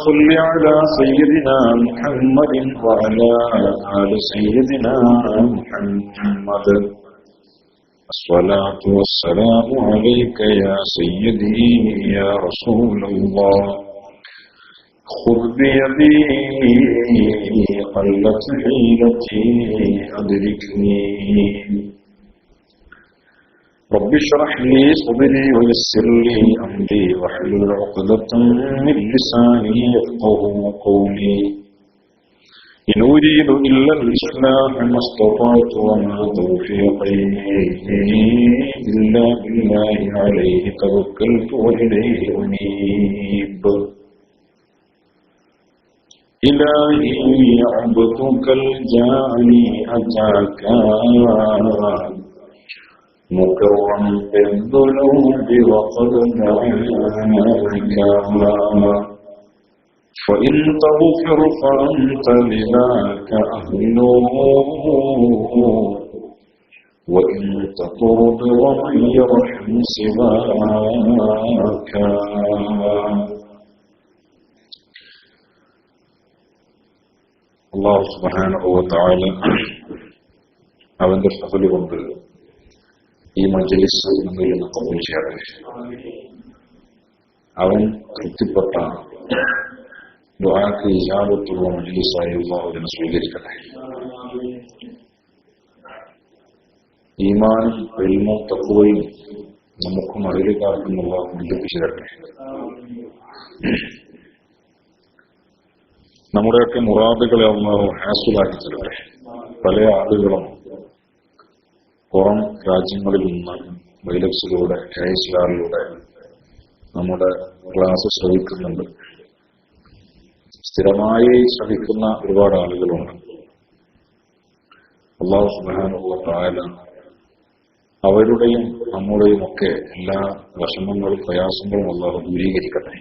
صل على سيدنا محمد وعلى آل سيدنا محمد. الصلاة والسلام عليك يا سيدي يا رسول الله. خذ بيدي قلت حيلتي أدركني. رب اشرح لي صدري ويسر لي أمري واحلل عقدة من لساني يفقهوا قولي. إن أريد إلا الإصلاح ما استطعت وما توفيقي إلا بالله عليه توكلت وإليه أنيب. إلهي عبدك الجاني أتاك مقرا بالذنوب وقد دعاك، فإن تغفر فأنت لذاك أهل، وإن تطرد ومن يرحم سواك. അല്ലാഹു സുബ്ഹാനഹു വ തആല അവന്റെ ഫضല് കൊണ്ട് ഈ മജ്ലിസ് നമ്മിൽ നിന്ന് കബൂൽ ചെയ്യട്ടെ. അവൻ തൃപ്തിപ്പെട്ട ദുആക്ക് ഇജാബത്തുള്ള മജ്ലിസായി അല്ലാഹു അതിനെ സ്വീകരിക്കട്ടെ. ഈമാനും ഇൽമും തഖ്വയും നമുക്കും അതിലേക്കാർക്കും അല്ലാഹു ലഭിച്ചു തരട്ടെ. നമ്മുടെയൊക്കെ മുറാദുകളെ അല്ലാഹു ഹാസിലാക്കി തരട്ടെ. പല ആളുകളും പുറം രാജ്യങ്ങളിൽ നിന്ന് വൈലക്സിലൂടെ ഹൈസ്ലാറിലൂടെ നമ്മുടെ ക്ലാസ് ശ്രവിക്കുന്നുണ്ട്. സ്ഥിരമായി ശ്രവിക്കുന്ന ഒരുപാട് ആളുകളുണ്ട്. അല്ലാഹു സുബ്ഹാനഹു വ തആല അവരുടെയും നമ്മുടെയും ഒക്കെ എല്ലാ വിഷമങ്ങളും പ്രയാസങ്ങളും അല്ലാഹു ദൂരീകരിക്കട്ടെ.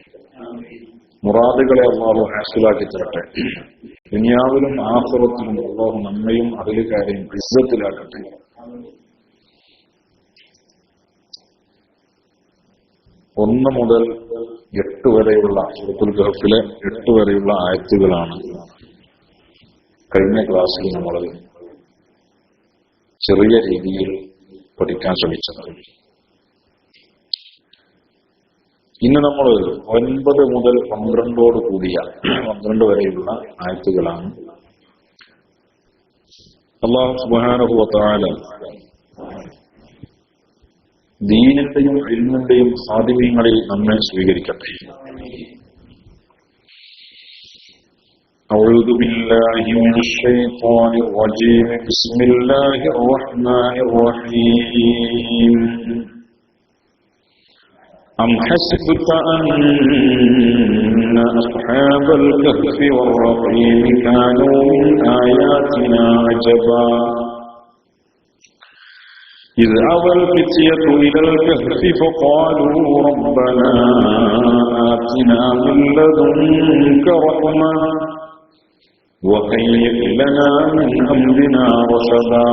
മുറാദുകളെ അല്ലാഹു ഹാസിലാക്കി തരട്ടെ. ദുനിയാവിലും ആഖിറത്തിലും അല്ലാഹു നമ്മയും അതിലുകാരെയും ഇസ്സത്തിലാക്കട്ടെ. 1 മുതൽ 8 വരെയുള്ള സൂറത്തുൽ കഹ്ഫിലെ 8 വരെയുള്ള ആയത്തുകളാണ് കഴിഞ്ഞ ക്ലാസ്സിൽ നമ്മൾ ചെറിയ രീതിയിൽ പഠിക്കാൻ ശ്രമിച്ചത്. ഇന്ന് നമ്മൾ 9 മുതൽ 12 കൂടിയ 12 വരെയുള്ള ആയത്തുകളാണ്. അല്ലാഹു സുബ്ഹാനഹു വ തആല ദീനിന്റെയും ഇൽമിന്റെയും ഖാദിമീങ്ങളിൽ നമ്മെ സ്വീകരിക്കട്ടെ. أعوذ بالله من الشيطان الرجيم. بسم الله الرحمن الرحيم. أم حسبت أن أصحاب الكهف والرقيم كانوا من آياتنا عجبا إذ أوى الفتية إلى الكهف فقالوا ربنا آتنا من لدنك رحمة وهيئ لنا من أمرنا رشدا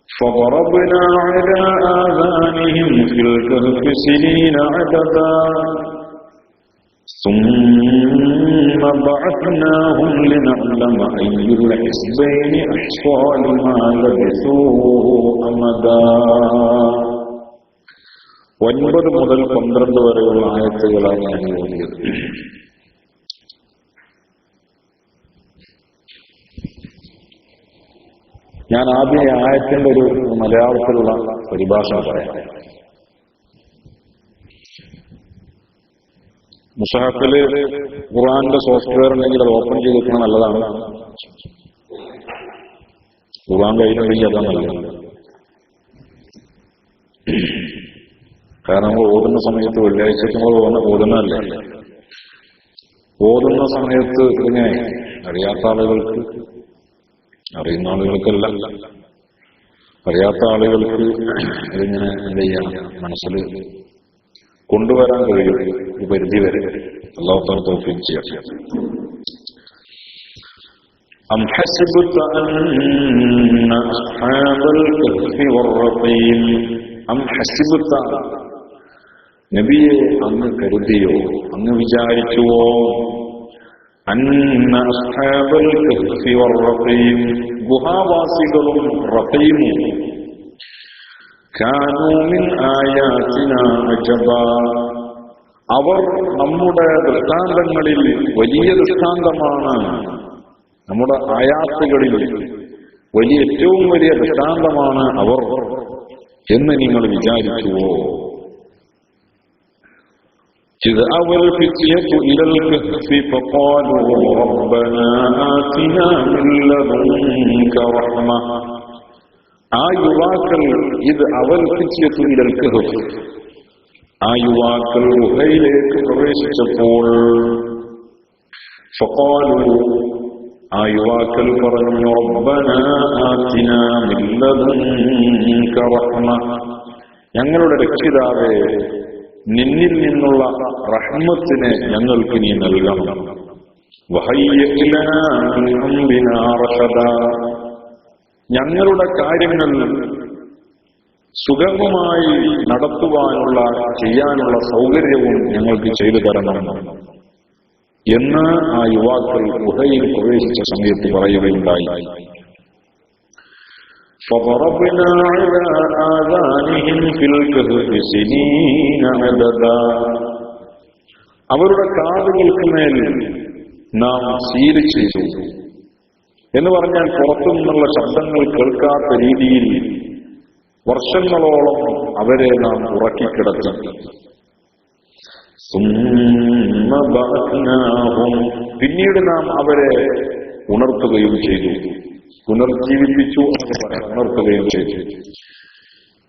فضربنا على آذانهم في الكهف سنين عددا ثم بعثناهم لنعلم أي الحزبين أحصى لما لبثوا أمدا. 9 മുതൽ 12 വരെയുള്ള ആയത്തുകളാണ് ഞാൻ ഓതിയത്. ഞാൻ ആദ്യം ഈ ആയത്തിന്റെ ഒരു മലയാളത്തിലുള്ള പരിഭാഷ പറയാം. മുസഹഫില് ഖുർആന്റെ സോഫ്റ്റ്വെയർ ഉണ്ടെങ്കിൽ അത് ഓപ്പൺ ചെയ്ത് വെക്കുന്നത് നല്ലതാണ്. ഖുർആൻ കയ്യിലുണ്ടെങ്കിൽ അതാണ് നല്ലത്. കാരണം നമ്മൾ ഓതുന്ന സമയത്ത് വെള്ളിയാഴ്ചക്ക് നമ്മൾ ഓതുന്നതല്ലേ. ഓതുന്ന സമയത്ത് ഇതിനെ അറിയാത്ത ആളുകൾക്ക്, അറിയുന്ന ആളുകൾക്കല്ല, അറിയാത്ത ആളുകൾക്ക് ഇതിങ്ങനെ എന്ത് ചെയ്യാം, മനസ്സിൽ കൊണ്ടുവരാൻ കഴിയും ഒരു പരിധി വരെ. അല്ലാഹു തആല തൗഫീഖ് ചെയ്യട്ടെ. أم حسبت أن أصحاب الكهف والرقيم أم حسبت നബിയെ അങ്ങ് കരുതിയോ, അങ്ങ് വിചാരിച്ചുവോ? അന്ന അസ്ഹാബൽ കഹ്ഫി വറഖീം, ഗുഹാവാസികളും റഖീമും കാനൂ മിൻ ആയാതിനാ അജബാ, അവർ നമ്മുടെ ദൃഷ്ടാന്തങ്ങളിൽ വലിയ ദൃഷ്ടാന്തമാണ്, നമ്മുടെ ആയാത്തുകളിൽ വലിയ ഏറ്റവും വലിയ ദൃഷ്ടാന്തമാണ് അവർ എന്ന് നിങ്ങൾ വിചാരിച്ചുവോ? إذ أوى الفتية إلى الكهف فقالوا ربنا آتنا من لدنك رحمة. ആ യുവാക്കൾ ഇത് അവൽ ഫിത്യത്തു ഇലൽ കഹ്ഫ്, ആ യുവാക്കൾ ഗുഹയിലേക്ക് പ്രവേശിച്ചപ്പോൾ ഫഖാലു, ആ യുവാക്കൾ പറഞ്ഞു റബ്ബനാ ആതിനാ മിൻ ലദുൻക റഹ്മ, ഞങ്ങളുടെ രക്ഷിതാവേ നിന്നിൽ നിന്നുള്ള റഹ്മത്തിനെ ഞങ്ങൾക്ക് നീ നൽകണം. വഹയ്യിഅ് ലനാ മിൻ അംരിനാ റശദാ, ഞങ്ങളുടെ കാര്യങ്ങൾ സുഗമമായി നടത്തുവാനുള്ള ചെയ്യാനുള്ള സൗകര്യവും ഞങ്ങൾക്ക് ചെയ്തു തരണം എന്ന് ആ യുവാക്കൾ ഗുഹയിൽ പ്രവേശിച്ച സമയത്ത് പറയുകയുണ്ടായി. فضربنا على آذانهم في الكهف سنين عددا, അവരുടെ കാതുകൾക്ക് മേൽ നാം സീൽ ചെയ്തു എന്ന് പറഞ്ഞാൽ പുറത്തു നിന്നുള്ള ശബ്ദങ്ങൾ കേൾക്കാത്ത രീതിയിൽ വർഷങ്ങളോളം അവരെ നാം ഉറക്കിക്കിടത്തി. പിന്നീട് നാം അവരെ ഉണർത്തുകയും ചെയ്തു, പുനർജീവിപ്പിച്ചു, ഉണർത്തുകയും ചെയ്തു.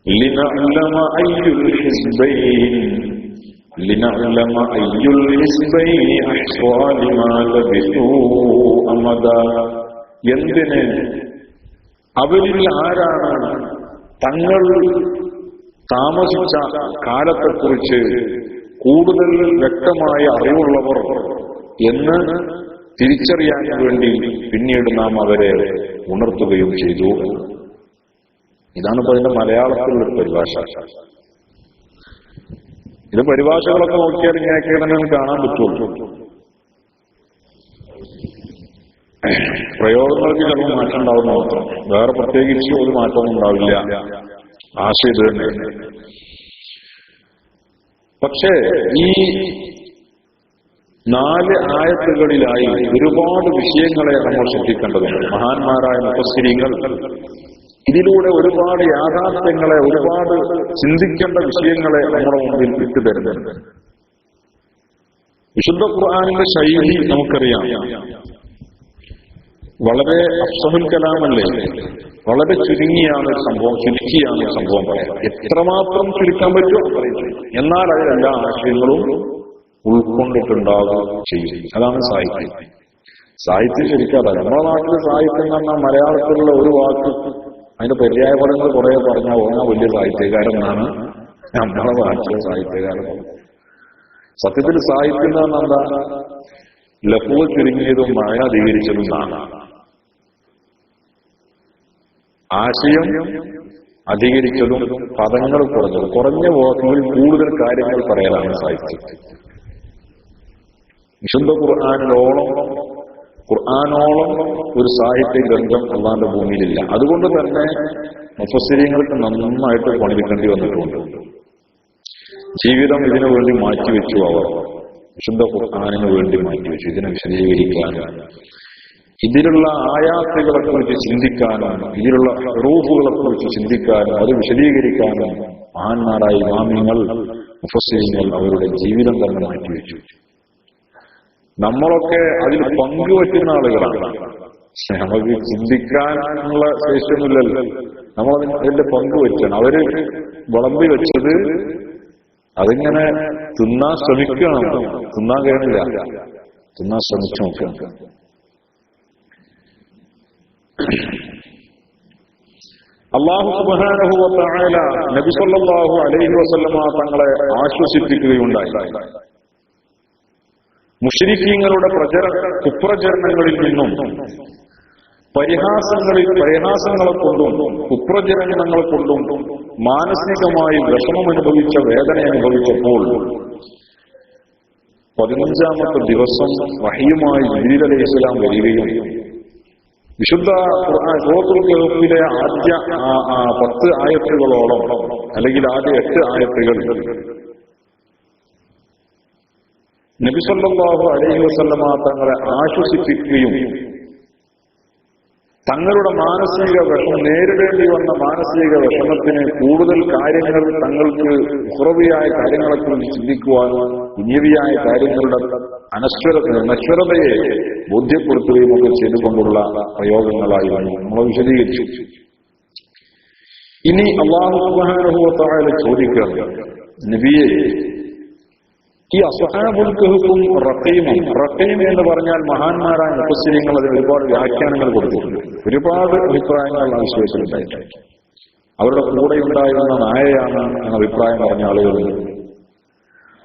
ലിനഅലമ അയ്യുൽ ഹിസ്ബൈനി അഹ്സാ ലിമാ ലബിസൂ അമദാ, എന്തിന് അവരിൽ ആരാണ് തങ്ങൾ താമസിച്ച കാലത്തെക്കുറിച്ച് കൂടുതൽ വ്യക്തമായ അറിവുള്ളവർ എന്ന് തിരിച്ചറിയാൻ വേണ്ടി പിന്നീട് നാം അവരെ ഉണർത്തുകയും ചെയ്തു. ഇതാണ് ഇപ്പൊ അതിന്റെ മലയാളത്തിലുള്ള പരിഭാഷ. ഇത് പരിഭാഷകളൊക്കെ നോക്കിയാൽ ഇങ്ങനെയൊക്കെ കാണാൻ പറ്റുള്ളൂ. പ്രയോഗങ്ങൾക്ക് ചിലപ്പോൾ മാറ്റം ഉണ്ടാവുന്ന മാത്രം, വേറെ പ്രത്യേകിച്ച് ഒരു മാറ്റവും ഉണ്ടാവില്ല. ആശയം ഇത് തന്നെ. പക്ഷേ ഈ 4 ആയത്തുകളിലായി ഒരുപാട് വിഷയങ്ങളെ നമ്മൾ ശ്രദ്ധിക്കേണ്ടതുണ്ട്. മഹാന്മാരായ മുഫസ്സിരീങ്ങൾ ഇതിലൂടെ ഒരുപാട് യാഥാർത്ഥ്യങ്ങളെ, ഒരുപാട് ചിന്തിക്കേണ്ട വിഷയങ്ങളെ നമ്മുടെ മുമ്പിൽ ഇട്ടുതരുന്നുണ്ട്. വിശുദ്ധ ഖുർആനിന്റെ ശൈലി നമുക്കറിയാം, വളരെ അഫ്സഹുൽ കലാമല്ലേ, വളരെ ചുരുങ്ങിയാണ് സംഭവം, ചുരുക്കിയാണ് സംഭവം പറയാം. എത്രമാത്രം ചുരുക്കാൻ പറ്റുമോ എന്നാൽ അതിലെല്ലാ ആശയങ്ങളും ഉൾക്കൊണ്ടിട്ടുണ്ടാകും ചെയ്യും. അതാണ് സാഹിത്യം. സാഹിത്യം ശരിക്കാതെ നമ്മുടെ നാട്ടിൽ സാഹിത്യം എന്ന് പറഞ്ഞാൽ മലയാളത്തിലുള്ള ഒരു വാക്ക് അതിന്റെ പര്യായ പദങ്ങൾ കുറെ പറഞ്ഞാൽ ഓണ വലിയ സാഹിത്യകാരനാണ് നമ്മളെ നാട്ടിലെ സാഹിത്യകാരൻ. സത്യത്തിൽ സാഹിത്യം എന്ന് പറഞ്ഞാൽ എന്താ? ലഘുവ ചുരുങ്ങിയതും മഴ അധികരിച്ചതും എന്നാണ്. ആശയം അധികരിച്ചതും പദങ്ങൾ കുറഞ്ഞതും, കുറഞ്ഞ വാക്കുകളിൽ കൂടുതൽ കാര്യങ്ങൾ പറയാനാണ് സാഹിത്യം. വിശുദ്ധ ഖുർആനോളം ഒരു സാഹിത്യ ഗ്രന്ഥം അള്ളാന്റെ ഭൂമിയിലില്ല. അതുകൊണ്ട് തന്നെ മുഫസ്സിരീങ്ങൾക്ക് നന്നായിട്ട് പണിയെടുക്കേണ്ടി വന്നിട്ടുണ്ട്. ജീവിതം ഇതിനു വേണ്ടി മാറ്റിവെച്ചു. അവർ വിശുദ്ധ ഖുർആനിന് വേണ്ടി മാറ്റിവെച്ചു, ഇതിനെ വിശദീകരിക്കാനും ഇതിലുള്ള ആയാത്തുകളെ കുറിച്ച് ചിന്തിക്കാനും ഇതിലുള്ള റൂഹുകളെ കുറിച്ച് ചിന്തിക്കാനും അത് വിശദീകരിക്കാനും മഹാന്മാരായ ഇമാമിങ്ങൾ, മുഫസ്സിരീങ്ങൾ അവരുടെ ജീവിതം തന്നെ മാറ്റിവെച്ചു. നമ്മളൊക്കെ അതിൽ പങ്കുവെക്കുന്ന ആളുകളാണ്. നമുക്ക് ചിന്തിക്കാനുള്ള ശേഷിയൊന്നുമില്ലല്ലോ. നമ്മളതിന്റെ പങ്കുവെച്ചാണ്. അവര് വിളമ്പി വെച്ചത് അതിങ്ങനെ തിന്നാൻ ശ്രമിക്കണം. തിന്നാൻ കഴിയുന്നില്ല, തിന്നാൻ ശ്രമിച്ചു നോക്കണം. അല്ലാഹു സുബ്ഹാനഹു വ തആല നബി സല്ലല്ലാഹു അലൈഹി വസല്ലമ തങ്ങളെ ആശ്വസിപ്പിക്കുകയുണ്ടായി. മുശ്രിക്കീങ്ങളുടെ കുപ്രചരണങ്ങളിൽ നിന്നും പരിഹാസങ്ങളെ കൊണ്ടും കുപ്രചരണങ്ങളെ കൊണ്ടും മാനസികമായി വിഷമം അനുഭവിച്ച, വേദന അനുഭവിച്ചപ്പോൾ 15ാമത്തെ ദിവസം വഹയുമായി ജിബ്രീൽ അലൈഹിസ്സലാം വരികയും വിശുദ്ധ സൂറത്തുൽ കഹ്ഫിലെ ആദ്യ 10 ആയത്തുകളോളം, അല്ലെങ്കിൽ ആദ്യ 8 ആയത്തുകൾ നബി സല്ലല്ലാഹു അലൈഹി വസല്ലമ തങ്ങളെ ആശ്വസിപ്പിക്കുകയും തങ്ങളുടെ മാനസിക വിഷമം, നേരിടേണ്ടി വന്ന മാനസിക വിഷമത്തിന് കൂടുതൽ കാര്യങ്ങൾ, തങ്ങൾക്ക് ഉഖ്റവിയായ കാര്യങ്ങളെക്കുറിച്ച് ചിന്തിക്കുവാനും ദുനിയവിയായ കാര്യങ്ങളുടെ നശ്വരതയെ ബോധ്യപ്പെടുത്തുകയും ഒക്കെ ചെയ്തുകൊണ്ടുള്ള പ്രയോഗങ്ങളായിരുന്നു നമ്മൾ വിശദീകരിച്ചു. ഇനി അല്ലാഹു സുബ്ഹാനഹു വ തആല ചോദിക്കുകയാണ്, നബിയെ, ഈ അസ്ഹാബുൽ കഹ്ഫും റഖീമും, റഖീം എന്ന് പറഞ്ഞാൽ മഹാന്മാരായ മുഫസ്സിരീങ്ങൾ അതിന് ഒരുപാട് വ്യാഖ്യാനങ്ങൾ കൊടുത്തിട്ടുണ്ട്. ഒരുപാട് അഭിപ്രായങ്ങൾ ആ വിഷയത്തിലുണ്ടായിട്ടുണ്ട്. അവരുടെ കൂടെ ഉണ്ടായിരുന്ന നായയാണ് എന്ന അഭിപ്രായം പറഞ്ഞ ആളുകളുണ്ട്.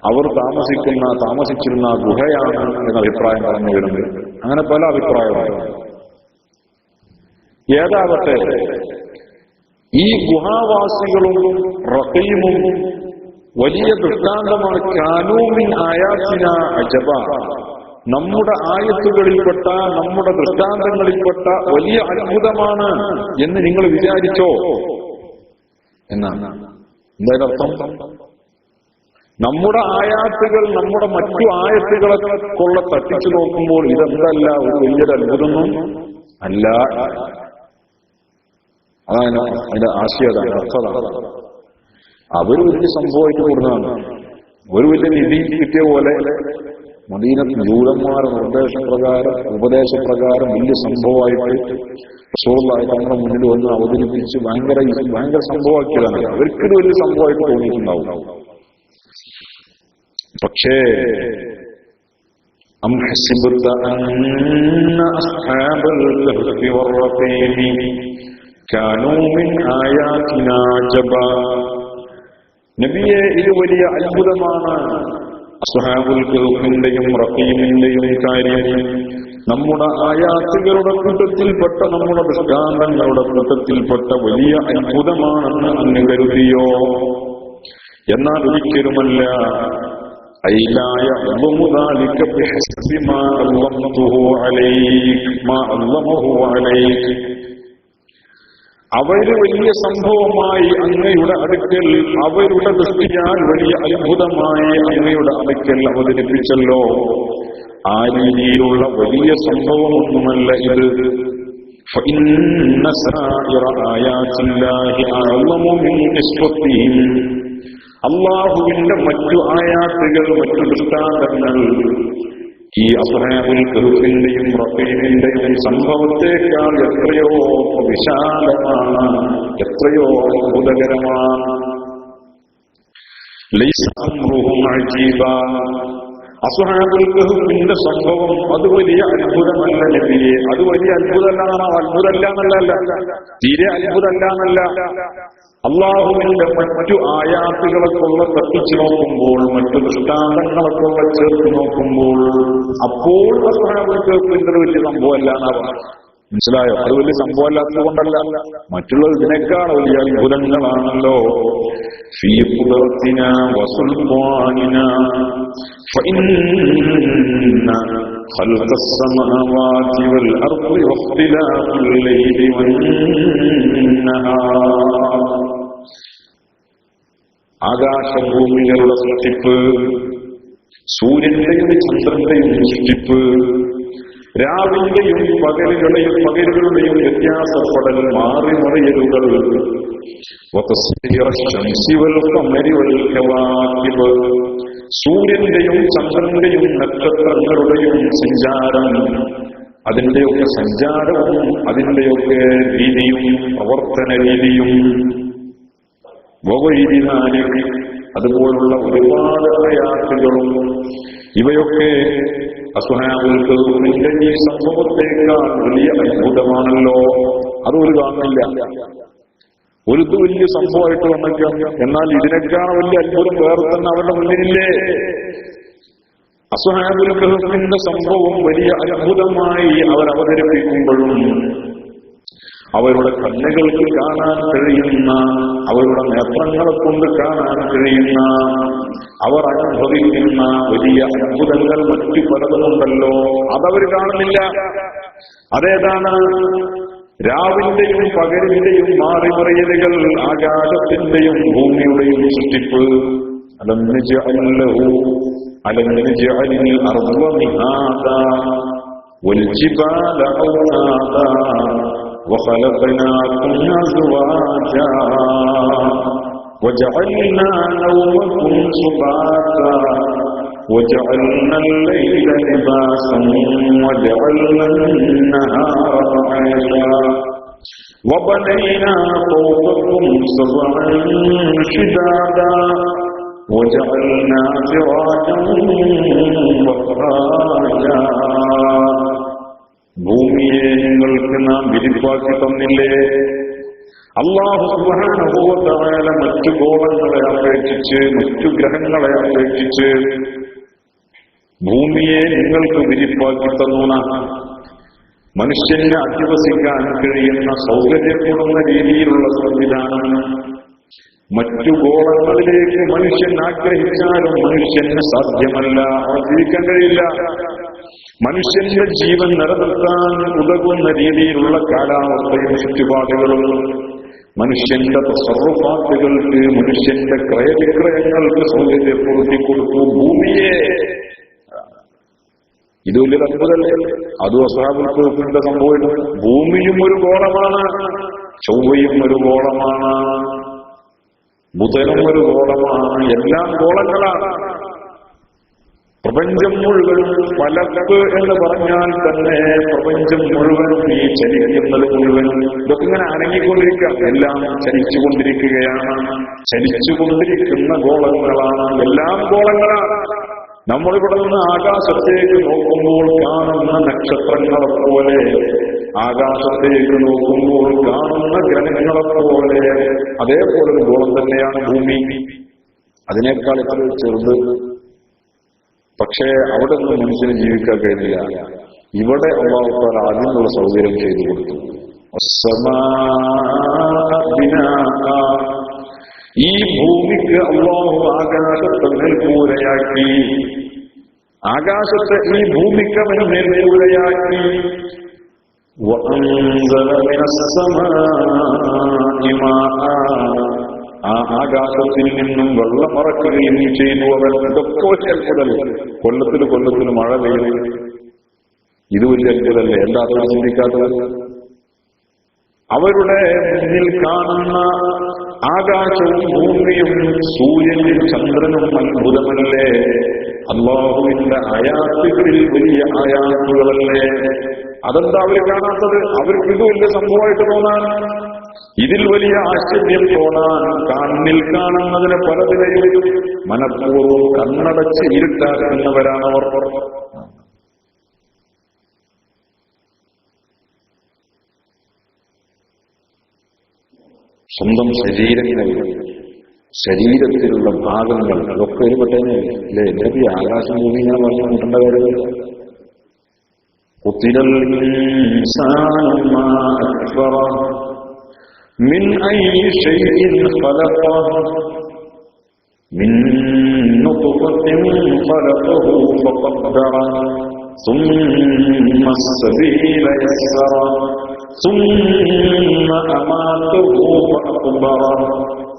അവർ താമസിച്ചിരുന്ന ഗുഹയാണ് എന്ന അഭിപ്രായം പറഞ്ഞവരുണ്ട്. അങ്ങനെ പല അഭിപ്രായങ്ങളുണ്ട്. ഏതാവട്ടെ, ഈ ഗുഹാവാസികളും റഖീമും വലിയ ദൃഷ്ടാന്തമാണ്. കാനൂമിൻ ആയാത്തിന അജബ, നമ്മുടെ ആയത്തുകളിൽപ്പെട്ട, നമ്മുടെ ദൃഷ്ടാന്തങ്ങളിൽപ്പെട്ട വലിയ അത്ഭുതമാണ് എന്ന് നിങ്ങൾ വിചാരിച്ചോ എന്നാണ്. എന്തായാലും അർത്ഥം, നമ്മുടെ ആയാത്തുകൾ നമ്മുടെ മറ്റു ആയത്തുകളെ കൊള്ള തട്ടിച്ചു നോക്കുമ്പോൾ ഇതെന്തല്ല ഒരു വലിയൊരു അത്ഭുതമൊന്നും അല്ല. അതാണ് അതിന്റെ ആശയതാണ്, അർത്ഥതാണ്. അവർ വലിയ സംഭവമായിട്ട് കൊടുക്കുന്നതാണ്. ഒരു വലിയ നിധി കിട്ടിയ പോലെ മദീനത്ത് ജൂതന്മാരുടെ ഉപദേശപ്രകാരം വലിയ സംഭവമായിട്ട് റസൂലുള്ളാഹി തങ്ങളുടെ മുന്നിൽ വന്ന് അവതരിപ്പിച്ച് ഭയങ്കര സംഭവമാക്കിയതാണ്. അവർക്കൊരു വലിയ സംഭവമായിട്ട് തോന്നിയിട്ടുണ്ടാവും. പക്ഷേ അം ഹസിബത അന്ന അസ്ഹാബൽ കഹ്ഫി വറഖീമി കാനൂ മിൻ ആയാതിനാ അജബാ, നബിയെ, ഇത് വലിയ അത്ഭുതമാണ്. അസ്ഹാബുൽ കഹ്ഫിന്റെയും റഖീമിന്റെയും കാര്യം നമ്മുടെ ആയാത്തുകളുടെ കൂട്ടത്തിൽപ്പെട്ട, നമ്മുടെ ദൃഷ്ടാന്തങ്ങളുടെ കൂട്ടത്തിൽപ്പെട്ട വലിയ അത്ഭുതമാണെന്ന് അങ്ങ് കരുതിയോ? എന്നാൽ ഒരിക്കലുമല്ല. ഐലായ അവര് വലിയ സംഭവമായി അങ്ങയുടെ അടുക്കൽ, അവരുടെ ദൃഷ്ടിയാൽ വലിയ അത്ഭുതമായി അങ്ങയുടെ അടുക്കൽ അവതരിപ്പിച്ചല്ലോ. ആ രീതിയിലുള്ള വലിയ സംഭവമൊന്നുമല്ല ഇത്. അള്ളാഹുവിന്റെ മറ്റു ആയാത്തുകൾ, മറ്റു ദൃഷ്ടാന്തങ്ങൾ ഈ അസ്ഹാബുൽ കഹ്ഫിന്റെയും റഖീമിന്റെയും സംഭവത്തെക്കാൾ എത്രയോ വിശാലമാണ്, എത്രയോ അത്ഭുതകരമാണ്. ലൈസ അംറുഹും അജീബാ, അസ്ഹാബുൽ കഹ്ഫിന്റെ സംഭവം അത് വലിയ അത്ഭുതമല്ല നബിയെ. അത് വലിയ അത്ഭുതമല്ലാണോ? അത്ഭുതമല്ലാന്നല്ല, തീരെ അത്ഭുതമല്ലാന്നല്ല. അള്ളാഹുവിന്റെ മറ്റു ആയാത്തുകളെക്കുള്ള തട്ടിച്ചു നോക്കുമ്പോൾ, മറ്റു ദൃഷ്ടാന്തങ്ങളെക്കുള്ള ചേർത്ത് നോക്കുമ്പോൾ, അപ്പോൾ അസ്ഹാബുൽ കഹ്ഫിന്റെ വലിയ സംഭവമല്ല എന്നാണ്. മനസ്സിലായോ? അത് വലിയ സംഭവമല്ലാത്തത് കൊണ്ടല്ല, മറ്റുള്ളത് ഇതിനേക്കാൾ വലിയ അത്ഭുതങ്ങളാണല്ലോ. ഫീ ഖുദ്റത്തിനാ വസുൽത്താനിനാ ഫഇന്ന ഖൽഖസ് സമാവാതി വൽ അർളി വഖ്തിലാഫുൽ ലൈലി വന്നഹാർ, ആകാശഭൂമികളുടെ സൃഷ്ടിപ്പ്, സൂര്യന്റെയും ചന്ദ്രന്റെയും സൃഷ്ടിപ്പ്, രാവിന്റെയും പകലുകളുടെയും വ്യത്യാസപ്പെടൽ, മാറിമറിയലുകൾ, സൂര്യന്റെയും ചന്ദ്രന്റെയും നക്ഷത്രങ്ങളുടെയും സഞ്ചാരം, അതിന്റെയൊക്കെ സഞ്ചാരവും അതിന്റെയൊക്കെ രീതിയും പ്രവർത്തന രീതിയും, അതുപോലുള്ള ഒരുപാട് ആയാത്തുകളും, ഇവയൊക്കെ അസ്ഹാബുൽ കഹ്ഫിന്റെ ഈ സംഭവത്തെക്കാൾ വലിയ അത്ഭുതമാണല്ലോ. അതൊരു കാണില്ല. ഒരു വലിയ സംഭവമായിട്ട് വന്നേക്കാം. എന്നാൽ ഇതിനേക്കാൾ വലിയ അത്ഭുതം വേറെ തന്നെ അവരുടെ മുന്നിലില്ലേ? അസ്ഹാബുൽ കഹ്ഫിന്റെ സംഭവം വലിയ അത്ഭുതമായി അവർ അവതരിപ്പിക്കുമ്പോഴും അവരുടെ കണ്ണുകൾക്ക് കാണാൻ കഴിയുന്ന, അവരുടെ നേത്രങ്ങളെ കൊണ്ട് കാണാൻ കഴിയുന്ന, അവർ അനുഭവിക്കുന്ന വലിയ അത്ഭുതങ്ങൾ മറ്റു പലതുമുണ്ടല്ലോ, അതവർ കാണുന്നില്ല. അതേതാണ്? രാവിന്റെയും പകലിന്റെയും മാറിമറിയലുകൾ, ആകാശത്തിന്റെയും ഭൂമിയുടെയും സൃഷ്ടിപ്പ്. അലം നജ്അലഹു അലം നജ്അലിൽ അർള മിഹാദാ വൽ ജിബാല ഔതാദാ വഖലഖനാകും അസ്വാജാ വജഅൽനാ നൗമകും സുബാതാ وجعلنا الليل لباسا وجعلنا النهار معاشا وبنينا فوقكم سبعا شدادا وجعلنا سراجا وسراجا. ഭൂമിയെ നിങ്ങൾക്ക് നാം വിരിപ്പാക്കി തന്നില്ലേ? അല്ലാഹു സുബ്ഹാനഹു വ തആല മറ്റു ഗോളങ്ങളെ അപേക്ഷിച്ച്, മറ്റു ഗ്രഹങ്ങളെ അപേക്ഷിച്ച് ഭൂമിയെ നിങ്ങൾക്ക് വിരിപ്പാക്കി തന്നു. മനുഷ്യന് അധിവസിക്കാൻ കഴിയുന്ന, സൗകര്യപ്പെടുന്ന രീതിയിലുള്ള സംവിധാനം. മറ്റു ഗോളങ്ങളിലേക്ക് മനുഷ്യൻ ആഗ്രഹിച്ചാലും മനുഷ്യന് സാധ്യമല്ല, ജീവിക്കാൻ കഴിയില്ല. മനുഷ്യന്റെ ജീവൻ നിലനിർത്താൻ ഉതകുന്ന രീതിയിലുള്ള കാലാവസ്ഥയും ചുറ്റുപാടുകളും, മനുഷ്യന്റെ തസറുഫാത്തുകൾക്ക്, മനുഷ്യന്റെ ക്രയവിക്രയങ്ങൾക്ക് സൗകര്യപ്പെടുത്തി കൊടുത്തു ഭൂമിയെ. ഇത് വലിയൊരു അത്ഭുതമല്ലേ? അതും അസ്ഹാബുൽ കഹ്ഫിന്റെ സംഭവം. ഭൂമിയും ഒരു ഗോളമാണ്, ചൊവ്വയും ഒരു ഗോളമാണ്, ബുധനും ഒരു ഗോളമാണ്, എല്ലാം ഗോളങ്ങളാണ്. പ്രപഞ്ചം മുഴുവൻ, ഫലക്ക് എന്ന് പറഞ്ഞാൽ തന്നെ പ്രപഞ്ചം മുഴുവൻ, ഈ ചലിക്കുന്നത് മുഴുവൻ, ഇതൊക്കെ ഇങ്ങനെ അനങ്ങിക്കൊണ്ടിരിക്കുക, എല്ലാം ചലിച്ചുകൊണ്ടിരിക്കുകയാണ്. ചലിച്ചുകൊണ്ടിരിക്കുന്ന ഗോളങ്ങളാണ്, എല്ലാം ഗോളങ്ങളാണ്. നമ്മളിവിടെ നിന്ന് ആകാശത്തേക്ക് നോക്കുമ്പോൾ കാണുന്ന നക്ഷത്രങ്ങളെ പോലെ, ആകാശത്തേക്ക് നോക്കുമ്പോൾ കാണുന്ന ഗ്രഹങ്ങളെ പോലെ, അതേപോലെ ഒരു ഗോളം തന്നെയാണ് ഭൂമി. അതിനേക്കാൾ എത്ര ചെറുത്. പക്ഷേ അവിടെ നിന്ന് മനുഷ്യന് ജീവിക്കാൻ കഴിയില്ല. ഇവിടെ അല്ലാഹു തആല അതിനുള്ള സൗകര്യം ചെയ്തു കൊടുത്തു. ഈ ഭൂമിക്ക് അല്ലാഹു ആകാശത്തെ മേൽക്കൂരയാക്കി, ആകാശത്തെ ഈ ഭൂമിക്ക് അവന് മേൽക്കൂരയാക്കി. ആ ആകാശത്തിൽ നിന്നും വെള്ളമറക്കുകയും ചെയ്തു അവൻ. ഇതൊക്കെ വലിയ അത്ഭുതമല്ലേ? കൊല്ലത്തിൽ മഴ പെയ്യുന്നു, ഇത് വലിയ അത്ഭുതമല്ലേ? എല്ലാവരും ചിന്തിക്കാത്തത്. അവരുടെ മുന്നിൽ കാണുന്ന ആകാശവും ഭൂമിയും സൂര്യനും ചന്ദ്രനും അത്ഭുതമല്ലേ? അല്ലാഹുവിന്റെ ആയാത്തുകളിൽ വലിയ ആയാത്തുകളല്ലേ? അതെന്താ അവർ കാണാത്തത്? അവർക്ക് ഇത് വലിയ സംഭവമായിട്ട് തോന്നാൻ, ഇതിൽ വലിയ ആശ്ചര്യം തോന്നാൻ, കണ്ണിൽ കാണുന്നതിന് പലതിനെയും മനഃപൂർവ്വം കണ്ണടച്ച് ഇരുട്ടാക്കുന്നവരാണവർ. സ്വന്തം ശരീരങ്ങൾ, ശരീരത്തിലുള്ള ഭാഗങ്ങൾ, അതൊക്കെ ഒരു പെട്ടേനെ അല്ലേ? നബി ആകാശം ഭൂമി ഞാൻ പറഞ്ഞു കൂട്ടേണ്ട കാര്യമില്ല. ഖുതിലൽ ഇൻസാനു മാ അക്ഫറ മിൻ അയ്യി ശൈഇൻ ഖലഖഹു മിൻ നുത്ഫത്തിൻ ഖലഖഹു ഫഖദ്ദറ ثم السبيل يسر ثم أماته فأقبره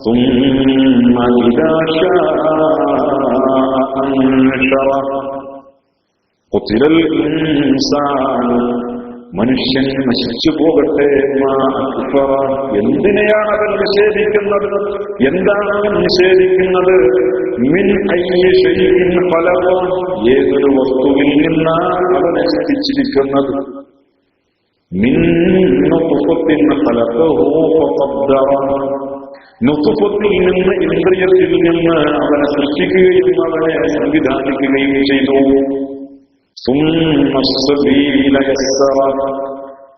ثم إذا شاء أنشره قتل الإنسان. മനുഷ്യൻ നശിച്ചു പോകട്ടെ. എന്തിനെയാണ് അവൻ നിഷേധിക്കുന്നത്? എന്താണ് അവൻ നിഷേധിക്കുന്നത്? മിൻ അയ്യി ശൈഇൻ ഖലഖ, ഏതൊരു വസ്തുവിൽ നിന്നാണ് അവനെ സൃഷ്ടിച്ചിരിക്കുന്നത്? മിൻ നുത്ഫത്തിൻ ഖലഖഹു ഫഖദ്ദറ, നുത്ഫത്തിൽ നിന്ന്, ഇന്ദ്രിയത്തിൽ നിന്ന് അവനെ സൃഷ്ടിക്കുകയും അവനെ സംവിധാനിക്കുകയും ചെയ്തു.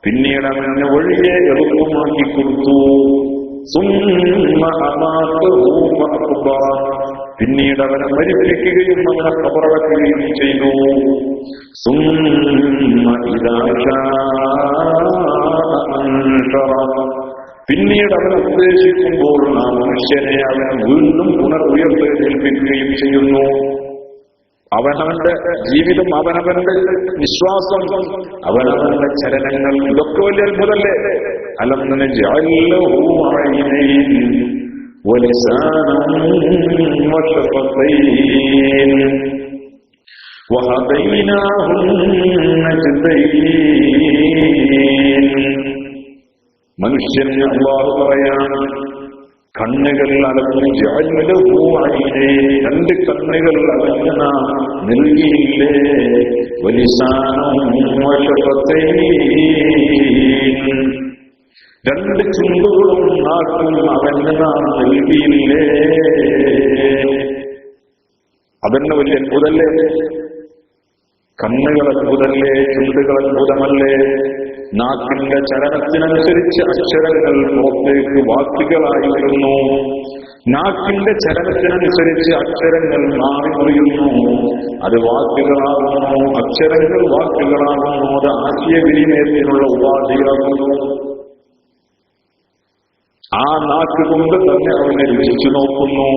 പിന്നീട് അവനെ വഴിയെ എളുപ്പമാക്കി കൊടുത്തു. പിന്നീട് അവനെ മരിപ്പിക്കുകയും അവനെ കബറടക്കുകയും ചെയ്തു. പിന്നീട് അവൻ ഉദ്ദേശിക്കുമ്പോൾ ആ മനുഷ്യനെ അവൻ വീണ്ടും പുനരുയർത്തെഴുന്നേൽപ്പിക്കുകയും ചെയ്യുന്നു. അവനവന്റെ ജീവിതം, അവനവന്റെ വിശ്വാസം, അവനവന്റെ ചലനങ്ങൾ, ഇതൊക്കെ വലിയ അത്ഭുതമല്ലേ? അലം നജ്അൽ ലഹു ഐനൈൻ വലിസാനൻ വശഫതൈൻ വഹദൈനാഹു നജ്ദൈൻ. മനുഷ്യന് അല്ലാഹു പറയാണ്, കണ്ണുകൾ അലഞ്ഞ് ജഅലഹു ഐനൈൻ, രണ്ട് കണ്ണുകൾ അലഞ്ഞ് നാം നൽകിയില്ലേ, വലിസാനൻ വശഫതൈൻ, രണ്ട് ചുണ്ടുകളും നാക്കും അവന് നാം നൽകിയില്ലേ. അതന്നെ വലിയ അത്ഭുതല്ലേ? കണ്ണുകൾ അത്ഭുതല്ലേ? ചുണ്ടുകൾ അത്ഭുതമല്ലേ? നാക്കിന്റെ ചലനത്തിനനുസരിച്ച് അക്ഷരങ്ങൾ പുറത്തേക്ക് വാക്കുകളായി വരുന്നു. നാക്കിന്റെ ചലനത്തിനനുസരിച്ച് അക്ഷരങ്ങൾ മാറി മറിയുന്നു. അത് വാക്കുകളാകുന്നു, അക്ഷരങ്ങൾ വാക്കുകളാകുന്നു. അത് ആശയവിനിമയത്തിനുള്ള ഉപാധിയാകുന്നു. ആ നാക്ക് കൊണ്ട് തന്നെ അവനെ രുചിച്ചു നോക്കുന്നു.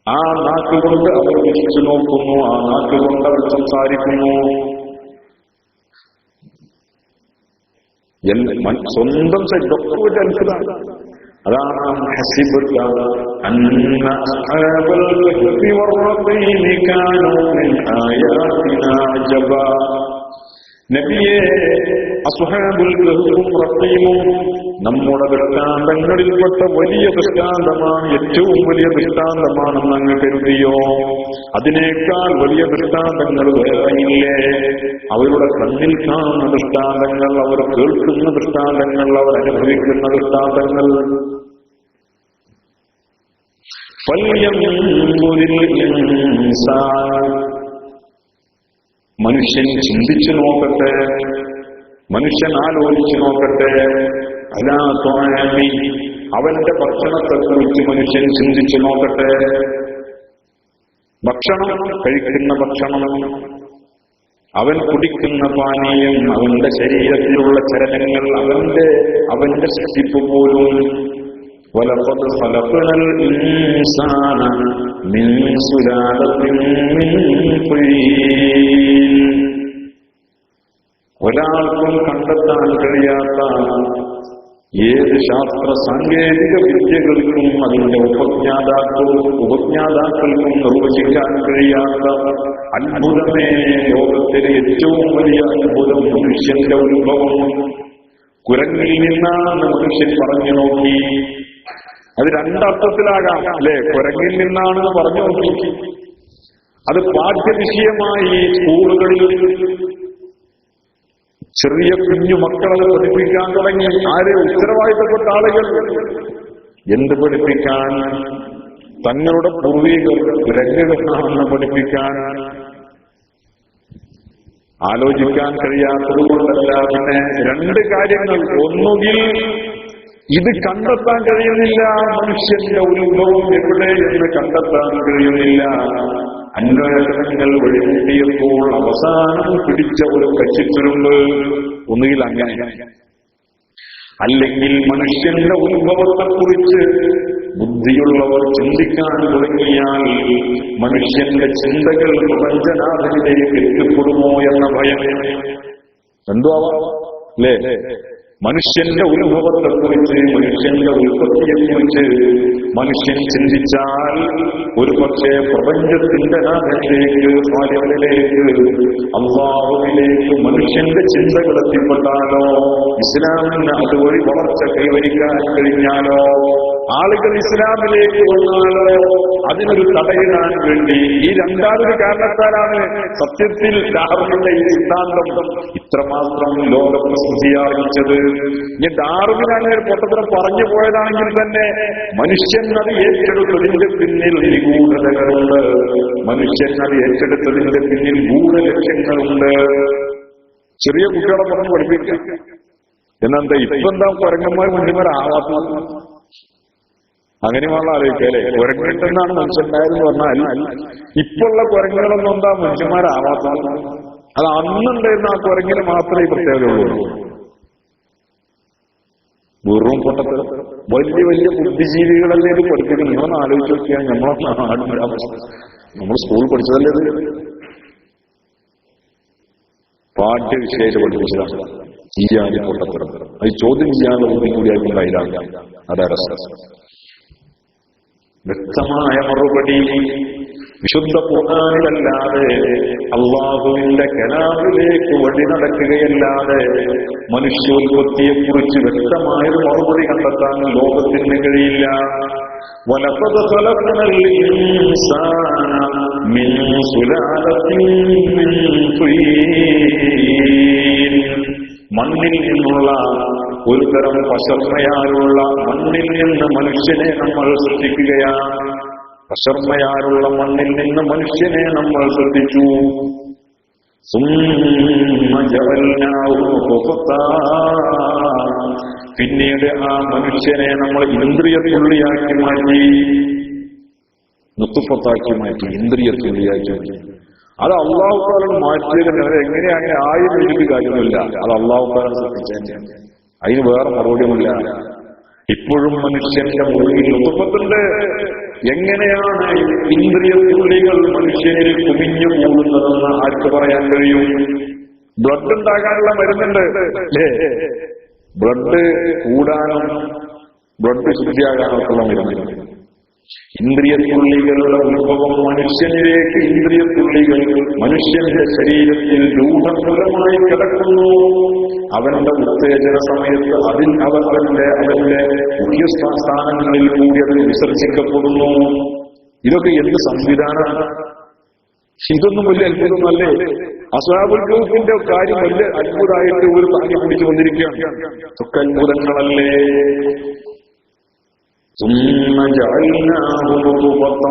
ആ നാക്ക് കൊണ്ട് അവർ രുചിച്ചു നോക്കുന്നു. ആ നാക്ക് കൊണ്ട് അവർ സംസാരിക്കുന്നു. സ്വന്തം ഇതൊക്കെ ഒരു അത്ഭുതമാണ്. അതാണ് ഹസിബക അന്ന അസ്ഹാബൽ കഹ്ഫി വറഖീമി കാനൂ മിൻ ആയാതിനാ അജബാ. നബിയെ, അസ്ഹാബുൽ കഹ്ഫും റഖീമും നമ്മുടെ ദൃഷ്ടാന്തങ്ങളിൽപ്പെട്ട വലിയ ദൃഷ്ടാന്തമാണ്, ഏറ്റവും വലിയ ദൃഷ്ടാന്തമാണെന്ന് അങ്ങ് കരുതിയോ? അതിനേക്കാൾ വലിയ ദൃഷ്ടാന്തങ്ങൾ വേറെയില്ലേ? അവരുടെ കണ്ണിൽ കാണുന്ന ദൃഷ്ടാന്തങ്ങൾ, അവർ കേൾക്കുന്ന ദൃഷ്ടാന്തങ്ങൾ, അവർ അനുഭവിക്കുന്ന ദൃഷ്ടാന്തങ്ങൾ. മനുഷ്യൻ ചിന്തിച്ചു നോക്കട്ടെ, മനുഷ്യൻ ആലോചിച്ചു നോക്കട്ടെ. അലാ ത്വഅമി, അവന്റെ ഭക്ഷണത്തെക്കുറിച്ച് മനുഷ്യൻ ചിന്തിച്ചു നോക്കട്ടെ. ഭക്ഷണം, കഴിക്കുന്ന ഭക്ഷണം, അവൻ കുടിക്കുന്ന പാനീയം, അവന്റെ ശരീരത്തിലുള്ള ചലനങ്ങൾ, അവന്റെ സൃഷ്ടിപ്പ് പോലും. വലഖദ് ഖലഖനൽ ഇൻസാന മിൻ സുലാലത്തിൻ മിൻ തീൻ. ഒരാൾക്കും കണ്ടെത്താൻ കഴിയാത്ത ഏത് ശാസ്ത്ര സാങ്കേതിക വിദ്യകൾക്കും അതിന്റെ ഉപജ്ഞാതാക്കൾക്കും നിർവചിക്കാൻ കഴിയാത്ത അത്ഭുതമേ, ലോകത്തിലെ ഏറ്റവും വലിയ അത്ഭുതം മനുഷ്യന്റെ ഉത്ഭവം. കുരങ്ങിൽ നിന്നാണ് മനുഷ്യൻ പറഞ്ഞു നോക്കി. അത് രണ്ടർത്ഥത്തിലാകാം അല്ലെ? കുരങ്ങിൽ നിന്നാണെന്ന് പറഞ്ഞു നോക്കി. അത് പാഠ്യവിഷയമായി സ്കൂളുകളിൽ ചെറിയ കുഞ്ഞു മക്കളെ പഠിപ്പിക്കാൻ തുടങ്ങി. ആരെ? ഉത്തരവാദിത്തപ്പെട്ട ആളുകൾ. എന്ത് പഠിപ്പിക്കാൻ? തങ്ങളുടെ പൂർവികർ കുരങ്ങുകളാണെന്ന് പഠിപ്പിക്കാൻ. ആലോചിക്കാൻ കഴിയാത്തത് കൊണ്ടല്ല. പിന്നെ രണ്ട് കാര്യങ്ങൾ. ഒന്നുകിൽ ഇത് കണ്ടെത്താൻ കഴിയുന്നില്ല, മനുഷ്യന്റെ ഉത്ഭവം എവിടെ എന്ന് കണ്ടെത്താൻ കഴിയുന്നില്ല. അന്വേഷണങ്ങൾ വഴിമുട്ടിയപ്പോൾ അവസാനം പിടിച്ച ഒരു കച്ചിത്തുരുമ്പ്. ഒന്നുകിൽ അങ്ങനെ, അല്ലെങ്കിൽ മനുഷ്യന്റെ ഉത്ഭവത്തെക്കുറിച്ച് ബുദ്ധിയുള്ളവർ ചിന്തിക്കാൻ തുടങ്ങിയാൽ മനുഷ്യന്റെ ചിന്തകൾ പ്രപഞ്ചനാഥനിലേക്ക് എത്തിപ്പെടുമോ എന്ന ഭയം. എന്തോ ആവാം അല്ലേ? മനുഷ്യന്റെ ഉത്ഭവത്തെക്കുറിച്ച്, മനുഷ്യന്റെ ഉൽപ്പത്തിയെക്കുറിച്ച് മനുഷ്യൻ ചിന്തിച്ചാൽ ഒരു പക്ഷേ പ്രപഞ്ചത്തിന്റെ നാഥനിലേക്ക്, സ്വാലികളിലേക്ക്, അല്ലാഹുവിലേക്ക് മനുഷ്യന്റെ ചിന്തകൾ എത്തിപ്പെട്ടാലോ, ഇസ്ലാമിന് അതുവഴി വളർച്ച കൈവരിക്കാൻ കഴിഞ്ഞാലോ, ആളുകൾ ഇസ്ലാമിലേക്ക് വന്നാലോ, അതിനൊരു തടയിടാൻ വേണ്ടി ഈ രണ്ടാമതൊരു കാരണത്താലാണ് സത്യത്തിൽ ഡാർവിന്റെ ഈ സിദ്ധാന്തം ഇത്രമാത്രം ലോകപ്രസിദ്ധിയാർജിച്ചത്. ഇനി ഡാർവിൻ അങ്ങനെ ഒരു പൊട്ടത്തരം പറഞ്ഞു പോയതാണെങ്കിൽ തന്നെ മനുഷ്യൻ അത് ഏറ്റെടുത്തതിന്റെ പിന്നിൽ നിഗൂഢതകളുണ്ട്. മനുഷ്യൻ അത് ഏറ്റെടുത്തതിന്റെ പിന്നിൽ ഗൂഢലക്ഷ്യങ്ങളുണ്ട്. ചെറിയ കുട്ടികളെ പറഞ്ഞ് പഠിപ്പിക്കാം. എന്നെന്താ ഇപ്പെന്താ കുരങ്ങന്മാർ മുന്നിമാരാവാത്ത? അങ്ങനെ വേണം ആലോചിക്കാല്ലേ. കുരങ്ങിട്ടെന്നാണ് മനുഷ്യന്മാരെന്ന് പറഞ്ഞാൽ ഇപ്പോഴുള്ള കുരങ്ങുകളൊന്നും എന്താ മനുഷ്യന്മാരാവാത്ത? അത് അന്നുണ്ടായിരുന്ന ആ കുരങ്ങിന് മാത്രമേ ഈ പ്രത്യേകതയുള്ളൂ. വെറും പൊട്ടത്തരം. വലിയ വലിയ ബുദ്ധിജീവികളല്ലേ ഇത് പഠിപ്പിക്കുന്നത്. നിങ്ങളൊന്ന് ആലോചിച്ച് നോക്കിയാൽ നമ്മളെ നാടിന്റെ അവസ്ഥ. നമ്മൾ സ്കൂൾ പഠിച്ചതല്ലേ ഇത്? പാഠ്യവിഷയമായിട്ട് പഠിപ്പിച്ചതാണ് ഈ ജാതി പൊട്ടത്തരം. അത് ചോദ്യം ചെയ്യാനുള്ള ബുദ്ധി കൂടിയായിട്ടുള്ള അതിലാണ്. അതരസം. വ്യക്തമായ മറുപടി വിശുദ്ധ ഖുർആനിലല്ലാതെ അള്ളാഹുവിന്റെ കലാമിലേക്ക് വഴി നടക്കുകയല്ലാതെ മനുഷ്യോൽപത്തിയെക്കുറിച്ച് വ്യക്തമായൊരു മറുപടി കണ്ടെത്താൻ ലോകത്തിന് കഴിയില്ല. വലഖദ് ഖലഖനൽ ഇൻസാന മിൻ സുലാലത്തിൻ മിൻ തീൻ. മണ്ണിൽ നിന്നുള്ള ഒരു തരം പശർമയാലുള്ള മണ്ണിൽ നിന്ന് മനുഷ്യനെ നമ്മൾ സൃഷ്ടിക്കുകയാണ്. പശർമയാലുള്ള മണ്ണിൽ നിന്ന് മനുഷ്യനെ നമ്മൾ സൃഷ്ടിച്ചു. പിന്നീട് ആ മനുഷ്യനെ നമ്മൾ ഇന്ദ്രിയത്തുള്ളിയാക്കി മാറ്റി, നുത്തുഫത്താക്കി മാറ്റി, ഇന്ദ്രിയത്തുള്ളിയാക്കി മാറ്റി. അത് അള്ളാഹു താല മാറ്റിയത് എങ്ങനെ അങ്ങനെ ആയിരം എഴുതി കാര്യമൊന്നുമില്ല. അത് അള്ളാഹു താല സൃഷ്ടിച്ചതന്നെയാണ്. അതിന് വേറെ മറുപടിയുമില്ല. ഇപ്പോഴും മനുഷ്യന്റെ മുകളിൽ നുത്തുഫത്തുണ്ട്. എങ്ങനെയാണ് ഇന്ദ്രിയത്തുള്ളികൾ മനുഷ്യനിൽ കുമിഞ്ഞു പോകുന്നതെന്ന് ആർക്ക് പറയാൻ കഴിയും? ബ്ലഡ് ഉണ്ടാകാനുള്ള മരുന്നുണ്ട് അല്ലേ? ബ്ലഡ് കൂടാനും ബ്ലഡ് ശുദ്ധിയാകാനൊക്കെയുള്ള മരുന്നുണ്ട്. ഇന്ദ്രിയത്തുള്ളികളുടെ ഉത്ഭവം മനുഷ്യനിലേക്ക്, ഇന്ദ്രിയത്തുള്ളികൾ മനുഷ്യന്റെ ശരീരത്തിൽ രൂഢമൂലമായി കിടക്കുന്നു. അവന്റെ ഉത്തേജന സമയത്ത് അവന്റെ മുഖ്യസ്ഥാനങ്ങളിൽ കൂടി അത് വിസർജിക്കപ്പെടുന്നു. ഇതൊക്കെ എന്ത് സംവിധാനമാണ്? ഇതൊന്നും വലിയ അത്ഭുതമല്ലേ? അസ്ഹാബുൽ കഹ്ഫിന്റെ കാര്യം വലിയ അത്ഭുതമായിട്ട് ഒരു താങ്ങി പിടിച്ചു വന്നിരിക്കുകയാണ്. ഒക്കെ അത്ഭുതങ്ങളല്ലേ? ثم جعلناه نطفة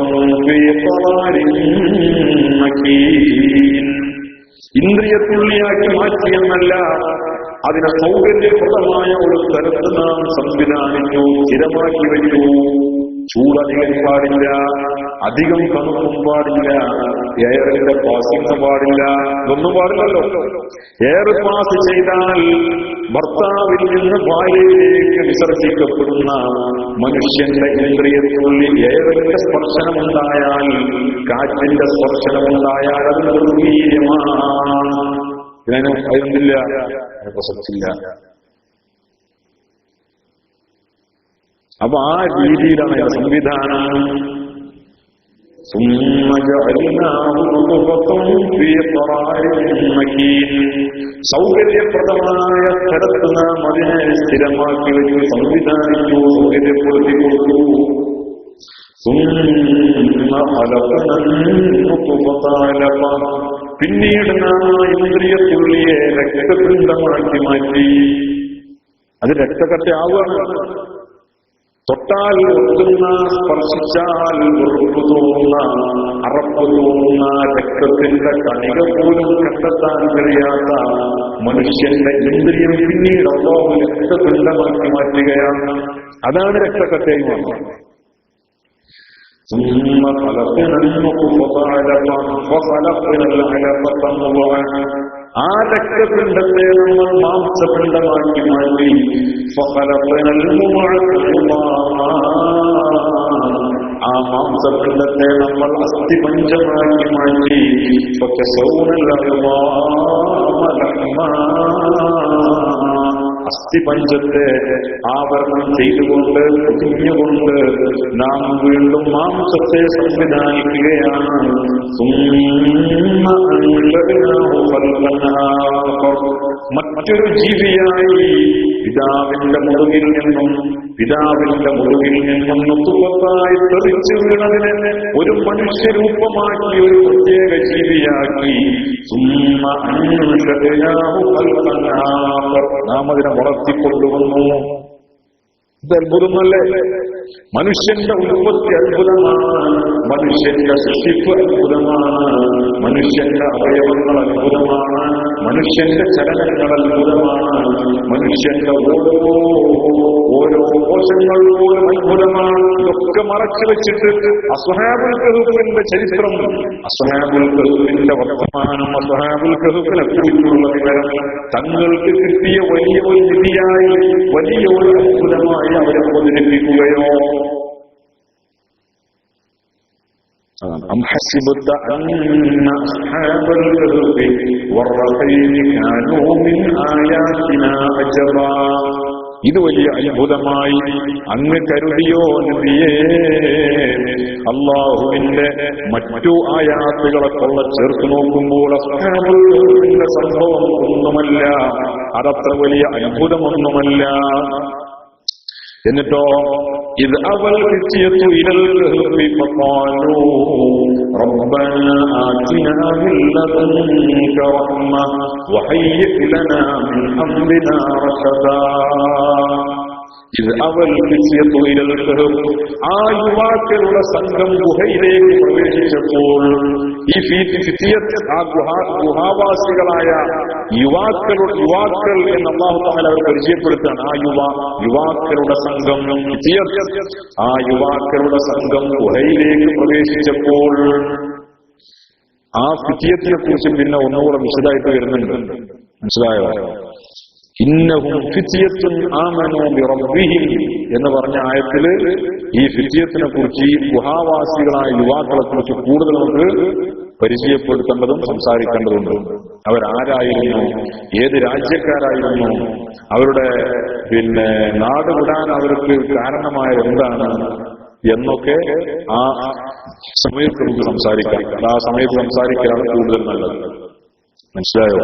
في قرار مكين. ഇന്ദ്രിയത്തുള്ളിയാക്കി മാറ്റിയെന്നല്ല, അതിനെ സൗകര്യപ്രദമായ ഒരു സ്ഥലത്ത് നാം സംവിധാനിച്ചു, സ്ഥിരമാക്കി വയ്ക്കൂ. ചൂടധികം പാടില്ല, അധികം തണുപ്പും പാടില്ല, എയറിന്റെ പാസിംഗ് പാടില്ല, ഇതൊന്നും പാടില്ലല്ലോ. എയർ പാസ് ചെയ്താൽ ഭർത്താവിൽ നിന്ന് ഭാര്യയിലേക്ക് വിസർജിക്കപ്പെടുന്ന മനുഷ്യന്റെ ഇന്ദ്രിയത്തുള്ളിൽ എയറിന്റെ സ്പർശനമുണ്ടായാൽ, കാറ്റിന്റെ സ്പർശനമുണ്ടായാൽ അത് നിർവീര്യമാണ്. ഇതിനും അതൊന്നില്ല, പ്രസക്തിയില്ല. അപ്പൊ ആ രീതിയിലാണ് സംവിധാനം. സൗകര്യപ്രദമായ സ്ഥലത്ത് നാം അതിനെ സ്ഥിരമാക്കി വെച്ചു, സംവിധാനിച്ചു, സൗകര്യപ്പെടുത്തി കൊടുത്തു. പിന്നീട് നാം ഇന്ദ്രിയത്തുള്ളിയെ രക്തപിണ്ഡമാക്കി മാറ്റി. അത് രക്തക്കട്ടയാവുകയാണ്. തൊട്ടാൽ ഒട്ടുന്ന, സ്പർശിച്ചാൽ ഉറപ്പ് തോന്നുന്ന, അറപ്പ് തോന്നുന്ന രക്തത്തിന്റെ കണിക പോലും കണ്ടെത്താൻ കഴിയാത്ത മനുഷ്യന്റെ ഇന്ദ്രിയം പിന്നീട് അല്ലാഹു രക്തപിണ്ഡമാക്കി മാറ്റുകയാണ്. അതാണ് രക്തക്കട്ടയായി മാറുന്നത്. ثم خلقنا النطفة علقة وخلقنا العلقة مضغة. ആ രക്തപിണ്ഡത്തെ നമ്മൾ മാംസപിണ്ഡമാക്കി മാറ്റി. ആ മാംസപിണ്ഡത്തെ നമ്മൾ അസ്ഥിപഞ്ചമാക്കി മാറ്റി. അസ്ഥിപഞ്ചത്തെ ആവരണം ചെയ്തുകൊണ്ട് പൊതിഞ്ഞുകൊണ്ട് നാം വീണ്ടും മാംസത്തെ സംവിധാനിക്കുകയാണ്. മറ്റൊരു ജീവിയായി പിതാവിന്റെ മുറുകിൽ നിന്നും നുത്തുഫത്തായി തെറിച്ചു വീണതിനെ ഒരു മനുഷ്യരൂപമാക്കി, ഒരു പ്രത്യേക ജീവിയാക്കി. നാം അതിനെ വളർത്തിക്കൊണ്ടുവന്നു. ഇത് അത്ഭുതമല്ലേ? മനുഷ്യന്റെ ഉൽപ്പത്തി അത്ഭുതമാണ്, മനുഷ്യന്റെ സൃഷ്ടിപ്പ് അത്ഭുതമാണ്, മനുഷ്യന്റെ അവയവങ്ങൾ അത്ഭുതമാണ്, മനുഷ്യന്റെ ചലനങ്ങൾ അത്ഭുതമാണ്, മനുഷ്യന്റെ ഓരോ കോശങ്ങൾ പോലും അത്ഭുതമാണ്. ഇതൊക്കെ മറച്ചു വെച്ചിട്ട് അസ്ഹാബുൽ കഹ്ഫിന്റെ ചരിത്രം, അസ്ഹാബുൽ കഹ്ഫിന്റെ വർത്തമാനം, അസ്ഹാബുൽ കഹ്ഫിനെ കുറിച്ചുള്ള വിവരം തങ്ങൾക്ക് കിട്ടിയ വലിയ ഒരു നിധിയായി, വലിയ ഒരു അത്ഭുതമായി അവരെ അവതരിപ്പിക്കുകയോ. أم حسبت أن أصحاب الكهف والرقيم كانوا من آياتنا عجبا. ഇത് വലിയ അത്ഭുതമായി അങ്ങ് കരുതിയോ നബിയേ? അല്ലാഹുവിന്റെ മറ്റു ആയാത്തുകളെ കൊള്ള ചേർത്ത് നോക്കുമ്പോൾ അസ്ഹാബുൽ കഹ്ഫിന്റെ സംഭവം ഒന്നുമല്ല, അതത്ര വലിയ അത്ഭുതമൊന്നുമല്ല. എന്നിട്ടോ إذ أوى الفتية إلى الكهف فقالوا ربنا آتنا من لدنك رحمة وهيئ لنا من أمرنا رشدا. إذ أوى الفتية إلى الكهف, ആ യുവാക്കളുടെ സംഘം ഗുഹയിലേക്ക് പ്രവേശിച്ചപ്പോൾ, ഈ ഫിത്യത്ത് ആ ഗുഹാവാസികളായ യുവാക്കൾ എന്ന് അല്ലാഹു തആല അവർ പരിചയപ്പെടുത്താണ്. ആ യുവാക്കളുടെ സംഘം, ആ യുവാക്കളുടെ സംഘം ഗുഹയിലേക്ക് പ്രവേശിച്ചപ്പോൾ, ആ ഫിത്യത്തിനെ കുറിച്ച് പിന്നെ ഒന്നുകൂടെ വിശദമായിട്ട് വരുന്നുണ്ട്. മനസ്സിലായോ? ഇന്നഹും ഫിത്യത്തുൻ ആമനൂ ബിറബ്ബിഹിം എന്ന് പറഞ്ഞ ആയത്തില് ഈ ഫിത്യത്തിനെ കുറിച്ച്, ഈ ഗുഹാവാസികളായ യുവാക്കളെ കുറിച്ച് കൂടുതൽ നമുക്ക് പരിചയപ്പെടുത്തേണ്ടതും സംസാരിക്കേണ്ടതുണ്ട്. അവരാരായിരുന്നു, ഏത് രാജ്യക്കാരായിരുന്നു, അവരുടെ നാട് വിടാൻ അവർക്ക് കാരണമായ എന്താണ് എന്നൊക്കെ ആ സമയത്ത് നമുക്ക് സംസാരിക്കാം. ആ സമയത്ത് സംസാരിക്കലാണ് കൂടുതൽ നല്ലത്. മനസ്സിലായോ?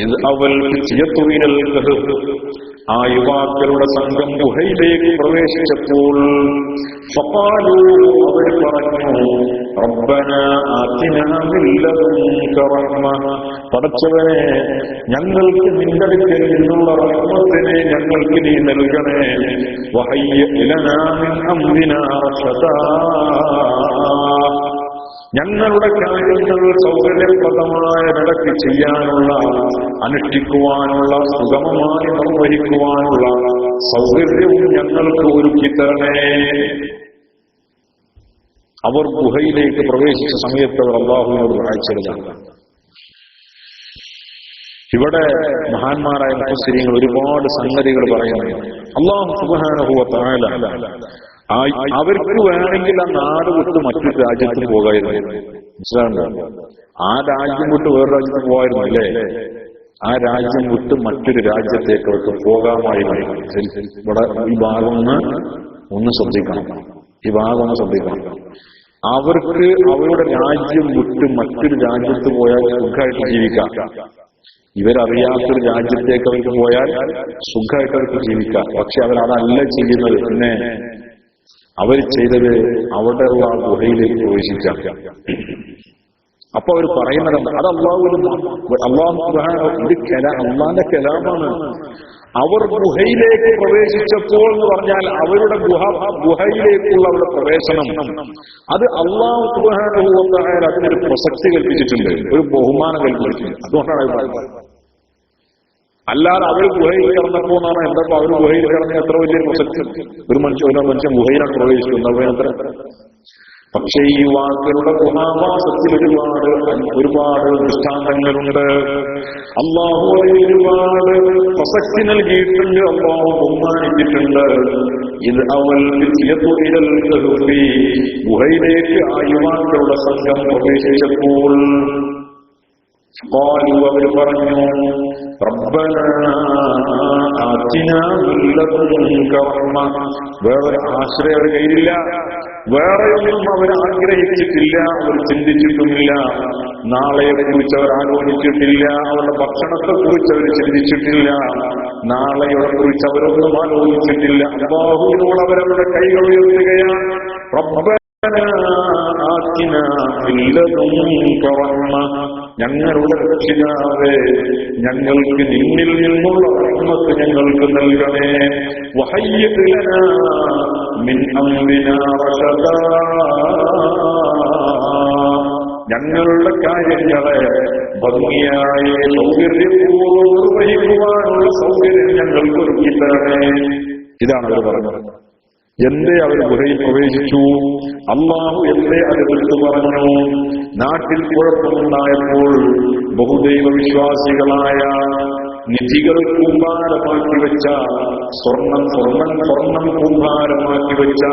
ഇത് അവൽ ഫിത്യത്തുൽ കഹ്ഫ്, ആ യുവാക്കളുടെ സംഘം ഗുഹയിലേക്ക് പ്രവേശിച്ചപ്പോൾ, ഫഖാലൂ, അവർ പറഞ്ഞു, റബ്ബനാ ആതിനാ മിൻ ലദുൻക റഹ്മ, പടച്ചവനെ ഞങ്ങൾക്ക് നിന്റെ അടുക്കൽ നിന്നുള്ള റഹ്മത്തിനെ ഞങ്ങൾക്ക് നീ നൽകണേ, വഹയ്യ ലനാ മിൻ അംരിനാ റശദാ, ഞങ്ങളുടെ കാര്യങ്ങൾ സൗകര്യപ്രദമായ നിലയ്ക്ക് ചെയ്യാനുള്ള, അനുഷ്ഠിക്കുവാനുള്ള, സുഗമമായി നിർവഹിക്കുവാനുള്ള സൗകര്യവും ഞങ്ങൾക്ക് ഒരുക്കി തരണേ. അവർ ഗുഹയിലേക്ക് പ്രവേശിച്ച സമയത്ത് അവർ അല്ലാഹുവിനോട് ദുആ. ഇവിടെ മഹാന്മാരായ മുഫസ്സിരീങ്ങൾ ഒരുപാട് സംഗതികൾ പറയുന്നു. അല്ലാഹു സുബ്ഹാനഹു വ തആല അവർക്ക് വേണമെങ്കിൽ ആ നാട് വിട്ട് മറ്റൊരു രാജ്യത്ത് പോകായിരുന്നു. മനസ്സിലാവുണ്ടോ? ആ രാജ്യം വിട്ട് വേറെ രാജ്യത്ത് പോകായിരുന്നു അല്ലേ? ആ രാജ്യം വിട്ട് മറ്റൊരു രാജ്യത്തേക്ക് അവർക്ക് പോകാമായിരുന്നു. ഇവിടെ ഈ ഭാഗം ഒന്ന് ശ്രദ്ധിക്കണം, ഈ ഭാഗം ഒന്ന് ശ്രദ്ധിക്കണം. അവർക്ക് അവരുടെ രാജ്യം വിട്ട് മറ്റൊരു രാജ്യത്ത് പോയാൽ സുഖമായിട്ട് ജീവിക്കാം. ഇവരറിയാത്തൊരു രാജ്യത്തേക്ക് അവർക്ക് പോയാൽ സുഖമായിട്ട് അവർക്ക് ജീവിക്കാം. പക്ഷെ അവരതല്ല ചെയ്യുന്നത്. പിന്നെ അവർ ചെയ്തത് അവിടെയുള്ള ആ ഗുഹയിലേക്ക് പ്രവേശിക്കാം. അപ്പൊ അവർ പറയുന്നത് അത് അള്ളാന്റെ കലാമാണ്. അവർ ഗുഹയിലേക്ക് പ്രവേശിച്ചപ്പോൾ എന്ന് പറഞ്ഞാൽ അവരുടെ ഗുഹയിലേക്കുള്ള അവരുടെ പ്രവേശനം, അത് അല്ലാഹു സുബ്ഹാനഹു വ തആല അതിനൊരു പ്രസക്തി കൽപ്പിച്ചിട്ടുണ്ട്, ഒരു ബഹുമാനം കൽപ്പിച്ചിട്ടുണ്ട്. അതുകൊണ്ടാണ് അത് പറയുന്നത്. അല്ലാതെ അവർ ഗുഹയിൽ കിടന്നപ്പോ എന്നാണ് എന്തപ്പോ അവർ ഗുഹയിൽ കിടന്ന എത്ര വലിയ പ്രസക്തി. ഒരു മനുഷ്യൻ ഗുഹയിലാണ് പ്രവേശിക്കുന്നത്. പക്ഷേ ഈ യുവാക്കളുടെ ഗുഹാവാസത്തിൽ ഒരുപാട് ദൃഷ്ടാന്തങ്ങളുണ്ട്. അല്ലാഹു ഒരുപാട് പ്രസക്തി നൽകിയിട്ടുണ്ട്, അല്ലാഹു ബഹുമാനിച്ചിട്ടുണ്ട്. ഇത് അവൽ ഗുഹയിലേക്ക് ആ യുവാക്കളുടെ സംഘം പ്രവേശിച്ചപ്പോൾ അവർ പറഞ്ഞു, റബ്ബനാ ആതിനാ മിൻ ലദുൻക റഹ്മ. വേറെ ആശ്രയം അവർ കയ്യിലില്ല, വേറെയൊന്നും അവർ ആഗ്രഹിച്ചിട്ടില്ല, അവർ ചിന്തിച്ചിട്ടുമില്ല. നാളെയെ കുറിച്ച് അവർ ആലോചിച്ചിട്ടില്ല, അവരുടെ ഭക്ഷണത്തെ കുറിച്ച് അവർ ചിന്തിച്ചിട്ടില്ല, നാളെയെ കുറിച്ച് അവരൊന്നും ആലോചിച്ചിട്ടില്ല. അല്ലാഹുവിനോട് അവരവരുടെ കൈകൾ ഉയർത്തുകയാണ്. റബ്ബനാ ആതിനാ മിൻ ലദുൻക റഹ്മ, ഞങ്ങളുടെ രക്ഷിതാവേ, ഞങ്ങൾക്ക് നിന്നിൽ നിന്നുള്ള റഹ്മത്ത് ഞങ്ങൾക്ക് നൽകണേ. വഹയ്യിഅ് ലനാ മിൻ അംരിനാ റശദാ, ഞങ്ങളുടെ കാര്യങ്ങളെ ഭംഗിയായി സൗകര്യപൂർവ്വം നിർവഹിക്കുവാനുള്ള സൗകര്യം ഞങ്ങൾക്ക് ഒരുക്കി തരണേ. ഇതാണ് അവർ പറഞ്ഞത്. എന്തേ അവർ ഗുഹയിൽ പ്രവേശിച്ചു? അല്ലാഹു എന്തേ അത് വിളിച്ചു പറഞ്ഞു? നാട്ടിൽ കുഴപ്പമുണ്ടായപ്പോൾ ബഹുദൈവ വിശ്വാസികളായ നിധികൾ കൂമ്പാരമാക്കി വെച്ച സ്വർണം കൂമ്പാരമാക്കി വെച്ച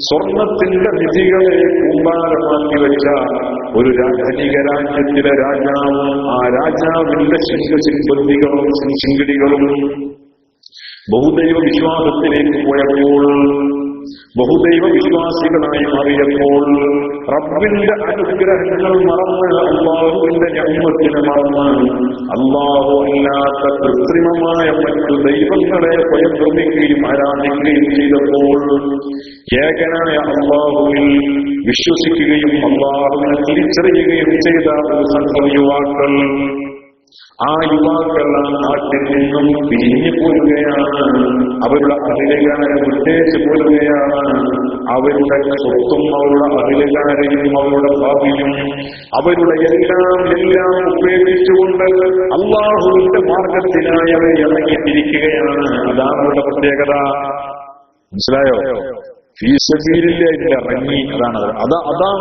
സ്വർണത്തിന്റെ നിധികളെ കൂമ്പാരമാക്കി വെച്ച ഒരു ധനിക രാജ്യത്തിലെ രാജാവും ആ രാജാവിന്റെ ചിങ്കിടികളും ബഹുദൈവ വിശ്വാസത്തിലേക്ക് പോയപ്പോൾ, ബഹുദൈവ വിശ്വാസികളായി മാറിയപ്പോൾ, റബ്ബിന്റെ അനുഗ്രഹങ്ങൾ മറന്ന് അല്ലാഹുവിന്റെ നിഅമത്തിനെ മറന്ന് അല്ലാഹു അല്ലാത്ത കൃത്രിമമായ മറ്റു ദൈവങ്ങളെ ഭയപ്പെടുകയും ആരാധിക്കുകയും ചെയ്തപ്പോൾ, ഏകനായ അല്ലാഹുവിൽ വിശ്വസിക്കുകയും അല്ലാഹുവിനെ തിരിച്ചറിയുകയും ചെയ്ത ഒരു സംഘം യുവാക്കൾ, ആ യുവാക്കൾ ആ നാട്ടിൽ നിന്നും പിരിഞ്ഞു പോരുകയാണ്. അവരുടെ അഖിലകാരെ വിട്ടേച്ച് പോരുകയാണ്. അവരുടെ സ്വത്തും അവരുടെ അഖിലകാരെയും അവരുടെ ഭാവിയും അവരുടെ എല്ലാം ഉപേക്ഷിച്ചുകൊണ്ട് അല്ലാഹുവിന്റെ മാർഗത്തിനായി അവർ ഇറങ്ങിത്തിരിക്കുകയാണ്. അതാണ് അവരുടെ പ്രത്യേകത. മനസ്സിലായോ? ഫീസബീലില്ലായിട്ട് ഇറങ്ങി. അതാണ്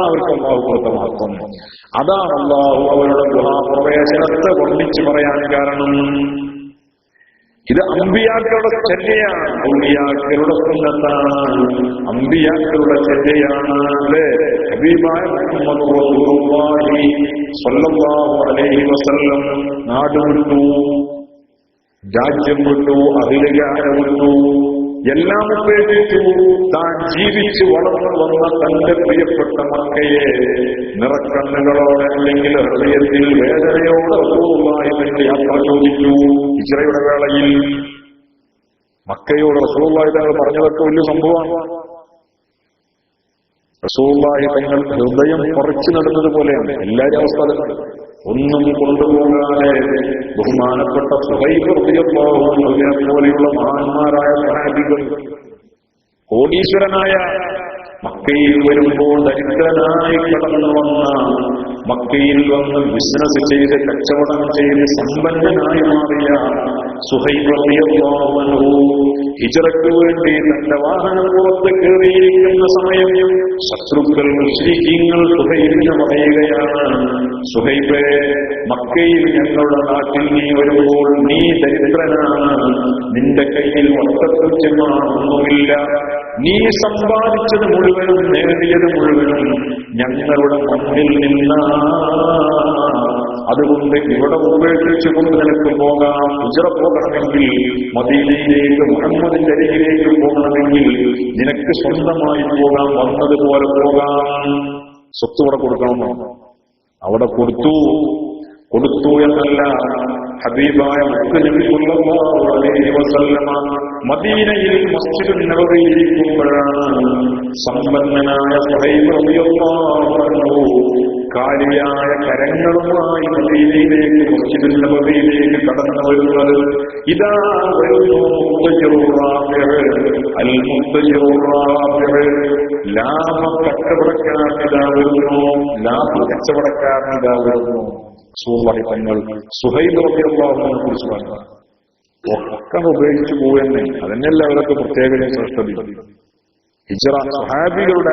അവർക്ക് അല്ലാഹു കൊടുത്ത മഹത്വം. അതാണ് അല്ലാഹു അവരുടെ ഗുഹാപ്രവേശനത്തെ വർണ്ണിച്ചു പറയാൻ കാരണം. ഇത് അമ്പിയാക്കളുടെ ചര്യയാണ്, ഔലിയാക്കളുടെ സുന്നത്താണ്, അമ്പിയാക്കളുടെ ചര്യയാണ്. അല്ലേ? ഹബീബായ മുഹമ്മദ് റസൂലുള്ളാഹി സ്വല്ലല്ലാഹു അലൈഹി വസല്ലം നാട് വിട്ടു, രാജ്യം വിട്ടു, അഖിലകാരെ വിട്ടു, എല്ലാം ഉപേക്ഷിച്ചു. താൻ ജീവിച്ചു വളർന്നു വന്ന തന്റെ പ്രിയപ്പെട്ട മക്കയെ നിറക്കണ്ണുകളോടെ അല്ലെങ്കിൽ ഹൃദയത്തിൽ വേദനയോടെ റസൂലുള്ളാഹി തന്റെ യാത്ര ചോദിച്ചു. ഹിജ്റയുടെ വേളയിൽ മക്കയോട് റസൂലുള്ളാഹി തങ്ങൾ പറഞ്ഞതൊക്കെ വലിയ സംഭവമാണ്. റസൂലുള്ളാഹി തങ്ങൾ ഹൃദയം കുറച്ചു നടന്നതുപോലെയാണ് എല്ലാവരും അവസ്ഥ. ഒന്നും കൊണ്ടുപോകാതെ ബഹുമാനപ്പെട്ട സുഹൈബ് റളിയല്ലാഹു അൻഹുവിനെ പോലെയുള്ള മഹാന്മാരായ സഹാബികൾ, കോടീശ്വരനായ മക്കയിൽ വരുമ്പോൾ ദരിദ്രനായി കടന്നു വന്ന, മക്കയിൽ വന്ന് ബിസിനസ് ചെയ്ത് കച്ചവടം ചെയ്ത് സമ്പന്നനായി മാറിയ സുഹൈബ് റളിയല്ലാഹു അൻഹു ഹിജ്റയ്ക്ക് വേണ്ടി തന്റെ വാഹനം പുറത്ത് കയറിയിരിക്കുന്ന സമയം ശത്രുക്കൾ മുശ്രിക്കീങ്ങൾ സുഹൈബിനെ പറയുകയാണ്, സുഹൈബേ, മക്കയിൽ ഞങ്ങളുടെ നാട്ടിൽ നീ വരുമ്പോൾ നീ ദരിദ്രനാണ്, നിന്റെ കയ്യിൽ ഒന്നുമില്ല, നീ സമ്പാദിച്ചത് മുഴുവനും നേടിയത് മുഴുവനും ഞങ്ങളുടെ മണ്ണിൽ നിന്നാണ്. അതുകൊണ്ട് ഇവിടെ ഉപേക്ഷിച്ചുകൊണ്ട് നിനക്ക് പോകാം. ഹിജ്റ പോകണമെങ്കിൽ മദീനയിലേക്ക് മുഹമ്മദിന്റെ അരികിലേക്ക് പോകണമെങ്കിൽ നിനക്ക് സ്വന്തമായി പോകാം, വന്നതുപോലെ പോകാം. സ്വത്ത് ഇവിടെ കൊടുക്കണമെന്നോ? അവിടെ കൊടുത്തു എന്നല്ല, ഹബീബായ നബി സല്ലല്ലാഹു അലൈഹി വസല്ലമ മദീനയിൽ മസ്ജിദുൻ നബവിയിലിരിക്കുമ്പോഴാണ് സമ്പന്നനായ സുഹൈബ് റളിയല്ലാഹു അൻഹു കാലിയായ കരങ്ങളുമായി മദീനയിലേക്ക് മസ്ജിദുൻ നബവിയിലേക്ക് കടന്നു വരുന്നത്. ഇതാ വരുന്നു ലാഭ കച്ചവടക്കാരനിതാ വരുന്നു, റസൂലുള്ളാഹി തങ്ങൾ സുഹൈബ് റളിയല്ലാഹു അൻഹു കുറിച്ച് പറഞ്ഞു. ഒക്കെ ഉപേക്ഷിച്ചു പോവെന്നെ, അതന്നെയല്ല അവരൊക്കെ പ്രത്യേക ശ്രേഷ്ഠത. ഹിജ്റ സ്വഹാബികളുടെ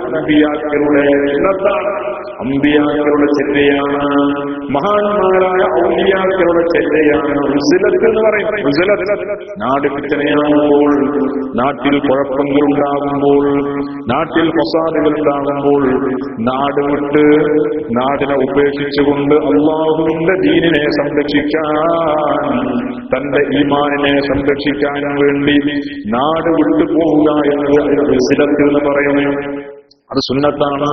അമ്പിയാക്കളുടെ ചര്യയാണ്, മഹാന്മാരായ ഔലിയാക്കളുടെ ചര്യയാണ്. ഉസ്ലത്ത് എന്ന് പറയും. നാട് ഫിത്നയാകുമ്പോൾ, നാട്ടിൽ കുഴപ്പങ്ങൾ ഉണ്ടാകുമ്പോൾ, നാട്ടിൽ ഫസാദുകൾ ഉണ്ടാകുമ്പോൾ നാട് വിട്ട് നാടിനെ ഉപേക്ഷിച്ചുകൊണ്ട് അല്ലാഹുവിന്റെ ദീനിനെ സംരക്ഷിക്കാൻ, തന്റെ ഈമാനിനെ സംരക്ഷിക്കാനും വേണ്ടി നാട് വിട്ടു പോവുക എന്നത് ഉസ്ലത്ത് എന്ന് പറയുന്നു. അത് സുന്നത്താണ്.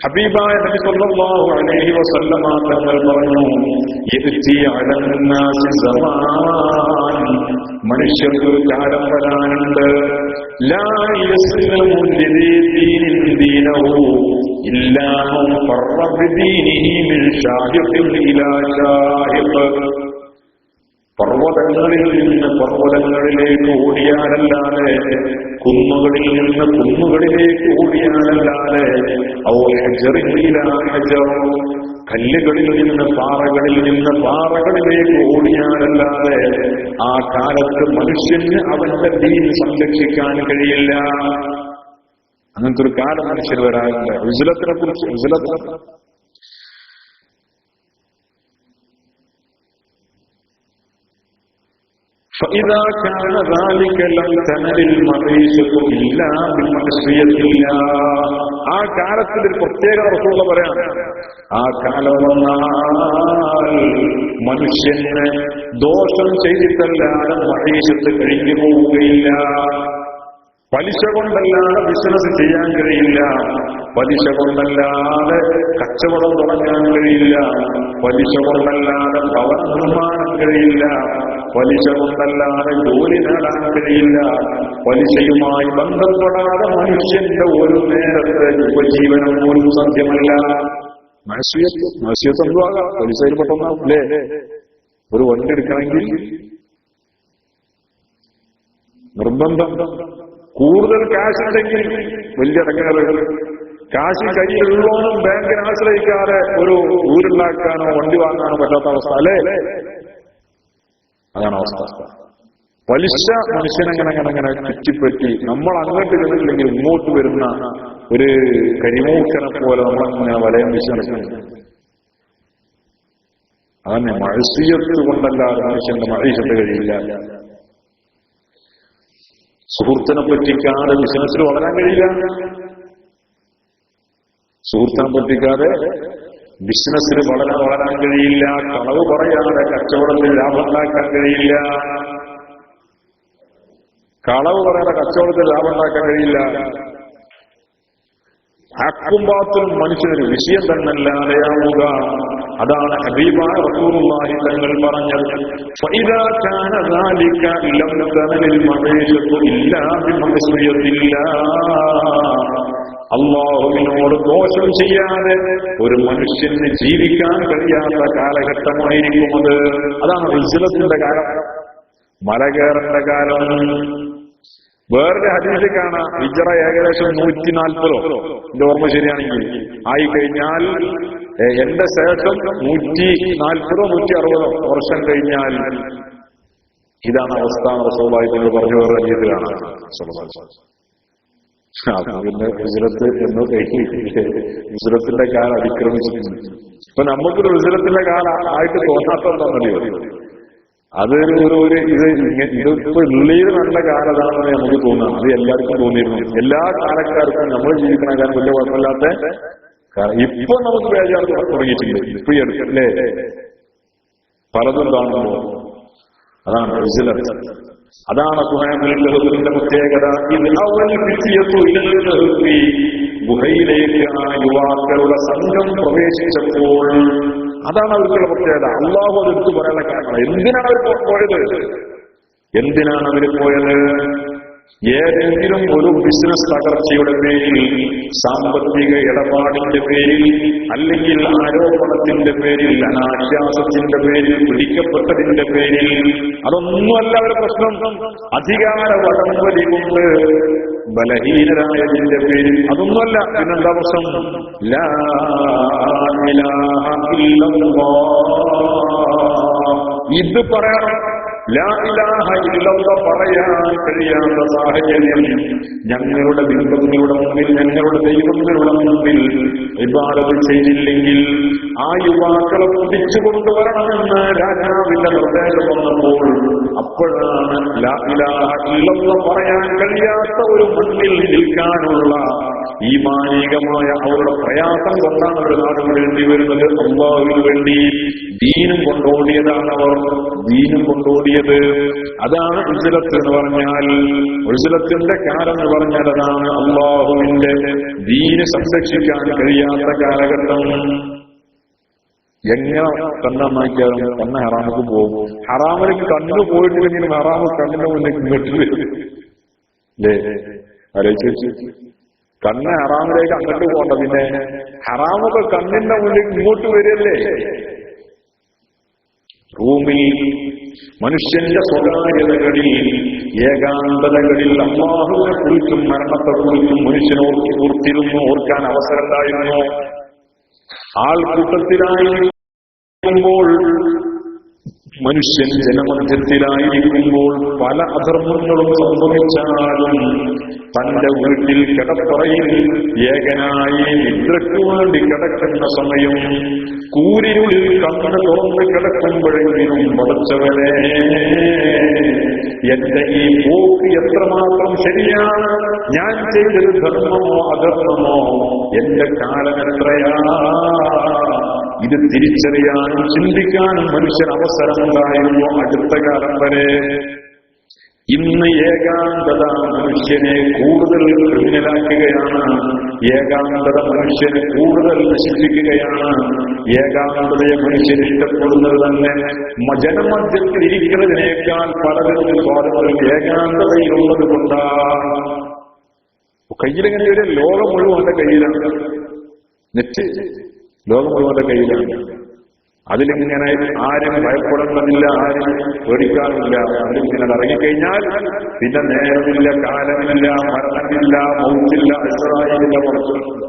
ഹബീബായ നബി സല്ലല്ലാഹു അലൈഹി വസല്ലമ തങ്ങൾ പറഞ്ഞു, യഅതി അലന്നാസി സമാൻ, മനുഷ്യർക്കൊരു കാലം വരാനുണ്ട്, ലാ യസ്ലമു ലിദീ ദീനിൻ ദീനഹു ഇല്ലാ മൻ ഫറ ബിദീനിഹി മിൻ ഷാഹിഖിൻ ഇലാ ഷാഹിഖ്. പർവ്വതങ്ങളിൽ നിന്ന് പർവ്വതങ്ങളിലേക്ക് ഓടിയാലല്ലാതെ, കുന്നുകളിൽ നിന്ന് കുന്നുകളിലേക്ക് ഓടിയാലല്ലാതെ, ഔ ഹജറിൻ ഇലാ ഹജർ, കല്ലുകളിൽ നിന്ന് പാറകളിൽ നിന്ന് പാറകളിലേക്ക് ഓടിയാലല്ലാതെ ആ കാലത്ത് മനുഷ്യന് അവന്റെ ദീൻ സംരക്ഷിക്കാൻ കഴിയില്ല. അങ്ങനത്തെ ഒരു കാലം മനുഷ്യർ വരാറില്ല. ഉജ്ലത്തിനെ കുറിച്ച് فإذا كان ذلك لم تنل المعيشة إلا بمعصية الله. ആ കാലത്തിൽ ഒരു പ്രത്യേക റസൂൽ പറയാണ്, ആ കാലം വന്നാൽ മനുഷ്യന് ദോഷം ചെയ്തിട്ടല്ലാതെ മഹീഷത്ത് കഴിഞ്ഞു പോവുകയില്ല. പലിശ കൊണ്ടല്ലാതെ ബിസിനസ് ചെയ്യാൻ കഴിയില്ല, പലിശ കൊണ്ടല്ലാതെ കച്ചവടം തുടങ്ങാൻ കഴിയില്ല, പലിശ കൊണ്ടല്ലാതെ ഭവന നിർമ്മാണം കഴിയില്ല, പലിശ കൊണ്ടല്ലാതെ ജോലി നേടാൻ കഴിയില്ല, പലിശയുമായി ബന്ധപ്പെടാതെ മനുഷ്യന്റെ ഒരു നേരത്തെ ഉപജീവനം പോലും സാധ്യമല്ല. മനുഷ്യത്ത് എന്തുവാകാം, പലിശയിൽ പെട്ടെന്നാവും അല്ലേ? ഒരു വണ്ടി എടുക്കണമെങ്കിൽ നിർബന്ധം കൂടുതൽ കാശ് ഉണ്ടെങ്കിൽ വലിയ ഇടങ്ങേറുകൾ. കാശ് കയ്യിലുള്ളവനും ബാങ്കിനെ ആശ്രയിക്കാതെ ഒരു ഊരുണ്ടാക്കാനോ വണ്ടി വാങ്ങാനോ പറ്റാത്ത അവസ്ഥ അല്ലേ? അതാണ് അവസ്ഥ. പലിശ മനുഷ്യനങ്ങനെ ചുറ്റിപ്പറ്റി നമ്മൾ അങ്ങോട്ട് ചെന്നില്ലെങ്കിൽ ഇങ്ങോട്ട് വരുന്ന ഒരു കരിമൂക്കനെ പോലെ നമ്മളങ്ങനെ വലയം വിശ്വസിക്കുന്നു. അതന്നെ, മഴസിയത്ത് കൊണ്ടല്ലാതെ മനുഷ്യന്റെ മഴീശത്ത് കഴിയില്ല. സുഹൃത്തിനെ പറ്റിക്കാതെ ബിസിനസ്സിൽ വളരാൻ കഴിയില്ല, സുഹൃത്തിനെ പറ്റിക്കാതെ ബിസിനസ്സിൽ വളരാൻ കഴിയില്ല, കളവ് പറയാതെ കച്ചവടത്തിൽ ലാഭം ഉണ്ടാക്കാൻ കഴിയില്ല, കളവ് പറയാതെ കച്ചവടത്തിൽ ലാഭം ഉണ്ടാക്കാൻ കഴിയില്ല. ഹക്കും ബാത്തിലും മനുഷ്യനൊരു വിഷയം തന്നല്ലാതെയാവുക. അതാണ് ഹബീബായ റസൂലുള്ളാഹി തങ്ങൾ പറഞ്ഞത്, ഫഇദാ കാന ദാലിക ലം തനലിൽ മഅീശത്തു ഇല്ലാ ബിമഅസിയത്തില്ലാഹ്. അല്ലാഹുവിനോട് ദോഷം ചെയ്യാതെ ഒരു മനുഷ്യന് ജീവിക്കാൻ കഴിയാത്ത കാലഘട്ടമായിരിക്കും അത്. അതാണ് റിസ്ലത്തിന്റെ കാലം, മല കയറേണ്ട കാലം. വേറൊരു ഹദീസിൽ കാണാം, ഹിജ്റ ഏകദേശം 140 എന്റെ ഓർമ്മ ശരിയാണെങ്കിൽ ആയിക്കഴിഞ്ഞാൽ, എന്റെ ശേഷം 140-160 വർഷം കഴിഞ്ഞാൽ ഇതാണ് അവസ്ഥ. റസൂലുള്ളാഹി തങ്ങൾ പറഞ്ഞു വേറെ ഹദീസിൽ കാണാം. പിന്നെ ഹിജ്റത്ത് എന്ന് ഹിജ്റത്തിന്റെ കാലം അതിക്രമിച്ചിട്ടുണ്ട്. ഇപ്പൊ നമുക്കൊരു ഹിജ്റത്തിന്റെ കാലം ആയിട്ട് തോന്നാത്തതെന്നറിയോ? അത് ഇതിപ്പോ ഉള്ളിൽ നല്ല കാലതാണെന്ന് നമുക്ക് തോന്നാം. അത് എല്ലാവർക്കും തോന്നിയിരുന്നു, എല്ലാ കാലക്കാർക്കും നമ്മൾ ജീവിക്കണ കാലം വലിയ കുഴപ്പമില്ലാത്ത കാരണം. ഇപ്പൊ നമുക്ക് ബേജാറ് തുടങ്ങിയിട്ടുണ്ട്, ഇപ്പൊ ഈ അടുത്തല്ലേ പലതും കാണുമ്പോ. അതാണ് ഹിജ്റത്ത്. അതാണ് സുഹൈബിന്റെ പ്രത്യേകത. ഗുഹയിലേക്ക് ആ യുവാക്കളുടെ സംഘം പ്രവേശിച്ചപ്പോൾ അതാണ് അവർക്കുള്ള പ്രത്യേകത. അള്ളാഹു അതെടുത്ത് പറയാനുള്ള കാരണം. എന്തിനാണ് അവർ പോയത്? എന്തിനാണ് അവർ പോയത്? ഏതെങ്കിലും ഒരു ബിസിനസ് തകർച്ചയുടെ പേരിൽ, സാമ്പത്തിക ഇടപാടിന്റെ പേരിൽ, അല്ലെങ്കിൽ ആരോപണത്തിന്റെ പേരിൽ, അനാശ്വാസത്തിന്റെ പേരിൽ, പിടിക്കപ്പെട്ടതിന്റെ പേരിൽ, അതൊന്നുമല്ല അവരുടെ പ്രശ്നം. അധികാര വടംവലി കൊണ്ട് ബലഹീനരായതിന്റെ പേരിൽ, അതൊന്നുമല്ല. പിന്നെന്താ പ്രശ്നം? ലാ ഇലാഹ ഇല്ലല്ലാഹ്. ഇത് പറയണം. ലാ ഇലാഹ ഇല്ലല്ലാഹ് പറയാൻ കഴിയാത്ത സാഹചര്യം ഞങ്ങളുടെ ബിംബങ്ങളുടെ മുമ്പിൽ, ഞങ്ങളുടെ ദൈവങ്ങളുടെ മുമ്പിൽ ഇബാദത്ത് ചെയ്തില്ലെങ്കിൽ ആ യുവാക്കളെ പിടിച്ചു കൊണ്ടുവരണമെന്ന് രാജാവിന്റെ നിർദ്ദേശം വന്നപ്പോൾ അപ്പോഴാണ് ലാ ഇലാഹ ഇല്ലല്ലാഹ് പറയാൻ കഴിയാത്ത ഒരു മണ്ണിൽ നിൽക്കാനുള്ള ഈമാനികമായ അവരുടെ പ്രയാസം കൊണ്ടാണ് അവർ നാടിന് വേണ്ടി വരുന്നത്. അല്ലാഹുവിന് വേണ്ടി ദീനും കൊണ്ടോടിയതാണ് അവർ, ദീനും കൊണ്ടോടിയത്. അതാണ് ഹിജ്റത്ത് എന്ന് പറഞ്ഞാൽ. ഹിജ്റത്തിന്റെ കാലം എന്ന് പറഞ്ഞാൽ അതാണ് അല്ലാഹുവിന്റെ ദീന് സംരക്ഷിക്കാൻ കഴിയാത്ത കാലഘട്ടം. എങ്ങനെ കണ്ണാക്കിയാലും കണ്ണ് ഹറാമക്ക് പോകും. ഹറാമിലേക്ക് കണ്ണ് പോയിട്ടില്ലെങ്കിലും ഹറാമ് കണ്ണിന്റെ മുന്നിൽ ഇങ്ങോട്ട് അല്ലേ? ആലോചിച്ച് കണ്ണ് ഹറാമിലേക്ക് അങ്ങോട്ട് പോകണ്ട, പിന്നെ ഹറാമൊക്കെ കണ്ണിന്റെ മുന്നിൽ ഇങ്ങോട്ട് വരില്ലേ? റൂമിൽ മനുഷ്യന്റെ സ്വകാര്യതകളിൽ, ഏകാന്തതകളിൽ അല്ലാഹുവിനെ കുറിച്ചും മരണത്തെക്കുറിച്ചും മനുഷ്യൻ ഓർത്തിരുന്നു, ഓർക്കാൻ അവസരമുണ്ടായിരുന്നു. ആൾക്കൂട്ടത്തിലായിരിക്കുമ്പോൾ, മനുഷ്യൻ ജനമധ്യത്തിലായിരിക്കുമ്പോൾ പല അധർമ്മങ്ങളും സംഭവിച്ചാലും തന്റെ വീട്ടിൽ കിടപ്പറയിൽ ഏകനായി നിദ്രയ്ക്കു വേണ്ടി കിടക്കുന്ന സമയം കൂരിരുളിൽ കണ്ണ് തുറന്ന് കിടക്കുമ്പോഴെങ്കിലും പടച്ചവനെ, എന്റെ ഈ പോക്ക് എത്രമാത്രം ശരിയാണ്, ഞാൻ ചെയ്തത് ധർമ്മമോ അധർമ്മമോ, എന്റെ കാലം എത്രയാ, ഇത് തിരിച്ചറിയാനും ചിന്തിക്കാനും മനുഷ്യൻ അവസരമുണ്ടായിരുന്നു അടുത്ത കാലം വരെ. ഇന്ന് ഏകാന്തത മനുഷ്യനെ കൂടുതൽ ക്രിമിനലാക്കുകയാണ്, ഏകാന്തത മനുഷ്യനെ കൂടുതൽ നശിപ്പിക്കുകയാണ്. ഏകാന്തതയെ മനുഷ്യൻ ഇഷ്ടപ്പെടുന്നത് തന്നെ ജനമധ്യത്തിൽ ഇരിക്കുന്നതിനേക്കാൾ പലരും സ്വാതന്ത്ര്യം ഏകാന്തതയിലുള്ളത് കൊണ്ടാണ്. കയ്യിലെങ്ങനെ ഒരു ലോകം മുഴുവന്റെ കയ്യിലാണ്, നെറ്റ് ലോകം മുഴുവന്റെ കയ്യിലാണ്. അതിലിങ്ങനെ ആരും ഭയപ്പെടുന്നതില്ല, ആരും പേടിക്കാറില്ല. അതിലിങ്ങനെ ഇറങ്ങിക്കഴിഞ്ഞാൽ പിന്നെ നേരമില്ല, കാലമില്ല, മരണമില്ല, മൗത്തില്ല, ഇസ്രായേലില്ല, പുറത്തുണ്ട്.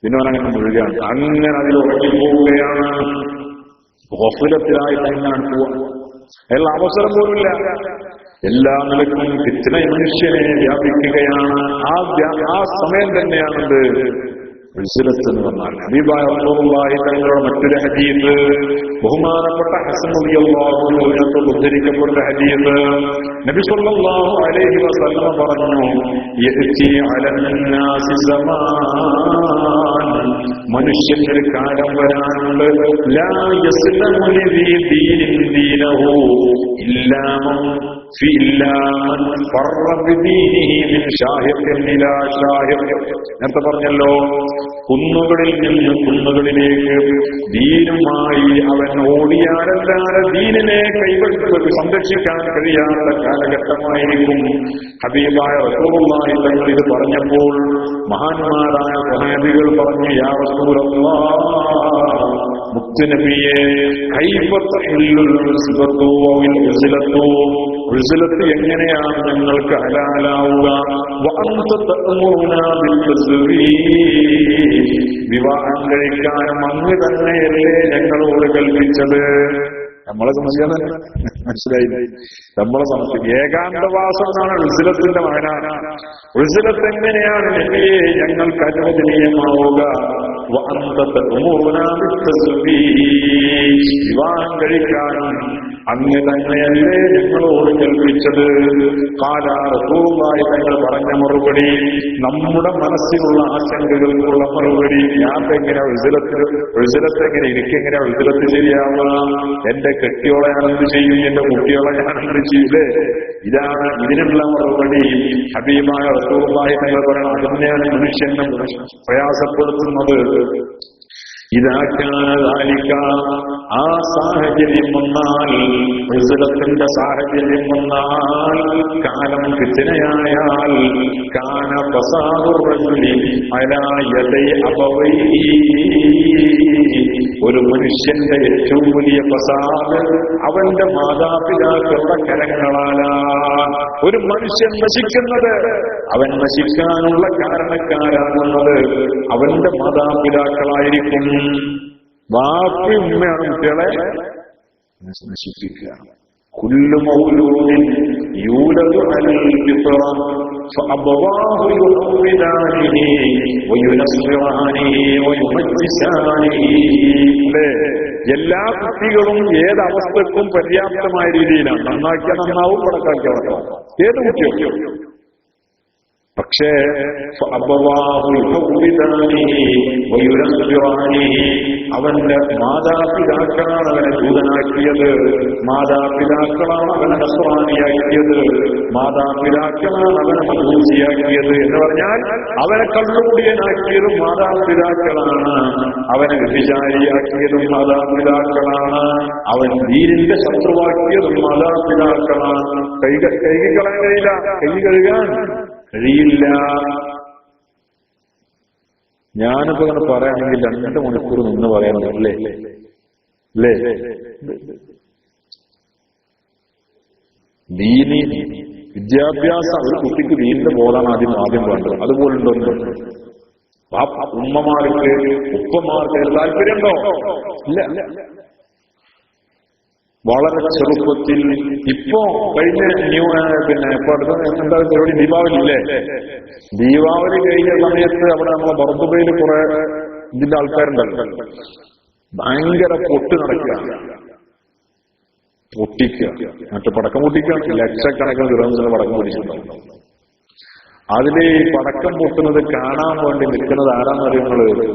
പിന്നെ അവനങ്ങനെ മുഴുകയാണ്, അങ്ങനെ അതിൽ ഉറങ്ങിപ്പോവുകയാണ്. ഗഫലത്തിലായി തന്നെയാണ് പോവുക. അയാൾ അവസരം പോലുമില്ല. എല്ലാ നിലക്കും ഫിത്ന മനുഷ്യനെ വ്യാപിക്കുകയാണ്. ആ സമയം തന്നെയാണത് ഉസ്ലത്ത് എന്ന് പറഞ്ഞാൽ. ഹബീബായ റസൂലുള്ളാഹി തങ്ങളുടെ മറ്റൊരു ഹദീസ്, ബഹുമാനപ്പെട്ട ഹസൻ റളിയല്ലാഹു അൻഹു ഉദ്ധരിക്കപ്പെട്ട ഹദീസ്, നബി സല്ലല്ലാഹു അലൈഹി വസല്ലം പറഞ്ഞു, യഅതി അലന്നാസി സമാൻ, മനുഷ്യനൊരു കാലം വരാനുണ്ട്, ലാ യസ്ലമു ലിദീ ദീനിൻ ദീനഹു ഇല്ലാ മൻ നേരത്തെ പറഞ്ഞല്ലോ, കുന്നുകളിൽ നിന്ന് കുന്നുകളിലേക്ക് ദീനുമായി അവൻ ഓടിയാലല്ലാതെ ദീനിനെ കൈവെടുത്ത് സംരക്ഷിക്കാൻ കഴിയാത്ത കാലഘട്ടമായിരിക്കും. ഹബീബായ റസൂലുള്ളാഹി തങ്ങൾ ഇത് പറഞ്ഞപ്പോൾ മഹാന്മാരായ സ്വഹാബികൾ പറഞ്ഞു, യാ റസൂലല്ലാഹ്, മുത്തുനബിയെ, ഉസ്ലത്ത് എങ്ങനെയാണ് ഞങ്ങൾക്ക് ഹലാലാവുക? വിവാഹം കഴിക്കാനും അങ്ങ് തന്നെയല്ലേ ഞങ്ങളോട് കൽപ്പിച്ചത്? നമ്മളെ മനസ്സിലായില്ല. നമ്മളെ സംശയം ഏകാന്തവാസം എന്നാണ് ഉസ്ലത്തിന്റെ മകനാണ്. ഉസ്ലത്ത് എങ്ങനെയാണ് നബിയെ ഞങ്ങൾക്ക് അനുവദനീയമാവുക? വിവാഹം കഴിക്കാനും അങ്ങ് തന്നെയല്ലേ ഞങ്ങളോട് കൽപ്പിച്ചത്? റസൂലുള്ളാഹി തങ്ങൾ പറഞ്ഞ മറുപടി, നമ്മുടെ മനസ്സിലുള്ള ആശങ്കകൾക്കുള്ള മറുപടി. ഞാൻ എങ്ങനെ ഉസ്ലത്ത് എങ്ങനെ, എനിക്കെങ്ങനെ ഉസ്ലത്ത് ശരിയാവുക? എന്റെ കെട്ടിയോളെ ഞാനെന്ത് ചെയ്യും, എന്റെ കുട്ടിയോളെ ഞാനെന്ത് ചെയ്യൂലേ? ഇതാണ് ഇതിനുള്ള മറുപടി. ഹബീബായ റസൂലുള്ളാഹി തങ്ങൾ പറയണം, അതിനെയാണ് മനുഷ്യനെ പ്രയാസപ്പെടുത്തുന്നത്. ഇതാക്കാലിക്ക, ആ സാഹചര്യം വന്നാൽ, ഉസ്ലത്തിന്റെ സാഹചര്യം വന്നാൽ, കാലം ഫിത്നയായാൽ, കാന ഫസാദുർ റജുലി അലാ യദൈ അബവൈഹി, ഒരു മനുഷ്യന്റെ ഏറ്റവും വലിയ ഫസാദ് അവന്റെ മാതാപിതാക്കളുടെ കരങ്ങളാലാണ്. ഒരു മനുഷ്യൻ നശിക്കുന്നത്, അവൻ നശിക്കാനുള്ള കാരണക്കാരാകുന്നത് അവന്റെ മാതാപിതാക്കളായിരിക്കും. ബാപ്പി ഉമ്മയാണ് കുട്ടികളെ നശിപ്പിക്കുക. കുല്ലു മൗലൂദിൻ യൂലദു അലൽ ഫിത്ര ഫഅബവാഹു യുഹവ്വിദാനിഹി വയുനസ്സിറാനിഹി വയുമജ്ജിസാനിഹി. എല്ലാ കുട്ടികളും ഏതവസ്ഥക്കും പര്യാപ്തമായ രീതിയിലാണ്. നന്നാക്കിയാൽ നന്നാവും, പടക്കാക്കിയാൽ പടക്കാവും. ഏത് കുട്ടിയും പക്ഷേ അവന്റെ മാതാപിതാക്കളാണ് അവനെ ജൂതനാക്കിയത്, മാതാപിതാക്കളാണ് അവനെ നസ്രാനിയാക്കിയത്, മാതാപിതാക്കളാണ് അവനെ മജൂസിയാക്കിയത് എന്ന് പറഞ്ഞാൽ അവനെ കള്ളുകൂടിയനാക്കിയതും മാതാപിതാക്കളാണ്, അവനെ വ്യഭിചാരിയാക്കിയതും മാതാപിതാക്കളാണ്, അവൻ ദീനിന്റെ ശത്രുവാക്കിയതും മാതാപിതാക്കളാണ്. കൈ കളയാൻ കഴിയില്ല, കൈ കഴുകാൻ കഴിയില്ല. ഞാനിപ്പോ അങ്ങനെ പറയുകയാണെങ്കിൽ 2 മണിക്കൂർ നിന്ന് പറയാനല്ലേ അല്ലേ? ദീനി വിദ്യാഭ്യാസം ഒരു കുട്ടിക്ക് ദീനിന്റെ ബോധാണ് ആദ്യം വേണ്ടത്. അതുപോലുണ്ടോ? ഉമ്മമാർക്ക് ഉപ്പമാർക്ക് താല്പര്യമുണ്ടോ? ഇല്ല. വളരെ ചെറുപ്പത്തിൽ ഇപ്പോ കഴിഞ്ഞ ഇപ്പൊ അടുത്ത എന്താ പരിപാടി, ദീപാവലി ഇല്ലേ? ദീപാവലി കഴിഞ്ഞ സമയത്ത് അവിടെ നമ്മളെ ബർദുബയിൽ കുറെ ഇതിന്റെ ആൾക്കാരുണ്ടല്ലോ, ഭയങ്കര പൊട്ട് നടക്കുക, പൊട്ടിക്കുക, മറ്റു പടക്കം പൊട്ടിക്കുക, ലക്ഷക്കണക്കിന് ദിർഹംസിന് പടക്കം പൊട്ടിച്ചിട്ടുണ്ടാവും. അതില് ഈ പടക്കം പൊട്ടുന്നത് കാണാൻ വേണ്ടി നിൽക്കുന്നത് ആരാന്നറിയുന്നത്,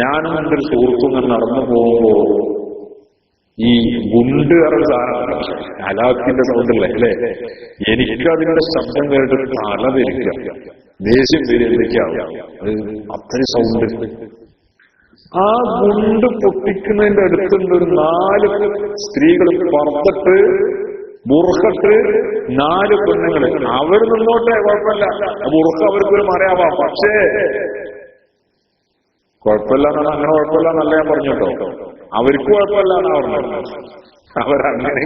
ഞാനും എന്റെ ഒരു സുഹൃത്തും ഇങ്ങനെ നടന്നു പോകുമ്പോ ഈ ഗുണ്ട് പറഞ്ഞ സാധനം അലാക്കിന്റെ സൗണ്ടല്ലേ അല്ലേ, എനിക്കതിന്റെ ശബ്ദം കേട്ടിട്ട് തല ധരിക്കുക, ദേഷ്യം പേര് എന്തൊക്കെയാവും, അത് അത്രയും സൗണ്ട്. ആ ഗുണ്ട് പൊട്ടിക്കുന്നതിന്റെ അടുത്തുണ്ട് ഒരു 4 സ്ത്രീകൾ പറത്തിട്ട് ബുർഖട്ട് 4 പെണ്ണുങ്ങള്. അവര് നിന്നോട്ടെ, കുഴപ്പമില്ല, ബുർഖ അവർക്കൊരു മറയാവാം, പക്ഷേ കുഴപ്പമില്ല എന്നാണ്, അങ്ങനെ കുഴപ്പമില്ല എന്നല്ല ഞാൻ പറഞ്ഞു കേട്ടോ, അവർക്ക് കുഴപ്പമില്ല എന്നാ പറഞ്ഞത്. അവരങ്ങനെ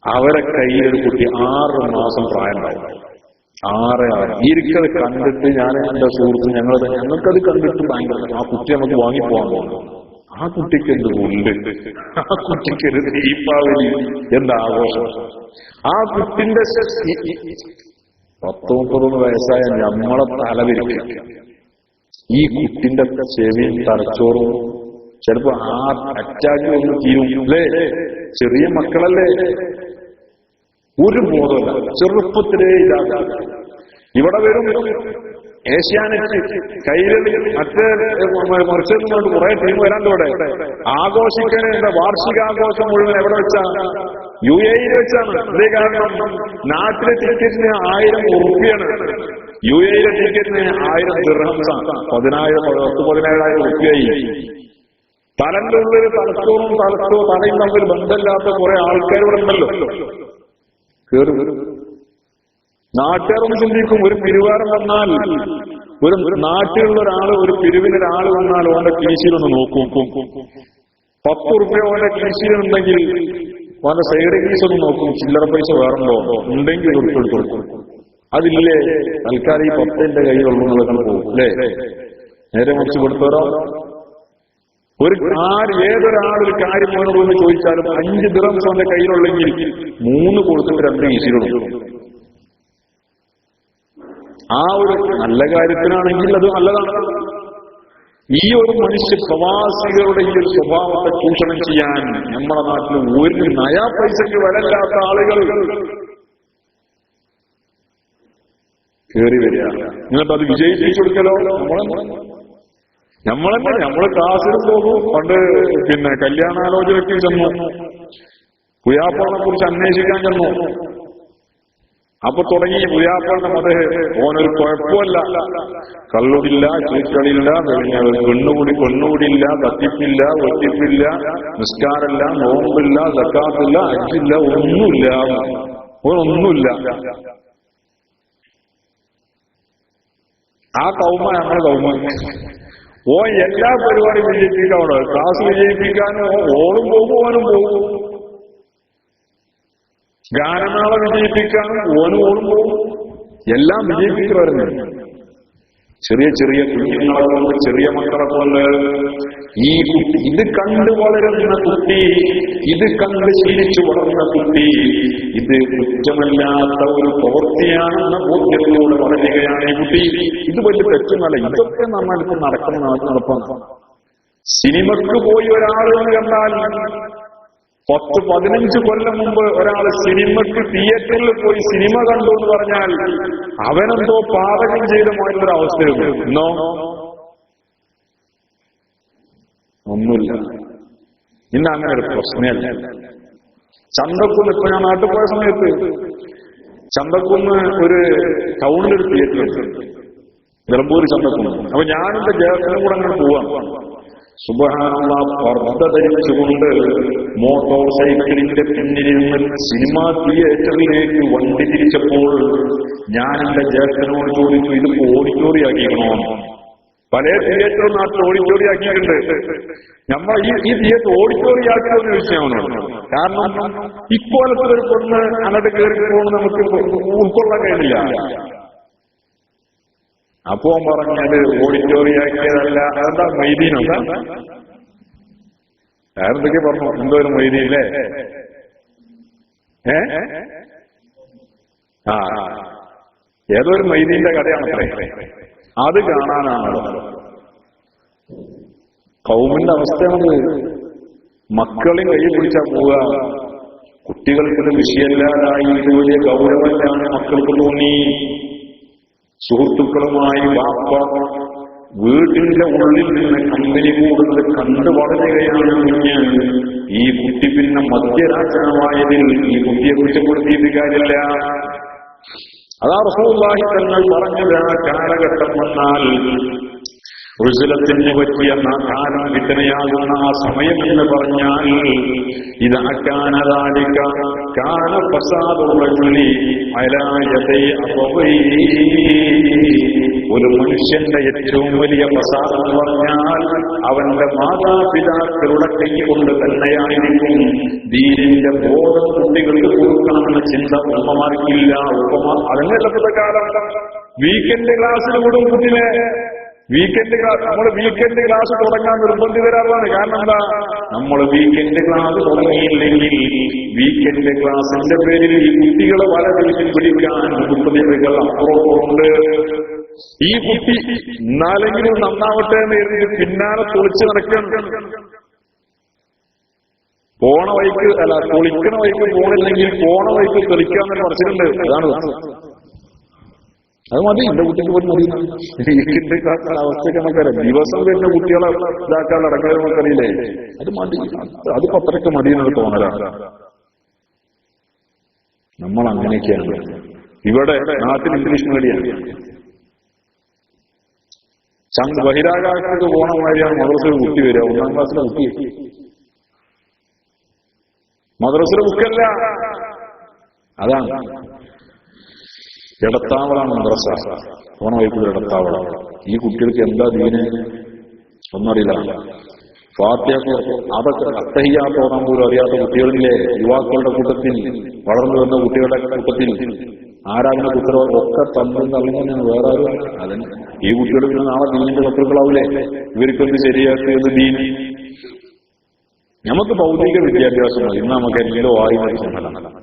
അവരെ കയ്യിലൊരു കുട്ടി 6 മാസം പ്രായമുണ്ടാവും. 6 ഇരിക്കത് കണ്ടിട്ട് ഞാൻ എന്റെ സുഹൃത്ത് ഞങ്ങൾക്കത് കണ്ടിട്ട് ഭയങ്കര, ആ കുട്ടി നമുക്ക് വാങ്ങിപ്പോവാൻ തോന്നുന്നു. ആ കുട്ടിക്ക് എന്ത് ഉണ്ട്, ആ കുട്ടിക്ക് ഒരു ദീപാവലി എന്താഘോഷം. ആ കുട്ടിന്റെ 10-30 വയസ്സായ നമ്മളെ തലവിരിക്കുക. ഈ കുട്ടിന്റെ ചെവിയും തലച്ചോറും ചിലപ്പോ അറ്റാക്ക് ഒന്ന് തീരും അല്ലേ? ചെറിയ മക്കളല്ലേ, ഒരു ബോധമല്ല, ചെറുപ്പത്തിലേ ഇതാകാം. ഇവിടെ വരും ഏഷ്യാനെറ്റ്, കൈരളി, മറ്റേ മറിച്ചതുകൊണ്ട് കുറെ ടീം വരാണ്ടോടെ ആഘോഷിക്കാൻ. എന്റെ വാർഷികാഘോഷം മുഴുവൻ എവിടെ വെച്ചാണ്? UAE വെച്ചാണ്. അതേ കാരണം നാട്ടിലെ ടിക്കറ്റിന് 1000 ഉറുപ്പിയാണ്, UAE ടിക്കറ്റിന് 1000 ദിർഹംസാണ്, 10,000-17,000 ഉറുപ്പിയായി. തലന്റെ ഉള്ളിൽ തലച്ചോറും തലയും തമ്മിൽ ബന്ധമില്ലാത്ത കുറെ ആൾക്കാരിവിടെ ഉണ്ടല്ലോ, കേറി വരും. നാട്ടുകാരൊന്ന് ചിന്തിക്കും, ഒരു പിരിവാരം വന്നാൽ, ഒരു നാട്ടിലുള്ള ഒരാള്, ഒരു പിരിവിനൊരാൾ വന്നാൽ ഓന്റെ കീശയിലൊന്ന് നോക്കും. 10 ഉറുപ്പിക ഓന്റെ കീശയിലുണ്ടെങ്കിൽ ഓന്റെ സൈഡ് കീസ് ഒന്ന് നോക്കും, ചില്ലറ പൈസ വേറുണ്ടോ, ഉണ്ടെങ്കിൽ എടുത്തു കൊടുക്കും. അതില്ലേ, തൽക്കാലം ഈ 10 കയ്യിലുള്ളൂ എന്നൊക്കെ പോകും അല്ലേ? നേരെ മറിച്ച് കൊടുത്തവരോ, ഏതൊരാളൊരു കാര്യം വേണമെന്ന് ചോദിച്ചാലും 5 ദിർഹംസ് ഓന്റെ കയ്യിലുള്ളെങ്കിൽ 3 കൊടുത്തിട്ട് 2 കീശയിലുള്ളൂ. ആ ഒരു നല്ല കാര്യത്തിനാണെങ്കിൽ അത് നല്ലതാണ്. ഈ ഒരു പ്രവാസികളുടെ ഈ ഒരു സ്വഭാവത്തെ ചൂഷണം ചെയ്യാൻ നമ്മുടെ നാട്ടിൽ ഒരു നയാ പൈസയ്ക്ക് വിലയില്ലാത്ത ആളുകൾ കയറി വരിക. എന്നിട്ട് അത് വിജയിപ്പിച്ചു കൊടുക്കലോ നമ്മള് ക്ലാസ്സിൽ പോകും. പണ്ട് കല്യാണാലോചനയ്ക്ക് ചെന്നു, പുയാപ്പളിനെ കുറിച്ച് അന്വേഷിക്കാൻ ചെന്നു. അപ്പൊ തുടങ്ങി പുയാപ്പളിന്റെ മത, ഓനൊരു കുഴപ്പമല്ല, കള്ളുടില്ല, ചീക്കളില്ല, പെണ്ണുകൂടില്ല, തട്ടിപ്പില്ല, ഒറ്റിപ്പില്ല, നിസ്കാരമില്ല, നോമ്പില്ല, സക്കാത്തില്ല, ഹജ്ജില്ല, ഒന്നുമില്ല. ആ കൗമ നമ്മുടെ കൗമ. എല്ലാ പരിപാടിയും വിജയിപ്പിക്കാണ്, ക്ലാസ് വിജയിപ്പിക്കാനും ഓളും പോകും, ഓനും പോകും. ഗാനമേള വിജയിപ്പിക്കാനും ഓനും പോകും. എല്ലാം വിജയിപ്പിക്കുന്നവരുന്നു. ചെറിയ കുഞ്ഞുങ്ങളെ കൊണ്ട്, ചെറിയ മക്കളെ കൊണ്ട് ഈ കുട്ടി, ഇത് കണ്ട് വളരുന്ന കുട്ടി, ഇത് കണ്ട് ശീലിച്ചു വളർന്ന കുട്ടി, ഇത് കുറ്റമല്ലാത്ത ഒരു പ്രവൃത്തിയാണെന്ന ബോധ്യത്തിലൂടെ വളരുകയാണ് ഈ കുട്ടി. ഇത് വലിയ തെറ്റൊന്നല്ല. ഇതൊക്കെ നമ്മളിപ്പോൾ നടക്കുന്ന നടപ്പാണ്. സിനിമക്ക് പോയി ഒരാളെന്ന് കണ്ടാൽ 10-15 കൊല്ലം മുമ്പ് ഒരാൾ സിനിമയ്ക്ക് തിയേറ്ററിൽ പോയി സിനിമ കണ്ടു എന്ന് പറഞ്ഞാൽ അവനെന്തോ പാതകം ചെയ്ത മാറ്റുന്ന അവസ്ഥയുണ്ട്. ഇന്നോ ഒന്നുമില്ല. ഇന്ന് അങ്ങനെ ഒരു പ്രശ്നമല്ല. ചന്തക്കുന്ന്, ഇപ്പൊ ഞാൻ നാട്ടിൽ പോയ സമയത്ത് ചന്തക്കുന്ന് ഒരു ടൗണിലൊരു തിയേറ്റർ ഉണ്ട്, നിലമ്പൂർ ചന്തക്കുന്ന്. അപ്പൊ ഞാനെന്റെ ജ്യേഷ്ഠനും കൂടെ അങ്ങനെ പോവാം. സുബ്ഹാനല്ലാഹ്, പർദ്ദ ധരിച്ചുകൊണ്ട് മോട്ടോർ സൈക്കിളിന്റെ പിന്നിലിരുന്ന് സിനിമാ തിയേറ്ററിലേക്ക് വണ്ടി തിരിച്ചപ്പോൾ ഞാൻ എന്റെ ജ്യേഷ്ഠനോട് ചോദിച്ചു, ഇത് ഓഡിറ്റോറിയാക്കിക്കണോ? പല തിയേറ്ററും നാട്ടിൽ ഓഡിറ്റോറിയാക്കിയിട്ടുണ്ട്. നമ്മൾ ഈ തിയേറ്റർ ഓഡിറ്റോറിയാക്കണമെന്ന് ചോദിച്ചാൽ അവനോട്. കാരണം ഇക്കോലത്തിലൊരു പെണ്ണ് അങ്ങോട്ട് കയറി പോകുന്നത് നമുക്ക് ഉൾക്കൊള്ളാൻ കഴിയില്ല. അപ്പോ പറഞ്ഞത് ഓഡിറ്റോറിയാക്കിയതല്ല, അതെന്താ മൊയ്തീനോ? വേറെന്തൊക്കെ പറഞ്ഞു, എന്തോ ഒരു മൊയ്തീനല്ലേ? ഏതോ ഒരു മൊയ്തീന്റെ കഥയാണത്രേ. അത് കാണാനാണല്ലോ. കൗമിന്റെ അവസ്ഥയാണത്. മക്കളെയും കൈ പിടിച്ചാൽ പോവുക. കുട്ടികൾക്കൊരു വിഷയമില്ലാതായി ഇത് വലിയ ഗൗരവമാണ് മക്കൾക്ക് തോന്നി. സുഹൃത്തുക്കളുമായി വാപ്പ വീട്ടിന്റെ ഉള്ളിൽ നിന്ന് കമ്പനി കൂടുന്നത് കണ്ടു വളരുകയാണ് കുഞ്ഞ്. ഈ കുട്ടി പിന്നെ മധ്യരാജനമായതിൽ ഈ കുട്ടിയെ കുറ്റപ്പെടുത്തിയിട്ട് കാര്യമില്ല. അതാ റസൂലുള്ളാഹി തങ്ങൾ പറഞ്ഞത്, ആ കാലഘട്ടം വന്നാൽ റുസുലത്തിന് പറ്റിയ കാലം വിതനയാകുന്ന ആ സമയം എന്ന് പറഞ്ഞാൽ ഇതാ കാനദാലിക കാന ഫസാദുൽ അലാ യദൈ അബവൈ. ഒരു മനുഷ്യന്റെ ഏറ്റവും വലിയ ഫസാദ് എന്ന് പറഞ്ഞാൽ അവന്റെ മാതാപിതാക്കളുടെ കൈ കൊണ്ട് തന്നെയായിരിക്കും. ദീനിന്റെ ബോധം കുട്ടികൾക്ക് കൊടുക്കണമെന്ന ചിന്ത ഉമ്മമാർക്കില്ല. ഉപ്പമാർ അതിനകത്തെ കാലം വീക്കെൻഡ് ക്ലാസ്സിൽ വിടും കുട്ടിനെ. വീക്കെൻഡ് ക്ലാസ്, നമ്മൾ വീക്കെൻഡ് ക്ലാസ് തുടങ്ങാൻ നിർബന്ധിതരാണ്. കാരണം എന്താ, നമ്മൾ വീക്കെൻഡ് ക്ലാസ് തുടങ്ങിയില്ലെങ്കിൽ വീക്കെൻഡ് ക്ലാസിന്റെ പേരിൽ ഈ കുട്ടികളെ പല ദിവസം പിടിക്കാൻ കുട്ടികൾ അപ്പുറമുണ്ട്. ഈ കുട്ടി എന്നാലെങ്കിലും നന്നാവട്ടെ എന്ന് എഴുതി പിന്നാലെ തുളിച്ച് നടക്കണം. പോണ വഴിക്ക് അല്ല, തുളിക്കണ വഴിക്ക് പോണില്ലെങ്കിൽ പോണ വഴിക്ക് തെളിക്കാന്നൊരു പറച്ചിലുണ്ട്. അതാണ് അത് മതി. എന്റെ കുട്ടിക്ക് പോലും മതി. വീക്കിന്റെ അവസ്ഥയ്ക്ക് നമുക്കറിയാം. ദിവസം വരുന്ന കുട്ടികളെ ഇതാക്കാൻ അടങ്ങാൻ നമുക്കറിയില്ലേ? അത് മതി. അത് പത്രക്ക് മതി എന്നൊരു തോന്നലാണ്. നമ്മൾ അങ്ങനെയൊക്കെയാണ്. ഇവിടെ നാട്ടിൽ ഇംഗ്ലീഷ് മീഡിയാണ്. ബഹിരാകാശത്തേക്ക് പോണ മാതിരിയാണ് മദ്രസയിൽ കുട്ടി വരിക. 1ാം ക്ലാസ്സിലെ കുട്ടി മദ്രസയിലെ ബുക്കല്ല. അതാണ് ഇടത്താവളാണ് മദ്രസ. പോണ വൈക്കുള്ള ഇടത്താവളം. ഈ കുട്ടികൾക്ക് എന്താ ദീന് ഒന്നും അറിയില്ല. ഫാത്തിഹ അതൊക്കെ അത്തഹിയ്യാത്ത് ഓതാൻ പോലും അറിയാത്ത കുട്ടികളിലെ യുവാക്കളുടെ കൂട്ടത്തിൽ, വളർന്നു വന്ന കുട്ടികളുടെ കൂട്ടത്തിൽ ആരാവിന്റെ കുട്ടികൾ ഒക്കെ തന്നെന്ന് വേറെ ആരും. അതിന് ഈ കുട്ടികൾ പിന്നെ നാളെ ദീനിന്റെ ശത്രുക്കളാവൂലേ? ഇവർക്കൊന്ന് ശരിയാക്കിയത് ദീന്. നമുക്ക് ഭൗതിക വിദ്യാഭ്യാസം മതി. ഇന്ന് നമുക്ക് എല്ലാം വായുന്ന സമ്മേളനം.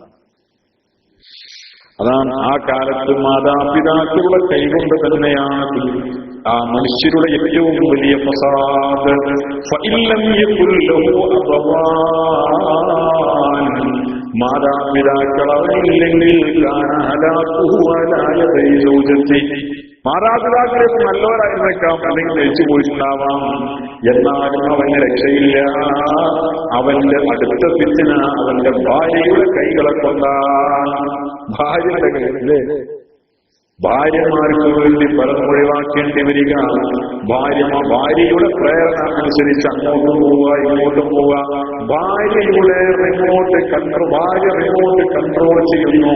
അതാണ് ആ കാലത്ത് മാതാപിതാക്കളുടെ കൈകൊണ്ട് തന്നെയാണ് ആ മനുഷ്യരുടെ ഏറ്റവും വലിയ ഫസാദ്. മാതാപിതാക്കളറിയില്ലെങ്കിൽ മാതാപിതാക്കളെ നല്ലവരായിരുന്നേക്കാം, അല്ലെങ്കിൽ മരിച്ചു പോയിട്ടുണ്ടാവാം. എന്നാലും അവന് രക്ഷയില്ല. അവന്റെ അടുത്ത ഫിത്ന അവന്റെ ഭാര്യയുടെ കൈകളെ കൊണ്ടാണ്. ഭാര്യയുടെ കൈകളല്ലേ? ഭാര്യമാർക്ക് വേണ്ടി പലതും ഒഴിവാക്കേണ്ടി വരിക. ഭാര്യയുടെ പ്രേരണ അനുസരിച്ച് അങ്ങോട്ടും പോവുക, ഇങ്ങോട്ടും പോവുക. ഭാര്യ റിമോട്ട് കൺട്രോൾ ചെയ്യുന്നു.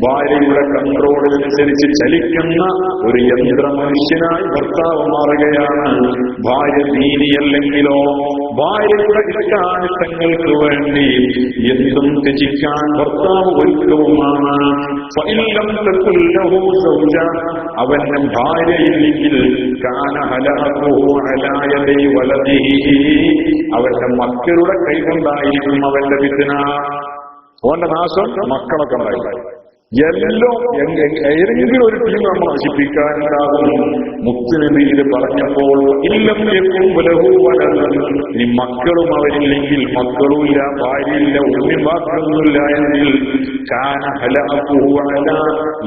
ഭാര്യയുടെ കൺട്രോളിനനുസരിച്ച് ചലിക്കുന്ന ഒരു യന്ത്ര മനുഷ്യനായി ഭർത്താവ് മാറുകയാണ്. ഭാര്യ ദീനിയല്ലെങ്കിലോ ഭാര്യയുടെ ഇഷ്ടാനിഷ്ടങ്ങൾക്ക് വേണ്ടി എന്തും ത്യജിക്കാൻ ഭർത്താവ് ഒരുക്കവുമാണ്. അവന്റെ ഭാര്യയില്ലെങ്കിൽ അവന്റെ മക്കളുടെ കൈകൊണ്ടായിരിക്കും അവന്റെ ഫിത്ന. അവന്റെ നാശം മക്കളൊക്കെ ഉണ്ടായി. എല്ലാം ഏതെങ്കിലും ഒരു ടീം നമ്മൾ നശിപ്പിക്കാനുണ്ടാകും. മുത്തുനബിയിൽ പറഞ്ഞപ്പോൾ ഇല്ലം ഇനി മക്കളും അവരില്ലെങ്കിൽ, മക്കളുമില്ല, ഭാര്യയില്ല, ഉമ്മയും ബാക്കിയൊന്നുമില്ല എങ്കിൽ കാന ഹലഅഹു അലാ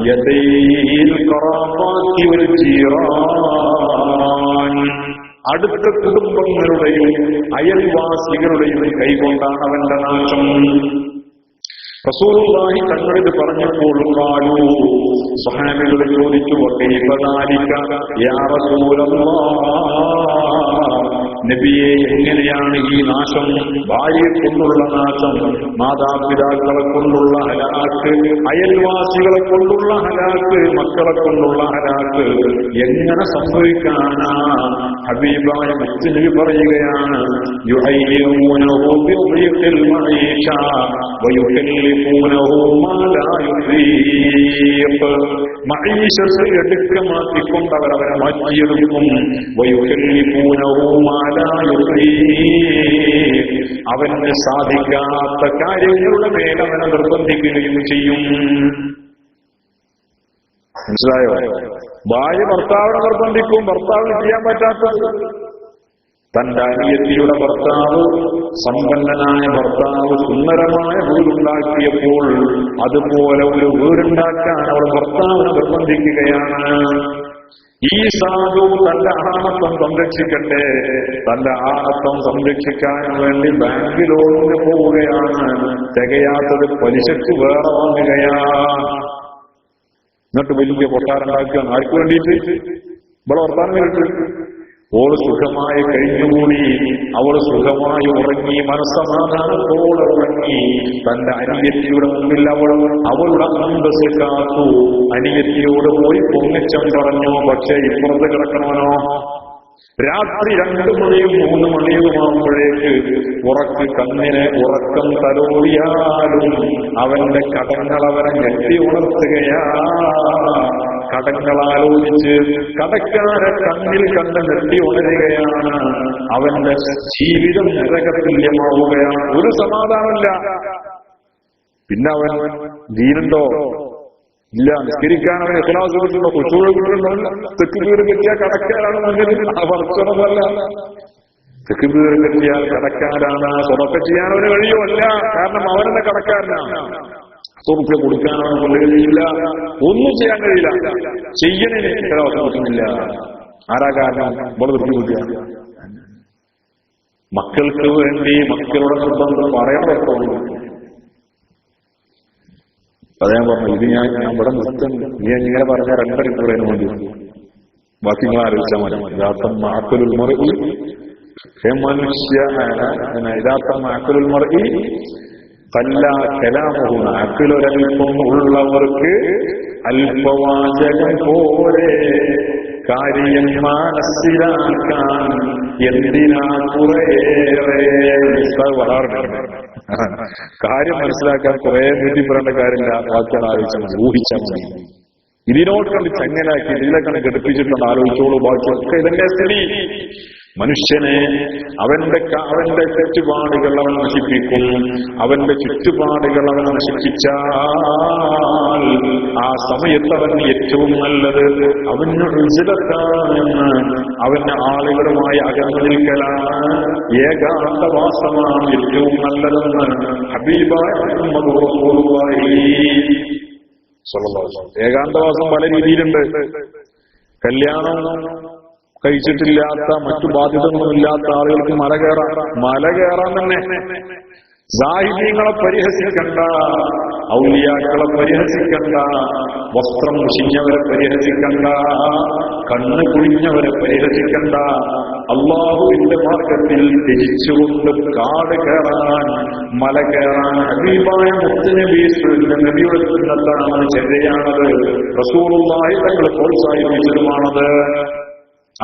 യദൈൽ ഖറാഫാത്തി വൽ ജീറാൻ, അടുത്ത കുടുംബങ്ങളുടെയും അയൽവാസികളുടെയും കൈകൊണ്ടാണ് അവന്റെ നാശം. റസൂലുള്ളാഹി തങ്ങളിത് പറഞ്ഞപ്പോൾ ഖാലൂ, സ്വഹാബികൾ ചോദിച്ചു, വകൈഫ ദാലിക യാ റസൂലല്ലാഹ്, നബിയെ എങ്ങനെയാണ് ഈ നാശം? ഭാര്യയെ കൊണ്ടുള്ള നാശം, മാതാപിതാക്കളെ കൊണ്ടുള്ള ഹലാക്ക്, അയൽവാസികളെ കൊണ്ടുള്ള ഹലാക്ക്, മക്കളെ കൊണ്ടുള്ള ഹലാക്ക് എങ്ങനെ സംഭവിക്കാനാ? ഹബീബായ മുത്തുനബി പറയുകയാണ്, യുഅയ്യിറൂനഹു ബിദിഖിൽ മഈശ വയുകല്ലിഫൂനഹു മാ ലാ യുതീഖ്, മഈശത്ത് എടുക്കമാക്കിക്കൊണ്ട് അവരെ മാറ്റിയെടുക്കും. വയുകല്ലിഫൂനഹു മാ ലാ യുതീഖ്, അവന് സാധിക്കാത്ത കാര്യങ്ങളുടെ മേൽ അവനെ നിർബന്ധിക്കുകയും ചെയ്യും. മനസ്സിലായോ? ഭാര്യ ഭർത്താവിനെ നിർബന്ധിക്കും, ഭർത്താവിന് ചെയ്യാൻ പറ്റാത്തത്. തന്റെ അനിയത്തിയുടെ ഭർത്താവ്, സമ്പന്നനായ ഭർത്താവ് സുന്ദരമായ വീടുണ്ടാക്കിയപ്പോൾ അതുപോലെ ഒരു വീടുണ്ടാക്കാൻ അവൾ ഭർത്താവിനെ നിർബന്ധിക്കുകയാണ്. ഈ സാധു തന്റെ ആണത്വം സംരക്ഷിക്കട്ടെ, തന്റെ ആണത്വം സംരക്ഷിക്കാൻ വേണ്ടി ബാങ്ക് ലോണിന് പോവുകയാണ്. തികയാത്തത് പലിശക്ക് വേറെ വാങ്ങുകയാ. എന്നിട്ട് വലിയ കൊട്ടാരുണ്ടാക്കുകയാണ്. ആർക്ക് വേണ്ടിയിട്ട്? ഇവിടെ വർത്താനം കേട്ട് ഓള് സുഖമായി കഴിഞ്ഞുകൂടി, അവള് സുഖമായി ഉറങ്ങി, മനസ്സമാധാനത്തോടെ ഉറങ്ങി. തന്റെ അനിയത്തിയുടെ മുമ്പിൽ അവളുടെ അന്തസ് കാത്തു. അനിയത്തിയോട് പോയി പൊങ്ങച്ചം പറഞ്ഞു. പക്ഷെ ഇപ്പുറത്ത് കിടക്കണവനോ രാത്രി 2 മണിയും 3 മണിയുമാകുമ്പോഴേക്ക് കണ്ണിന് ഉറക്കം തലോടിയാലും അവന്റെ കടങ്ങൾ അവനെ ഞെട്ടി ഉണർത്തുകയാ. കടങ്ങൾ ആലോചിച്ച് കടക്കാരെ കണ്ണിൽ കണ്ട് ഞെട്ടി ഉണരുകയാണ്. അവന്റെ ജീവിതം നരകതുല്യമാവുകയാണ്. ഒരു സമാധാനമില്ല. പിന്നെ അവൻ ദീനുണ്ടോ? ഇല്ല. നിസ്കരിക്കാൻ അവൻ ഇഖ്ലാസ് കിട്ടുന്നുണ്ടോ? ഖുശൂഅ് കിട്ടുന്നുണ്ടോ? തക്ബീർ കിട്ടിയാൽ കടക്കാരാണ് മുന്നിൽ. ആ വർഷമല്ല. തക്ബീർ കിട്ടിയാൽ കടക്കാരാണ്. സ്വതക്ക ചെയ്യാൻ അവന് കഴിയുമല്ല. കാരണം അവനെന്നെ കടക്കാരനാണ്. സ്വറുപ്യ കൊടുക്കാനാണ് കൊണ്ട് കഴിയില്ല. ഒന്നും ചെയ്യാൻ കഴിയില്ല. ചെയ്യണേ ഇഖ്ലാസ് കിട്ടുന്നില്ല. ആരാ കാരണം? വളരെ ബുദ്ധിമുട്ടിയ മക്കൾക്ക് വേണ്ടി മക്കളുടെ നിർബന്ധം പറയണമൊക്കെ. പറയാൻ പറഞ്ഞു, ഇത് ഞാൻ ഇവിടെ നിർത്തുന്നു. നീ ഇങ്ങനെ പറഞ്ഞ 2 മണിക്കൂറിന് വേണ്ടി ബാക്കി നിങ്ങൾ ആലോചിച്ചാൽ മതി. യഥാർത്ഥം മാക്കലുൽ മർഇ മനുഷ്യ യഥാർത്ഥം മാക്കലുൽ മർഇ കല്ല കലാമഹു, നാക്കിലൊരൽപ്പം ഉള്ളവർക്ക് അല്പവാചകം പോലെ കാര്യം മനസ്സിലാക്കാൻ എന്തിനാ കുറേയേറെ. കാര്യം മനസ്സിലാക്കാൻ കുറെ ബുദ്ധിപ്പെടേണ്ട കാര്യമില്ല. വാക്യം ആലോചിച്ചാൽ മതി, ഊഹിച്ചാൽ മതി. ഇതിനോട് കണ്ട് ചങ്ങനാക്കി ഇതിലെ കണ്ട് ഘടിപ്പിച്ചിട്ടുണ്ട്. ആലോചിച്ചോളൂ. ബാക്കിയൊക്കെ ഇതന്നെ സ്ഥിതി. മനുഷ്യനെ അവന്റെ ചുറ്റുപാടുകൾ അവൻ നശിപ്പിക്കും. അവന്റെ ചുറ്റുപാടുകൾ അവൻ നശിപ്പിച്ചാൽ ആ സമയത്ത് അവന് ഏറ്റവും നല്ലത് അവന് ഋജിലത്താണെന്ന്, അവന് ആളുകളുമായി അകന്നു നിൽക്കലാണ്, ഏകാന്തവാസമാണ് ഏറ്റവും നല്ലതെന്ന് ഹബീബായ മുഹമ്മദ് റസൂലുള്ളാഹി സ്വല്ലല്ലാഹു അലൈഹി വസല്ലം. ഏകാന്തവാസം പല രീതിയിലുണ്ട്. കല്യാണം കഴിച്ചിട്ടില്ലാത്ത, മറ്റു ബാധ്യതകളൊന്നുമില്ലാത്ത ആളുകൾക്ക് മല കയറാൻ തന്നെ. സാഹിത്യങ്ങളെ പരിഹസിക്കണ്ട, ഔലിയാക്കളെ പരിഹസിക്കണ്ട, വസ്ത്രം മുഷിഞ്ഞവരെ പരിഹസിക്കണ്ട, കണ്ണ് കുഴിഞ്ഞവരെ പരിഹസിക്കണ്ട. അള്ളാഹുവിന്റെ മാർഗത്തിൽ ത്യജിച്ചുകൊണ്ട് കാട് കയറാൻ, മല കയറാൻ ഹബീബായ മുത്തുനബി നബിയുടെ സുന്നത്താണ്, ചര്യയാണത്. റസൂലുള്ളാഹി തങ്ങൾ പ്രോത്സാഹിപ്പിച്ചതുമാണത്.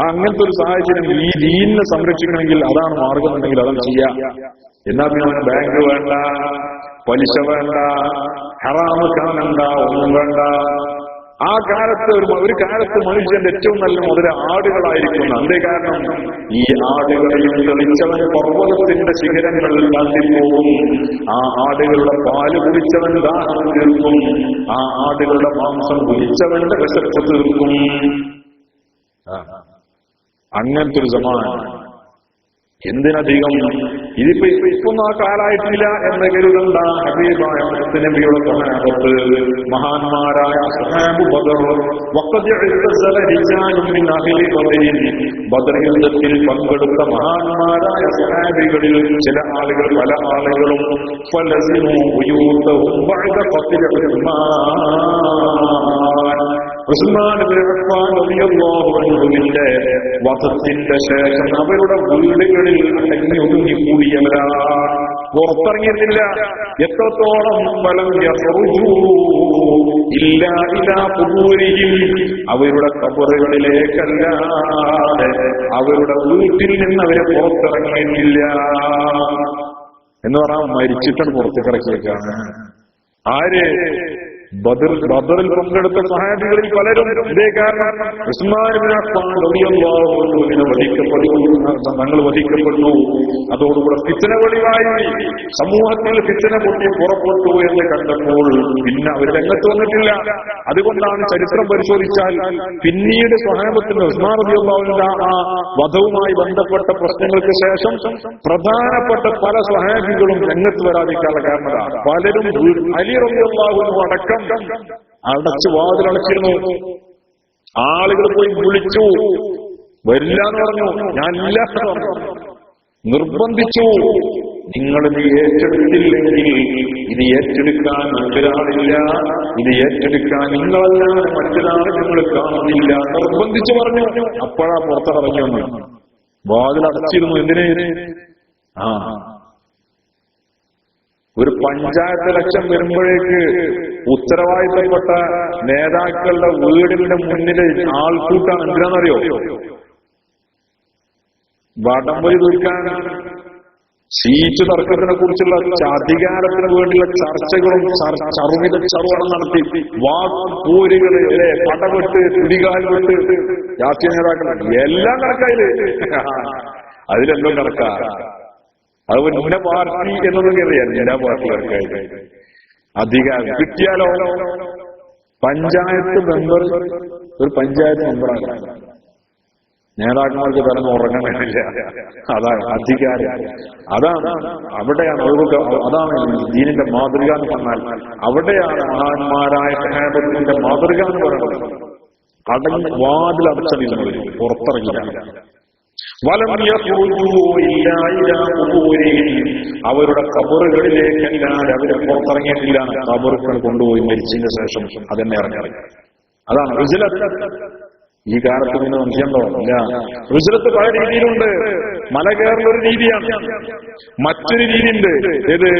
അങ്ങനത്തെ ഒരു സാഹചര്യം ഈ ദീനിനെ സംരക്ഷിക്കണമെങ്കിൽ അതാണ് മാർഗം എന്നുണ്ടെങ്കിൽ അതാണ് ചെയ്യാം. എന്നാ പിന്നെ അവന് ബാങ്ക് വേണ്ട, പലിശ വേണ്ട, ഹറാമ് കാണണ്ട, ഒന്നും വേണ്ട. ആ കാലത്ത് ഒരു കാലത്ത് മനുഷ്യന്റെ ഏറ്റവും നല്ല മുതല ആടുകളായിരിക്കുന്നു. അതേ കാരണം ഈ ആടുകളെയും തെളിച്ചവൻ പർവ്വതത്തിന്റെ ശിഖരങ്ങളിൽ താണ്ടിപ്പോകും. ആ ആടുകളുടെ പാല് കുടിച്ചവൻ ദാഹം തീർക്കും. ആ ആടുകളുടെ മാംസം കുടിച്ചവന്റെ വിശപ്പ് തീർക്കും. അങ്ങനത്തെ ഒരു സമാനം. എന്തിനധികം ഇതൊന്നും ആ കാലായിട്ടില്ല എന്ന് കരുതണ്ട. ഹബീബായ നബിയുടെ സ്വഹാബത്ത്, മഹാന്മാരായ സ്വഹാബ് ബദർ, ബദർ യുദ്ധത്തിൽ പങ്കെടുത്ത മഹാന്മാരായ സ്വഹാബികളിൽ ചില ആളുകൾ, പല ആളുകളും ഉസ്മാൻ ഇബ്നു അഫ്ഫാൻ റളിയല്ലാഹു അൻഹുവിന്റെ വധത്തിന്റെ ശേഷം അവരുടെ വീടുകളിൽ അടങ്ങി ഒതുങ്ങി കൂടിയവരാണ്, പുറത്തിറങ്ങിയിട്ടില്ല. എത്രത്തോളം ഫലം യഖ്റുജൂ ഇല്ലാ ഇലാ ഖുബൂരിഹിം, അവരുടെ ഖബറുകളിലേക്കല്ലാതെ അവരുടെ വീട്ടിൽ നിന്ന് അവരെ പുറത്തിറങ്ങിയിട്ടില്ല എന്ന് പറഞ്ഞാൽ മരിച്ചിട്ടാണ് പുറത്തേക്ക് ഇറക്കിയേക്കാണ്. ആര്? ബദറിൽ പങ്കെടുത്ത സഹാബികളിൽ പലരും ഇതേ കാരണം ഉസ്മാൻ ഇബ്നു അഫ്ഫാൻ റളിയല്ലാഹു അൻഹു വധിക്കപ്പെട്ടു. അതോടുകൂടെ ഫിത്ന വെളിവായി, സമൂഹത്തിൽ ഫിത്ന പൊട്ടി പുറപ്പെട്ടു എന്ന് കണ്ടപ്പോൾ പിന്നെ അവർ രംഗത്ത് വന്നിട്ടില്ല. അതുകൊണ്ടാണ് ചരിത്രം പരിശോധിച്ചാൽ പിന്നീട് സ്വഹാബത്തിന്റെ ഉസ്മാൻ റളിയല്ലാഹു അൻഹു ആ വധവുമായി ബന്ധപ്പെട്ട പ്രശ്നങ്ങൾക്ക് ശേഷം പ്രധാനപ്പെട്ട പല സ്വഹാബികളും രംഗത്ത് വരാതിരിക്കാനുള്ള കാരണമാണ്. പലരും അലി റളിയല്ലാഹു അൻഹു അടക്കം അടച്ചു വാതിലടച്ചിരുന്നു. ആളുകൾ പോയി വിളിച്ചു, വരില്ല എന്ന് പറഞ്ഞു. ഞാൻ ഇല്ല എന്ന് പറഞ്ഞു. നിർബന്ധിച്ചു. നിങ്ങളിത് ഏറ്റെടുത്തില്ലെങ്കിൽ ഇത് ഏറ്റെടുക്കാൻ മറ്റൊരാളില്ല, ഇത് ഏറ്റെടുക്കാൻ നിങ്ങളല്ലാതെ മറ്റൊരാൾ നിങ്ങൾ കാണുന്നില്ല, നിർബന്ധിച്ചു പറഞ്ഞു. അപ്പോഴാ പുറത്തിറങ്ങി വന്നു. വാതിലടച്ചിരുന്നു. എന്തിന്? ഒരു പഞ്ചായത്ത് ഇലക്ഷൻ വരുമ്പോഴേക്ക് ഉത്തരവാദിത്തപ്പെട്ട നേതാക്കളുടെ വീടിന്റെ മുന്നില് ആൾക്കൂട്ടാണ്. എന്തിനാണെന്നറിയോ? വടംവലി തീർക്കാൻ, സീറ്റ് തർക്കത്തിനെ കുറിച്ചുള്ള അധികാരത്തിന് വേണ്ടിയുള്ള ചർച്ചകളും ചറുവിത ചറുവണം നടത്തി, വാക്കൂരുകള്, പടവെട്ട്, കുടികാൽ വെട്ട്, രാഷ്ട്രീയ നേതാക്കൾ എല്ലാം കണക്കായില്ലേ? അതിലെല്ലാം കണക്കാ. അത് ഇന്ന പാർട്ടി എന്നൊന്നും അറിയാം. എല്ലാ പാർട്ടിക്കാർക്കായിട്ട് അധികാരം കിട്ടിയാലോ പഞ്ചായത്ത് മെമ്പർ, ഒരു പഞ്ചായത്ത് മെമ്പറാണ്. നേതാക്കന്മാർക്ക് തരുന്ന ഉറങ്ങാൻ കഴിയില്ല. അതാണ് അധികാരം. അതാണ് അവിടെയാണ് അതാണ് ദീനിന്റെ മാതൃക എന്ന് പറഞ്ഞാൽ. അവിടെയാണ് മഹാന്മാരായ സഹാബത്തിന്റെ മാതൃക എന്ന് പറയുന്നത്. അടങ്ങി വാതിലടച്ചതിൽ പുറത്തിറങ്ങില്ല. അവരുടെ ഖബറുകളിലേക്കല്ലാതെ അവരെ പുറത്തിറങ്ങിയിട്ടില്ല. ഖബറുകൾ കൊണ്ടുപോയി മരിച്ചതിന് ശേഷം അതെന്നെ ഇറങ്ങി. അതാണ് റുജ്ലത്ത്. ഈ കാലത്ത് നിന്ന് സംശയമുണ്ടോ? ഇല്ല. റുജ്ലത്ത് പല രീതിയിലുണ്ട്. മല കയറുന്നൊരു രീതിയാണ്. മറ്റൊരു രീതിയുണ്ട്. ഏത്?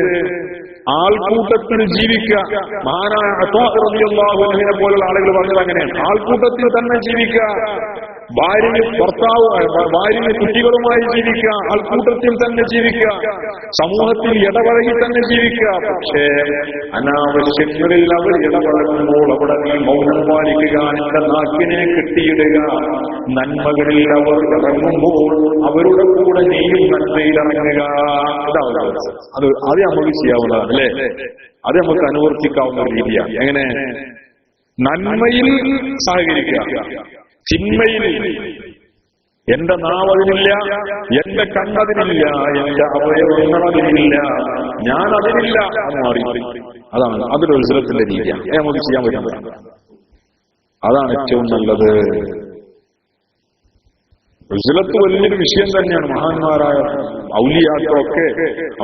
ആൾക്കൂട്ടത്തിൽ ജീവിക്കുക. മഹാനായ അത്വാ റളിയല്ലാഹു അൻഹുവിനെ പോലുള്ള ആളുകൾ പറഞ്ഞത് അങ്ങനെയാണ്. ആൾക്കൂട്ടത്തിൽ തന്നെ ജീവിക്കുക. ഭാര്യയും ഭാര്യയും കുട്ടികളുമായി ജീവിക്കുക. ആൾക്കൂട്ടത്തിൽ തന്നെ ജീവിക്കുക. സമൂഹത്തിൽ ഇടപഴകി തന്നെ ജീവിക്കുക. പക്ഷേ അനാവശ്യങ്ങളിൽ അവർ ഇടപഴകുമ്പോൾ അവിടെ നീ മൗനം പാലിക്കുക. നിന്റെ നാക്കിനെ കെട്ടിയിടുക. നന്മകളിൽ അവർ ഇറങ്ങുമ്പോൾ അവരുടെ കൂടെ നീയും നന്മയിൽ ഇറങ്ങുക. അത് നമുക്ക് ചെയ്യാവുന്നതാണ് അല്ലേ? അത് നമുക്ക് അനുവർത്തിക്കാവുന്ന രീതിയാണ്. എങ്ങനെ? നന്മയിൽ സഹകരിക്കുക, തിന്മയിൽ എന്റെ നാവതിനില്ല, എന്റെ കണ്ണതിനില്ല, എന്റെ അവയവങ്ങളതിനില്ല, ഞാൻ അതിനില്ല എന്ന് മാറി. അതാണ് അതൊരു ഉത്സവത്തിന്റെ രീതിയാണ്. നമുക്ക് ചെയ്യാൻ പറ്റുന്നത് അതാണ് ഏറ്റവും നല്ലത്. ഉസ്ലത്ത് വലിയൊരു വിഷയം തന്നെയാണ്. മഹാന്മാരായ ഔലിയാക്കളൊക്കെ,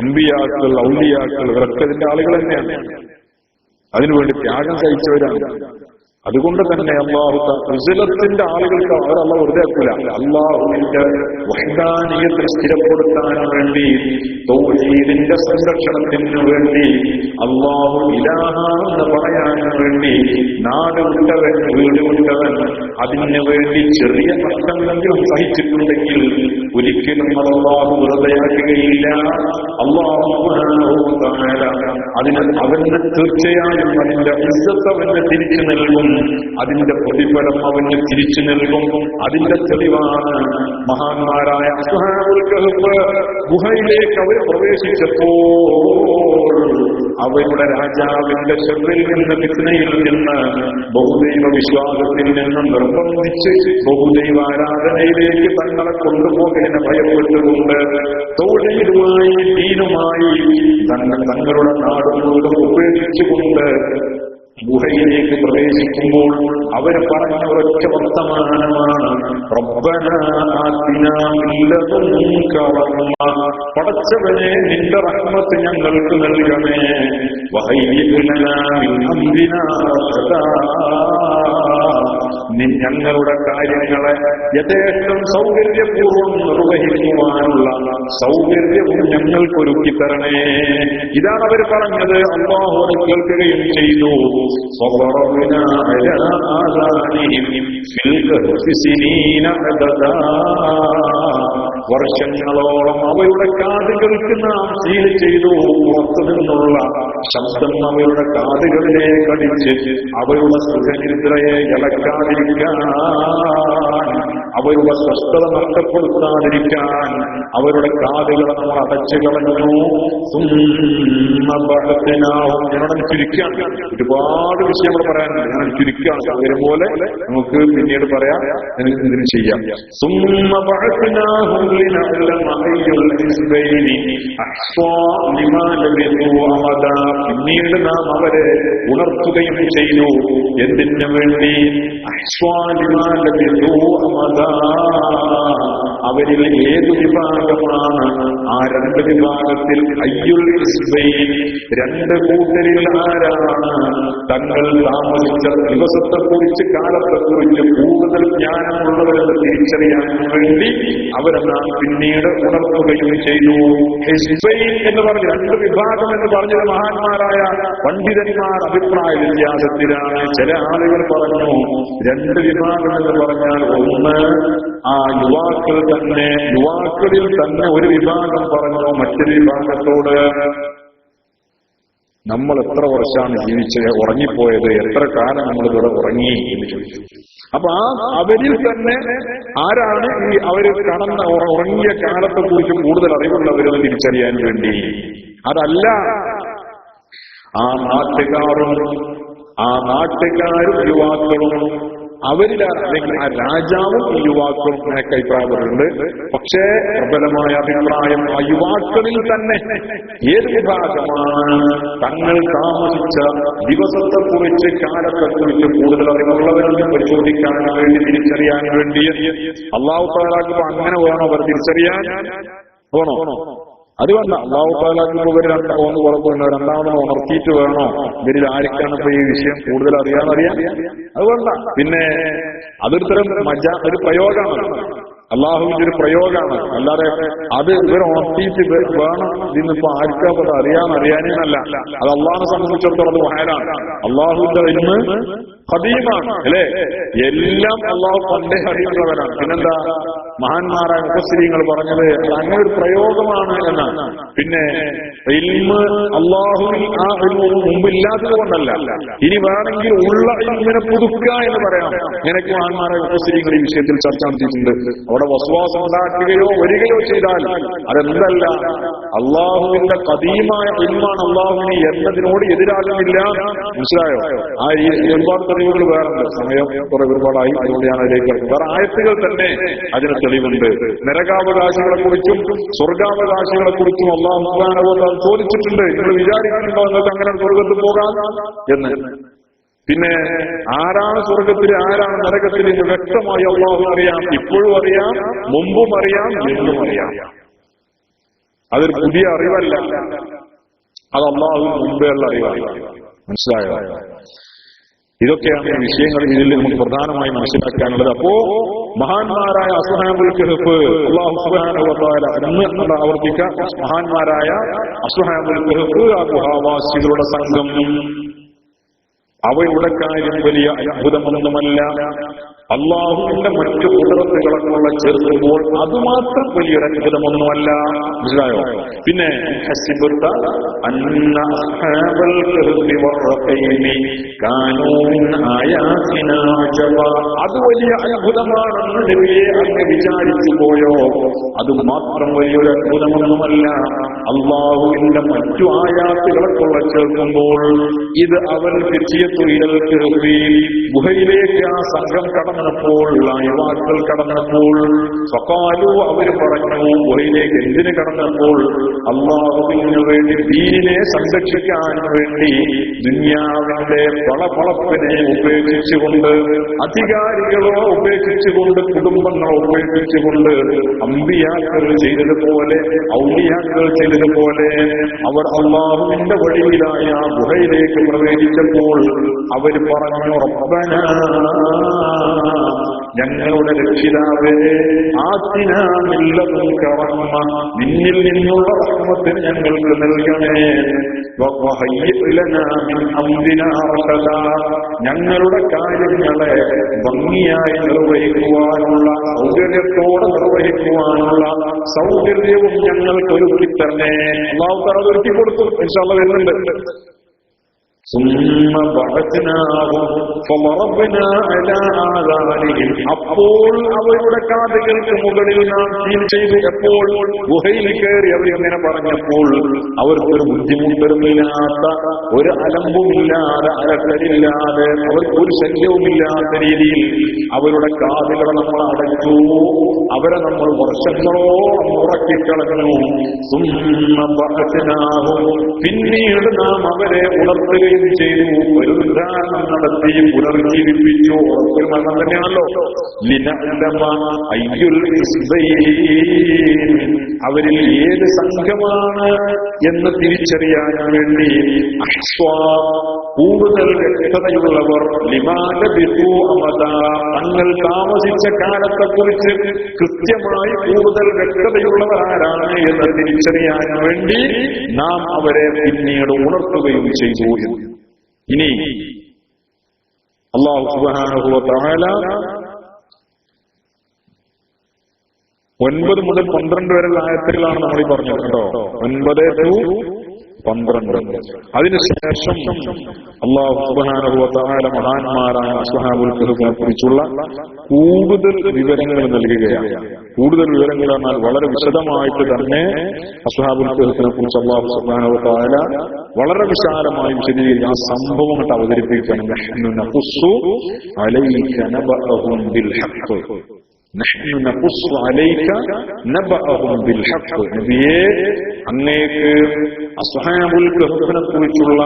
അമ്പിയാക്കൾ, ഔലിയാക്കൾ, ഇവരൊക്കെ ഇതിന്റെ ആളുകൾ തന്നെയാണ്. അതിനുവേണ്ടി ത്യാഗം സഹിച്ചവരാണ്. അതുകൊണ്ട് തന്നെ അള്ളാഹു ഉസ്ലത്തിന്റെ ആളുകൾക്ക് അവരല്ല വെറുതെ ആക്കൂല. അള്ളാഹുവിന്റെ വഹ്ദാനിയത്തിൽ സ്ഥിരപ്പെടുത്താൻ വേണ്ടി, തൗഹീദിന്റെ സംരക്ഷണത്തിന് വേണ്ടി, അള്ളാഹു ഇലാഹാണെന്ന് പറയാൻ വേണ്ടി നാട് വിട്ടവൻ, വീട് വിട്ടവൻ അതിന് വേണ്ടി ചെറിയ നഷ്ടങ്ങളെങ്കിലും സഹിച്ചിട്ടുണ്ടെങ്കിൽ ഒരിക്കലും അള്ളാഹു വെറുതെയാക്കുകയില്ല. അള്ളാഹു സുബ്ഹാനഹു വ തആല അതിന് അവന് തീർച്ചയായും അതിന്റെ ഇസ്സത്ത് അവന് തിരിച്ചു നൽകും, അതിന്റെ പ്രതിഫലം അവന് തിരിച്ചു നൽകും. അതിന്റെ തെളിവാണ് മഹാന്മാരായ അസ്ഹാബുൽ കഹ്ഫ് ഗുഹയിലേക്ക് അവർ പ്രവേശിച്ചപ്പോൾ അവരുടെ രാജാവിന്റെ ശർറിൽ നിന്ന്, ഫിത്നയിൽ നിന്ന്, ബഹുദൈവ വിശ്വാസത്തിൽ നിന്ന് നിർബന്ധിച്ച് ബഹുദൈവാരാധനയിലേക്ക് തങ്ങളെ കൊണ്ടുപോകലിനെ ഭയപ്പെട്ടുകൊണ്ട് തൗഹീദുമായി ദീനുമായി തങ്ങളുടെ നാടും ഉപേക്ഷിച്ചുകൊണ്ട് ഗുഹയിലേക്ക് പ്രവേശിക്കുമ്പോൾ അവർ പറഞ്ഞ ഒരൊറ്റ വർത്തമാനമാണ്, റബ്ബനാ ആതിനാ മിൻ ലദുൻക റഹ്മ, പടച്ചവനെ നിന്റെ റഹ്മത്ത് ഞങ്ങൾക്ക് നൽകണേ, വഹയ്യിഅ് ലനാ മിൻ അംരിനാ റശദാ, ഞങ്ങളുടെ കാര്യങ്ങളെ യഥേഷ്ടം സൗകര്യപൂർവ്വം നിർവഹിക്കുവാനുള്ള സൗകര്യവും ഞങ്ങൾക്കൊരുക്കി തരണേ. ഇതാണ് അവർ പറഞ്ഞത്. അല്ലാഹു അത് കേൾക്കുകയും ചെയ്തു. വർഷങ്ങളോളം അവയുടെ കാതുകൾക്ക് നാം സീൽ ചെയ്തു. പുറത്തു നിന്നുള്ള ശബ്ദം അവയുടെ കാതുകളിലേക്ക് അടിച്ച് അവയുടെ സുഖനിദ്രയെ ഇളക്കാതിരിക്കാൻ, അവരുടെ സ്വസ്ഥത നഷ്ടപ്പെടുത്താതിരിക്കാൻ അവരുടെ കാതുകളെ നമ്മൾ അടച്ചു കളഞ്ഞു. ഞാൻ ചുരുക്കാൻ ഒരുപാട് വിഷയങ്ങൾ പറയാനുണ്ട്, ഞാൻ ചുരുക്കാൻ സൗകര്യം പോലെ നമുക്ക് പിന്നീട് പറയാം, ഇതിന് ചെയ്യാം. പിന്നീട് നാം അവരെ ഉണർത്തുകയും ചെയ്തു. എന്തിനു വേണ്ടി? അവരിൽ ഏതു വിഭാഗമാണ്? ആ രണ്ട് വിഭാഗത്തിൽ അയ്യുൽ ഹിസ്ബൈൻ, രണ്ട് കൂട്ടരിൽ ആരാണ് തങ്ങൾ താമസിച്ച ദിവസത്തെക്കുറിച്ച്, കാലത്തെക്കുറിച്ച് കൂടുതൽ ജ്ഞാനമുള്ളവരെന്ന് തിരിച്ചറിയാൻ വേണ്ടി അവരെ നാം പിന്നീട് ഉണർത്തുകയും ചെയ്തു. ഹിസ്ബൈൻ എന്ന് പറഞ്ഞ് രണ്ട് വിഭാഗം എന്ന് പറഞ്ഞത് മഹാന്മാരായ പണ്ഡിതന്മാർ അഭിപ്രായ വ്യത്യാസത്തിലാണ്. ചില ആളുകൾ പറഞ്ഞു രണ്ട് വിഭാഗം എന്ന് പറഞ്ഞാൽ ഒന്ന് ആ യുവാക്കളിൽ തന്നെ ഒരു വിഭാഗം പറഞ്ഞു മറ്റൊരു വിഭാഗത്തോട്, നമ്മൾ എത്ര വർഷമാണ് ജീവിച്ച് ഉറങ്ങിപ്പോയത്, എത്ര കാലം നമ്മളിവിടെ ഉറങ്ങി എന്ന് ചോദിച്ചു. അപ്പൊ അവരിൽ തന്നെ ആരാണ് ഈ അവര് ഉറങ്ങിയ കാലത്തെ കുറിച്ച് കൂടുതൽ അറിവുള്ളവരെന്ന് തിരിച്ചറിയാൻ വേണ്ടി. അതല്ല ആ നാട്ടുകാരും യുവാക്കളും അവരിലാണ്, അല്ലെങ്കിൽ ആ രാജാവും ഈ യുവാക്കളും എനിക്ക് അഭിപ്രായപ്പെടുന്നുണ്ട്. പക്ഷേ പ്രബലമായ അഭിപ്രായം ആ യുവാക്കളിൽ തന്നെ ഏത് വിഭാഗമാണ് തങ്ങൾ താമസിച്ച ദിവസത്തെക്കുറിച്ച്, കാലത്തെക്കുറിച്ച് കൂടുതൽ അറിവുള്ളവരെന്ന് പരിശോധിക്കാൻ വേണ്ടി, തിരിച്ചറിയാൻ വേണ്ടി. അല്ലാഹു തആലക്ക് അങ്ങനെ വേണോ അവർ തിരിച്ചറിയാൻ? വേണോ? അതുകൊണ്ട് അല്ലാഹു തആലക്ക് ഇവർ ഒന്ന് കുഴപ്പമില്ല, രണ്ടാമത് ഉണർത്തിയിട്ട് വേണോ ഇവരിൽ ആർക്കാണ് ഇപ്പൊ ഈ വിഷയം കൂടുതൽ അറിയാൻ? അതുകൊണ്ടാ. പിന്നെ അതൊരുതരം ഒരു പ്രയോഗമാണ്, അള്ളാഹുവിന്റെ ഒരു പ്രയോഗമാണ്. അല്ലാതെ അത് ഇവർ ഉണർത്തിയിട്ട് വേണം ഇതിന്നിപ്പോ ആർക്കാ അറിയാനല്ല. അത് അള്ളാഹിനെ സംബന്ധിച്ചിടത്തോളം അത് വഹലാണ്. അള്ളാഹുവിന്റെ ഇൽമ് ഖദീമാണ് അല്ലെ, എല്ലാം അള്ളാഹു പണ്ടേ അറിയുന്നവരാണ്. പിന്നെന്താ മഹാന്മാരായ മുഫസ്സിരീങ്ങൾ പറഞ്ഞത് അങ്ങനെ ഒരു പ്രയോഗമാണ് എന്നാണ്. പിന്നെ ഇൽമ് അള്ളാഹുവിൽ ആ ഇൽമ് മുമ്പില്ലാത്തത് കൊണ്ടല്ല, ഇനി വേണമെങ്കിൽ ഉള്ള ഇൽമിനെ പുതുക്കുക എന്ന് പറയാം. ഇങ്ങനെയൊക്കെ മഹാന്മാരായ മുഫസ്സിരീങ്ങൾ ഈ വിഷയത്തിൽ ചർച്ച നടത്തിയിട്ടുണ്ട്. അവിടെ വസ്വാസം ഉണ്ടാക്കുകയോ വരികയോ ചെയ്താൽ അതെന്തല്ല, അള്ളാഹുവിന്റെ ഖദീമായ ഇൽമാണ്, അള്ളാഹുവിന് എന്നതിനോട് എതിരാകുന്നില്ല. മനസ്സിലായോ? ആ ഒരുപാട് തെളിവുകൾ വേറുണ്ട്, സമയം കുറെ ഒരുപാടായി, അതുകൊണ്ട് ഞാൻ അതിലേക്ക് വേറെ ആയത്തുകൾ തന്നെ അതിന് തെളിവുണ്ട്. നരകാവകാശികളെ കുറിച്ചും സ്വർഗാവകാശികളെ കുറിച്ചും അല്ലാഹു സുബ്ഹാനഹു വ തആല ചോദിച്ചിട്ടുണ്ട്. നിങ്ങൾ വിചാരിക്കുന്നുണ്ടോ നിങ്ങൾക്ക് അങ്ങനെ സ്വർഗത്തിൽ പോകാം എന്ന്? പിന്നെ ആരാണ് സ്വർഗത്തിൽ ആരാണ് നരകത്തിൽ എന്ന് വ്യക്തമായി അല്ലാഹു അറിയാം. ഇപ്പോഴും അറിയാം, മുമ്പും അറിയാം, എന്നും അറിയാം. അതൊരു പുതിയ അറിവല്ല, അത് അല്ലാഹു മുമ്പേയുള്ള അറിവാണ്. മനസ്സിലായോ? ഇതൊക്കെയാണ് ഈ വിഷയങ്ങൾ ഇതിൽ നമുക്ക് പ്രധാനമായി മനസ്സിലാക്കാനുള്ളത്. അപ്പോ മഹാന്മാരായ അസ്ഹാബുൽ കഹ്ഫ്, അല്ലാഹു സുബ്ഹാനഹു വ തആല എന്ന് ആവർത്തിക്കാം, മഹാന്മാരായ അസ്ഹാബുൽ കഹ്ഫ് ആ ഗുഹാവാസികളുടെ സംഘം, അവയുടെ കാര്യം വലിയ അത്ഭുതമൊന്നുമല്ല. അള്ളാഹുവിന്റെ മറ്റു കുതിരത്തുകളൊക്കെ ചേർക്കുമ്പോൾ അതുമാത്രം വലിയൊരു അത്ഭുതമൊന്നുമല്ല. മനസ്സിലായോ? പിന്നെ അത് വലിയ അത്ഭുതമാണെന്ന് നബിയെ അങ്ങ് വിചാരിച്ചു പോയോ? അത് മാത്രം വലിയൊരു അത്ഭുതമൊന്നുമല്ല. അള്ളാഹുവിന്റെ മറ്റു ആയാത്തുകളൊക്കെ ചേർക്കുമ്പോൾ ഇത് അവർക്ക് ഗുഹയിലേക്ക് ആ സംഘം കടന്നപ്പോൾ, ആ യുവാക്കൾ കടന്നപ്പോൾ, ഫഖാലു അവർ പറഞ്ഞു, ഗുഹയിലേക്ക് എന്തിന് കടന്നപ്പോൾ? അള്ളാഹുവിന് വേണ്ടി, ദീനിനെ സംരക്ഷിക്കാൻ വേണ്ടി ദുനിയാവിന്റെ പളപളപ്പിനെ ഉപേക്ഷിച്ചുകൊണ്ട്, അധികാരികളോ ഉപേക്ഷിച്ചുകൊണ്ട്, കുടുംബങ്ങളോ ഉപേക്ഷിച്ചുകൊണ്ട്, അമ്പിയാക്കൾ ചെയ്തതുപോലെ, ഔലിയാക്കൾ ചെയ്തതുപോലെ അവർ അള്ളാഹുവിന്റെ വഴിയിലായ ആ ഗുഹയിലേക്ക് പ്രവേശിച്ചപ്പോൾ അവർ പറഞ്ഞു, റബ്ബനാ, ഞങ്ങളുടെ രക്ഷിതാവേ, ആതിനാ മിൻ ലദുൻക റഹ്മ, നിന്നിൽ നിന്നുള്ള റഹ്മത്ത് ഞങ്ങൾക്ക് നൽകണേ, വഹയ്യിഅ് ലനാ മിൻ അംരിനാ റശദാ, ഞങ്ങളുടെ കാര്യങ്ങളെ ഭംഗിയായി നിർവഹിക്കുവാനുള്ള, സൗകര്യത്തോടെ നിർവഹിക്കുവാനുള്ള സൗകര്യവും ഞങ്ങൾക്ക് ഒരുക്കിത്തരണേ. അല്ലാഹു തആല ഒരുക്കി കൊടുത്തു. ഇൻഷാ അല്ലാഹ് വരുന്നുണ്ട്. അപ്പോൾ അവരുടെ കാതുകൾക്ക് മുകളിൽ നാം സീൽ ചെയ്തു. എപ്പോൾ? ഗുഹയിൽ കയറി അവർ ഇങ്ങനെ പറഞ്ഞപ്പോൾ അവർക്കൊരു ബുദ്ധിമുട്ടുമില്ലാത്ത, ഒരു അലമ്പുമില്ലാതെ, അലക്കലില്ലാതെ, അവർക്കൊരു ശല്യവുമില്ലാത്ത രീതിയിൽ അവരുടെ കാതുകളെ നമ്മൾ അടച്ചു. അവരെ നമ്മൾ വർഷങ്ങളോളം ഉറക്കിക്കളഞ്ഞു. പിന്നീട് നാം അവരെ ഉണർത്തുകയും ചെയ്തു, പുനരുദ്ധാരണം നടത്തി, പുനർജീവിപ്പിച്ചു. ഉറപ്പൊരു മരണം തന്നെയാണല്ലോ. അവരിൽ ഏത് സംഘമാണ് എന്ന് തിരിച്ചറിയാൻ വേണ്ടി, കൂടുതൽ വ്യക്തതയുള്ളവർ, തങ്ങൾ താമസിച്ച കാലത്തെക്കുറിച്ച് കൃത്യമായി കൂടുതൽ വ്യക്തതയുള്ളവർ ആരാണ് എന്ന് തിരിച്ചറിയാൻ വേണ്ടി നാം അവരെ പിന്നീട് ഉണർത്തുകയും ചെയ്തു. ഇനി അല്ലാഹു സുബ്ഹാനഹു വ തആല 9 മുതൽ 12 വരെയുള്ള ആയത്തുകളാണ് നമ്മൾ ഈ പറഞ്ഞത് കേട്ടോ. 9 to 12. അതിനുശേഷം അല്ലാഹു സുബ്ഹാനഹു വ തആല മഹാന്മാരായ അസ്ഹാബുൽ കഹ്ഫിനെ കുറിച്ചുള്ള കൂടുതൽ വിവരങ്ങൾ നൽകുകയാണ്. കൂടുതൽ വിവരങ്ങൾ എന്നാൽ വളരെ വിശദമായിട്ട് തന്നെ അസ്ഹാബുൽ കഹ്ഫിനെ കുറിച്ച് അല്ലാഹു സുബ്ഹാനഹു വ തആല വളരെ വിശാലമായി വിശദീകരിച്ച് ആ സംഭവം അവതരിപ്പിക്കുകയാണ്. നഹ്നു നഖുസ്സു അലൈക നബഅഹും ബിൽ ഹഖ്, നഹ്നു നഖുസ്സു അലൈക നബഅഹും ബിൽ ഹഖ്. നബിയേ, അങ്ങേക്ക് അസ്ഹാബുൽ കഹ്ഫിനെ കുറിച്ചുള്ള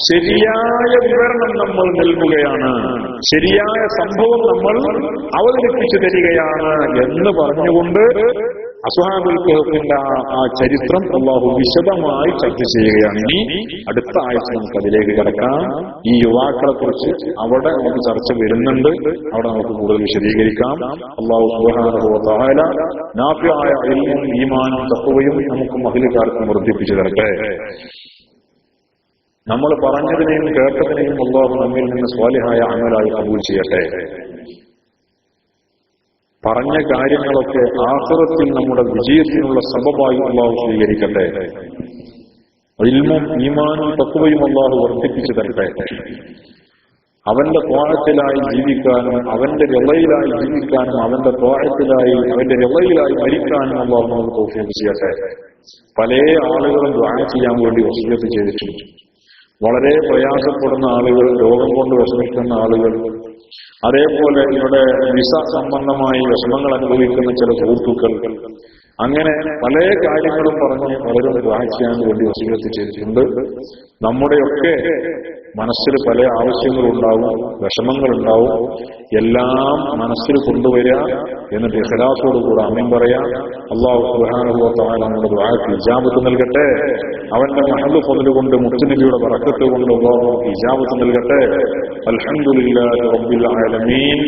ശരിയായ വിവരണം നമ്മൾ നൽകുകയാണ്, ശരിയായ സംഭവം നമ്മൾ അവതരിപ്പിച്ചു തരികയാണ് എന്ന് പറഞ്ഞുകൊണ്ട് അസ്ഹാബുൽ കഹ്ഫിന്റെ ആ ചരിത്രം അല്ലാഹു വിശദമായി ചർച്ച ചെയ്യുകയാണ്. ഇനി അടുത്ത ആഴ്ച നമുക്ക് അതിലേക്ക് കടക്കാം. ഈ യുവാക്കളെ കുറിച്ച് അവിടെ നമുക്ക് ചർച്ച വരുന്നുണ്ട്, അവിടെ നമുക്ക് കൂടുതൽ വിശദീകരിക്കാം. അല്ലാഹു സുബ്ഹാനഹു വ തആല നാഫിയായ ഇൽമും ഈമാനും തഖ്വയും നമുക്ക് മഹ്ലുകാർക്ക് വർദ്ധിപ്പിച്ചു തരട്ടെ. നമ്മൾ പറഞ്ഞതിനെയും കേട്ടതിനെയും അല്ലാഹു നമ്മിൽ നിന്ന് സ്വാലിഹായ അമലായി ഖബൂൽ ചെയ്യട്ടെ. പറഞ്ഞ കാര്യങ്ങളൊക്കെ ആഖിറത്തിൽ നമ്മുടെ വിജയത്തിനുള്ള സബബായി അല്ലാഹു സ്വീകരിക്കട്ടെ. ഇൽമും ഈമാനും തഖ്വയും അല്ലാഹു വർദ്ധിപ്പിച്ചു തരട്ടെ. അവന്റെ ത്വാഅത്തിലായി ജീവിക്കാനും, അവന്റെ റിളയിലായി ജീവിക്കാനും, അവന്റെ ത്വാഅത്തിലായി, അവന്റെ റിളയിലായി മരിക്കാനും അല്ലാഹു നമുക്ക് തൗഫീഖ് ചെയ്യട്ടെ. പല ആളുകളും ദുആ ചെയ്യാൻ വേണ്ടി വസിയത്ത് ചെയ്തിട്ടുണ്ട്. വളരെ പ്രയാസപ്പെടുന്ന ആളുകൾ, രോഗം കൊണ്ട് വിഷമിക്കുന്ന ആളുകൾ, അതേപോലെ ഇവിടെ വിസ സംബന്ധമായി വിഷമങ്ങൾ അനുഭവിക്കുന്ന ചില സുഹൃത്തുക്കൾ, അങ്ങനെ പല കാര്യങ്ങളും പറഞ്ഞ് പലരും ദുആ ചെയ്യാൻ വേണ്ടി വസിയത്ത് ചെയ്തിട്ടുണ്ട്. നമ്മുടെയൊക്കെ മനസ്സിൽ പല ആവശ്യങ്ങളുണ്ടാവും, വിഷമങ്ങളുണ്ടാവും. എല്ലാം മനസ്സിൽ കൊണ്ടുവരിക, എന്നിട്ട് ഇഖ്ലാസോടുകൂടെ ആമീൻ പറയാം. അല്ലാഹു സുബ്ഹാനഹു വ തആല നമ്മുടെ ദുആക്ക് ഇജാബത്ത് നൽകട്ടെ. അവന്റെ മഹദ് ഫദ്ല് കൊണ്ട്, മുത്തുനബിയുടെ ബറക്കത്ത് കൊണ്ട് അല്ലാഹു ഇജാബത്ത് നൽകട്ടെ. അൽഹംദുലില്ലാഹി റബ്ബിൽ ആലമീൻ.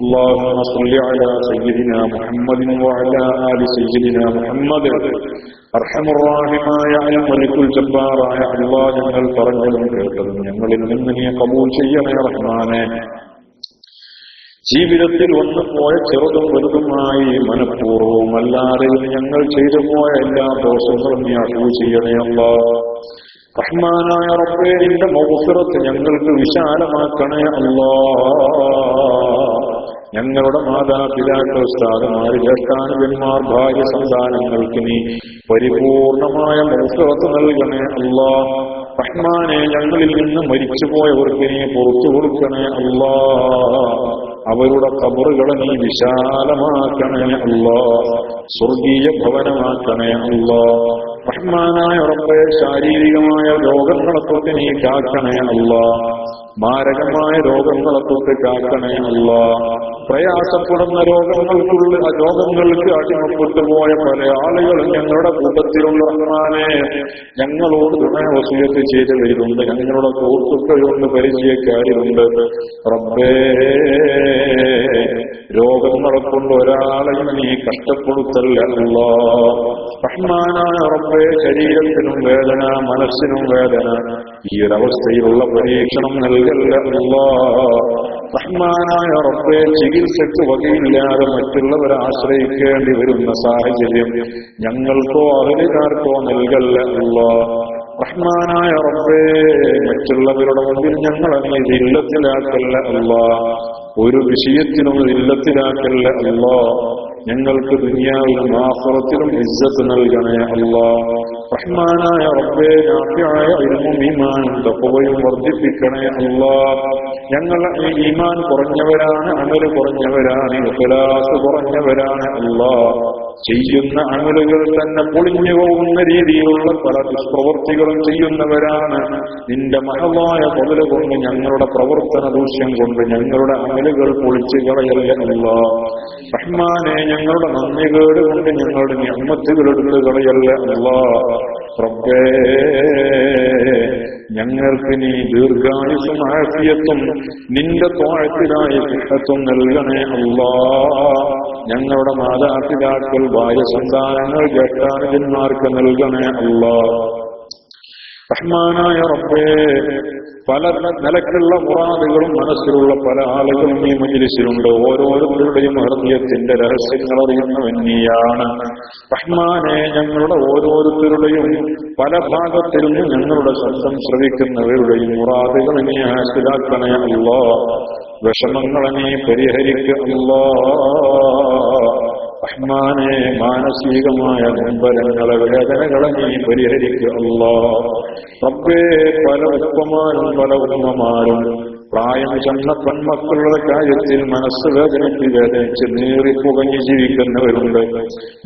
അല്ലാഹുമ്മ സ്വല്ലി അലാ സയ്യിദിനാ മുഹമ്മദിൻ വഅലാ ആലി സയ്യിദിനാ മുഹമ്മദ്. അർഹമുർറാഹിമായ അൽ-മലിക്കുൽ ജബ്ബാറായ അല്ലാഹ്, ഞങ്ങൾ പറഞ്ഞതും കേട്ടതും ഞങ്ങളിൽ നിന്ന് നീ ഖബൂൽ ചെയ്യണേ റഹ്മാനേ. ജീവിതത്തിൽ വന്നുപോയ ചെറുതും വലുതുമായി മനഃപൂർവ്വവും അല്ലാതെ ഞങ്ങൾ ചെയ്തു പോയ എല്ലാ ദോഷങ്ങളും നീ അഫൂ ചെയ്യണേ അല്ലാഹ്. റഹ്മാനായ റബ്ബേ, നിന്റെ മഗ്ഫിറത്ത് ഞങ്ങൾക്ക് വിശാലമാക്കണേ അല്ലാഹ്. ഞങ്ങളുടെ മാതാപിതാക്കൾ, ഉസ്താദുമാർ, ജ്യേഷ്ഠാനുജന്മാർ, ഭാര്യ, സന്താനങ്ങൾക്ക് നീ പരിപൂർണമായ മഗ്ഫിറത്ത് നൽകണേ അല്ലാഹ്. റഹ്മാനെ, ഞങ്ങളിൽ നിന്ന് മരിച്ചുപോയവർക്ക് നീ പുറത്തു കൊടുക്കണേ അല്ലാഹ്. അവരുടെ ഖബറുകളെ നീ വിശാലമാക്കണേ അല്ലാഹ്. സ്വർഗീയ ഭവനമാക്കണേ അല്ലാഹ്. റഹ്മാനായ റബ്ബേ, ശാരീരികമായ രോഗങ്ങളെ തൊട്ട് നീ കാക്കണേ അല്ലാഹ്. മാരകമായ രോഗങ്ങളെ തൊട്ട് കാക്കണേ അല്ലാഹ്. പ്രയാസപ്പെടുന്ന രോഗങ്ങൾക്ക് അടിമപ്പെട്ടു പോയ പല ആളുകളും ഞങ്ങളുടെ കൂട്ടത്തിലുള്ള റഹ്മാനെ ഞങ്ങളോട് വസിയത്ത് ചെയ്തവരുണ്ട്, ഞങ്ങളുടെ സുഹൃത്തുക്കളുണ്ട്, പരിചയക്കാരുണ്ട്. റബ്ബേ, രോഗങ്ങളെ കൊണ്ട് ഒരാളെയും നീ കഷ്ടപ്പെടുത്തല്ല അല്ലാഹ്. റഹ്മാനായ റബ്ബേ, ശരീരത്തിനും വേദന, മനസ്സിനും വേദന, ഈ ഒരവസ്ഥയിലുള്ള പരീക്ഷണം നൽകല്ല അല്ലാഹ്. റഹ്മാനായ റബ്ബേ, ചികിത്സയ്ക്ക് വകയില്ലാതെ മറ്റുള്ളവരെ ആശ്രയിക്കേണ്ടി വരുന്ന സാഹചര്യം ഞങ്ങൾക്കോ അഹലുകാർക്കോ നൽകല്ല അല്ലാഹ്. റഹ്മാനായ റബ്ബേ, മറ്റുള്ളവരുടെ മുമ്പിൽ ഞങ്ങളെ നീ ദില്ലത്തിലാക്കല്ല അല്ലാഹ്. ഒരു വിഷയത്തിനും ദില്ലത്തിലാക്കല്ല അല്ലാഹ്. ഞങ്ങൾക്ക് ദുനിയാവിലും ആഖിറത്തിലും ഇസ്സത്ത് നൽകണേ അല്ലാഹ്. റഹ്മാനായ റബ്ബേ, നാഫിയായ ഇൽമും ഈമാനും തഖ്വയും വർദ്ധിപ്പിക്കണേ അല്ലാഹ്. ഞങ്ങൾ ഈമാൻ കുറഞ്ഞവരാണ്, അമല് കുറഞ്ഞവരാണ്, ഇഖ്ലാസ് കുറഞ്ഞവരാണ് അല്ലാഹ്. ചെയ്യുന്ന അമലുകൾ തന്നെ പൊളിഞ്ഞു പോകുന്ന രീതിയിലുള്ള പല ദുഷ്പ്രവൃത്തികളും ചെയ്യുന്നവരാണ്. നിന്റെ മഹളായ ഫള് കൊണ്ട്, ഞങ്ങളുടെ പ്രവർത്തന ദൂഷ്യം കൊണ്ട് ഞങ്ങളുടെ അമലുകൾ പൊളിച്ചു കളയല്ല അല്ലാഹ്. റഹ്മാനെ, ഞങ്ങളുടെ നന്ദികേട് കൊണ്ട് ഞങ്ങളുടെ നിഅമത്തുകൾ എടുത്തു കളയല്ല അല്ലാഹ്. റബ്ബേ, ഞങ്ങൾക്ക് നീ ദീർഘായുസ്സും ആഫിയത്തും നിന്റെ ത്വാഅത്തിനായി സിഹത്തും നൽകണേ അല്ലാഹ്. ഞങ്ങളുടെ മാതാപിതാക്കൾ, ഭാര്യ, സന്താനങ്ങൾ, ജ്യേഷ്ഠാനുജന്മാർക്ക് നൽകണേ അല്ലാഹ്. റഹ്മാനായ റബ്ബേ, പല നിലക്കുള്ള മുറാദുകളും മനസ്സിലുള്ള പല ആളുകളും ഈ മജ്‌ലിസിലുണ്ട്. ഓരോരുത്തരുടെയും ഹൃദയത്തിന്റെ രഹസ്യങ്ങൾ അറിയുന്നവൻ നീയാണ്. റഹ്മാനെ, ഞങ്ങളുടെ ഓരോരുത്തരുടെയും പല ഭാഗത്തിൽ നിന്ന് ഞങ്ങളുടെ ശബ്ദം ശ്രവിക്കുന്നവരുടെയും മുറാദുകൾ നീ ഹാസിലാക്കണേ അല്ലാഹ്. വിഷമങ്ങളെ നീ പരിഹരിക്കുക അല്ലാഹ്. റഹ്മാനെ, മാനസികമായ നൊമ്പരങ്ങളെ, വേദനകളെ നീ പരിഹരിക്കുക അല്ലാഹ്. റബ്ബേ, പല ഉപ്പമാരും പല ഉമ്മമാരും പ്രായം ചെന്ന പെൺമക്കളുടെ കാര്യത്തിൽ മനസ്സ് വേദനിച്ച് നീറിപ്പുകഞ്ഞ് ജീവിക്കുന്നവരുണ്ട്.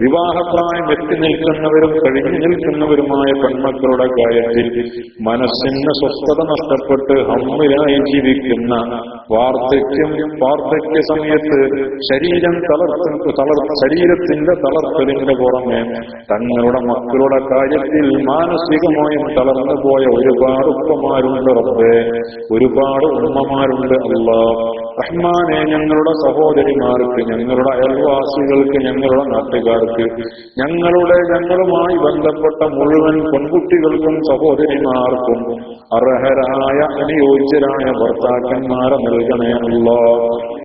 വിവാഹപ്രായം എത്തി നിൽക്കുന്നവരും കഴിഞ്ഞു നിൽക്കുന്നവരുമായ പെൺമക്കളുടെ കാര്യത്തിൽ മനസ്സിന് സ്വസ്ഥത നഷ്ടപ്പെട്ട് ഹമ്മിലായി ജീവിക്കുന്ന, വാർദ്ധക്യ സമയത്ത് ശരീരത്തിന്റെ തളർത്തലിന്റെ പുറമെ തങ്ങളുടെ മക്കളുടെ കാര്യത്തിൽ മാനസികമായും തളർന്നു പോയ ഒരുപാട് ഉപ്പമാരുണ്ട് റബ്ബേ, ഒരുപാട് ഉമ്മമാരുണ്ട് അല്ലാഹ്. റഹ്മാനെ, ഞങ്ങളുടെ സഹോദരിമാർക്ക്, ഞങ്ങളുടെ അയൽവാസികൾക്ക്, ഞങ്ങളുടെ നാട്ടുകാർക്ക്, ഞങ്ങളുമായി ബന്ധപ്പെട്ട മുഴുവൻ പെൺകുട്ടികൾക്കും സഹോദരിമാർക്കും അർഹരായ അനുയോജ്യരായ ഭർത്താക്കന്മാരെ നൽകണേ അല്ലാഹ്.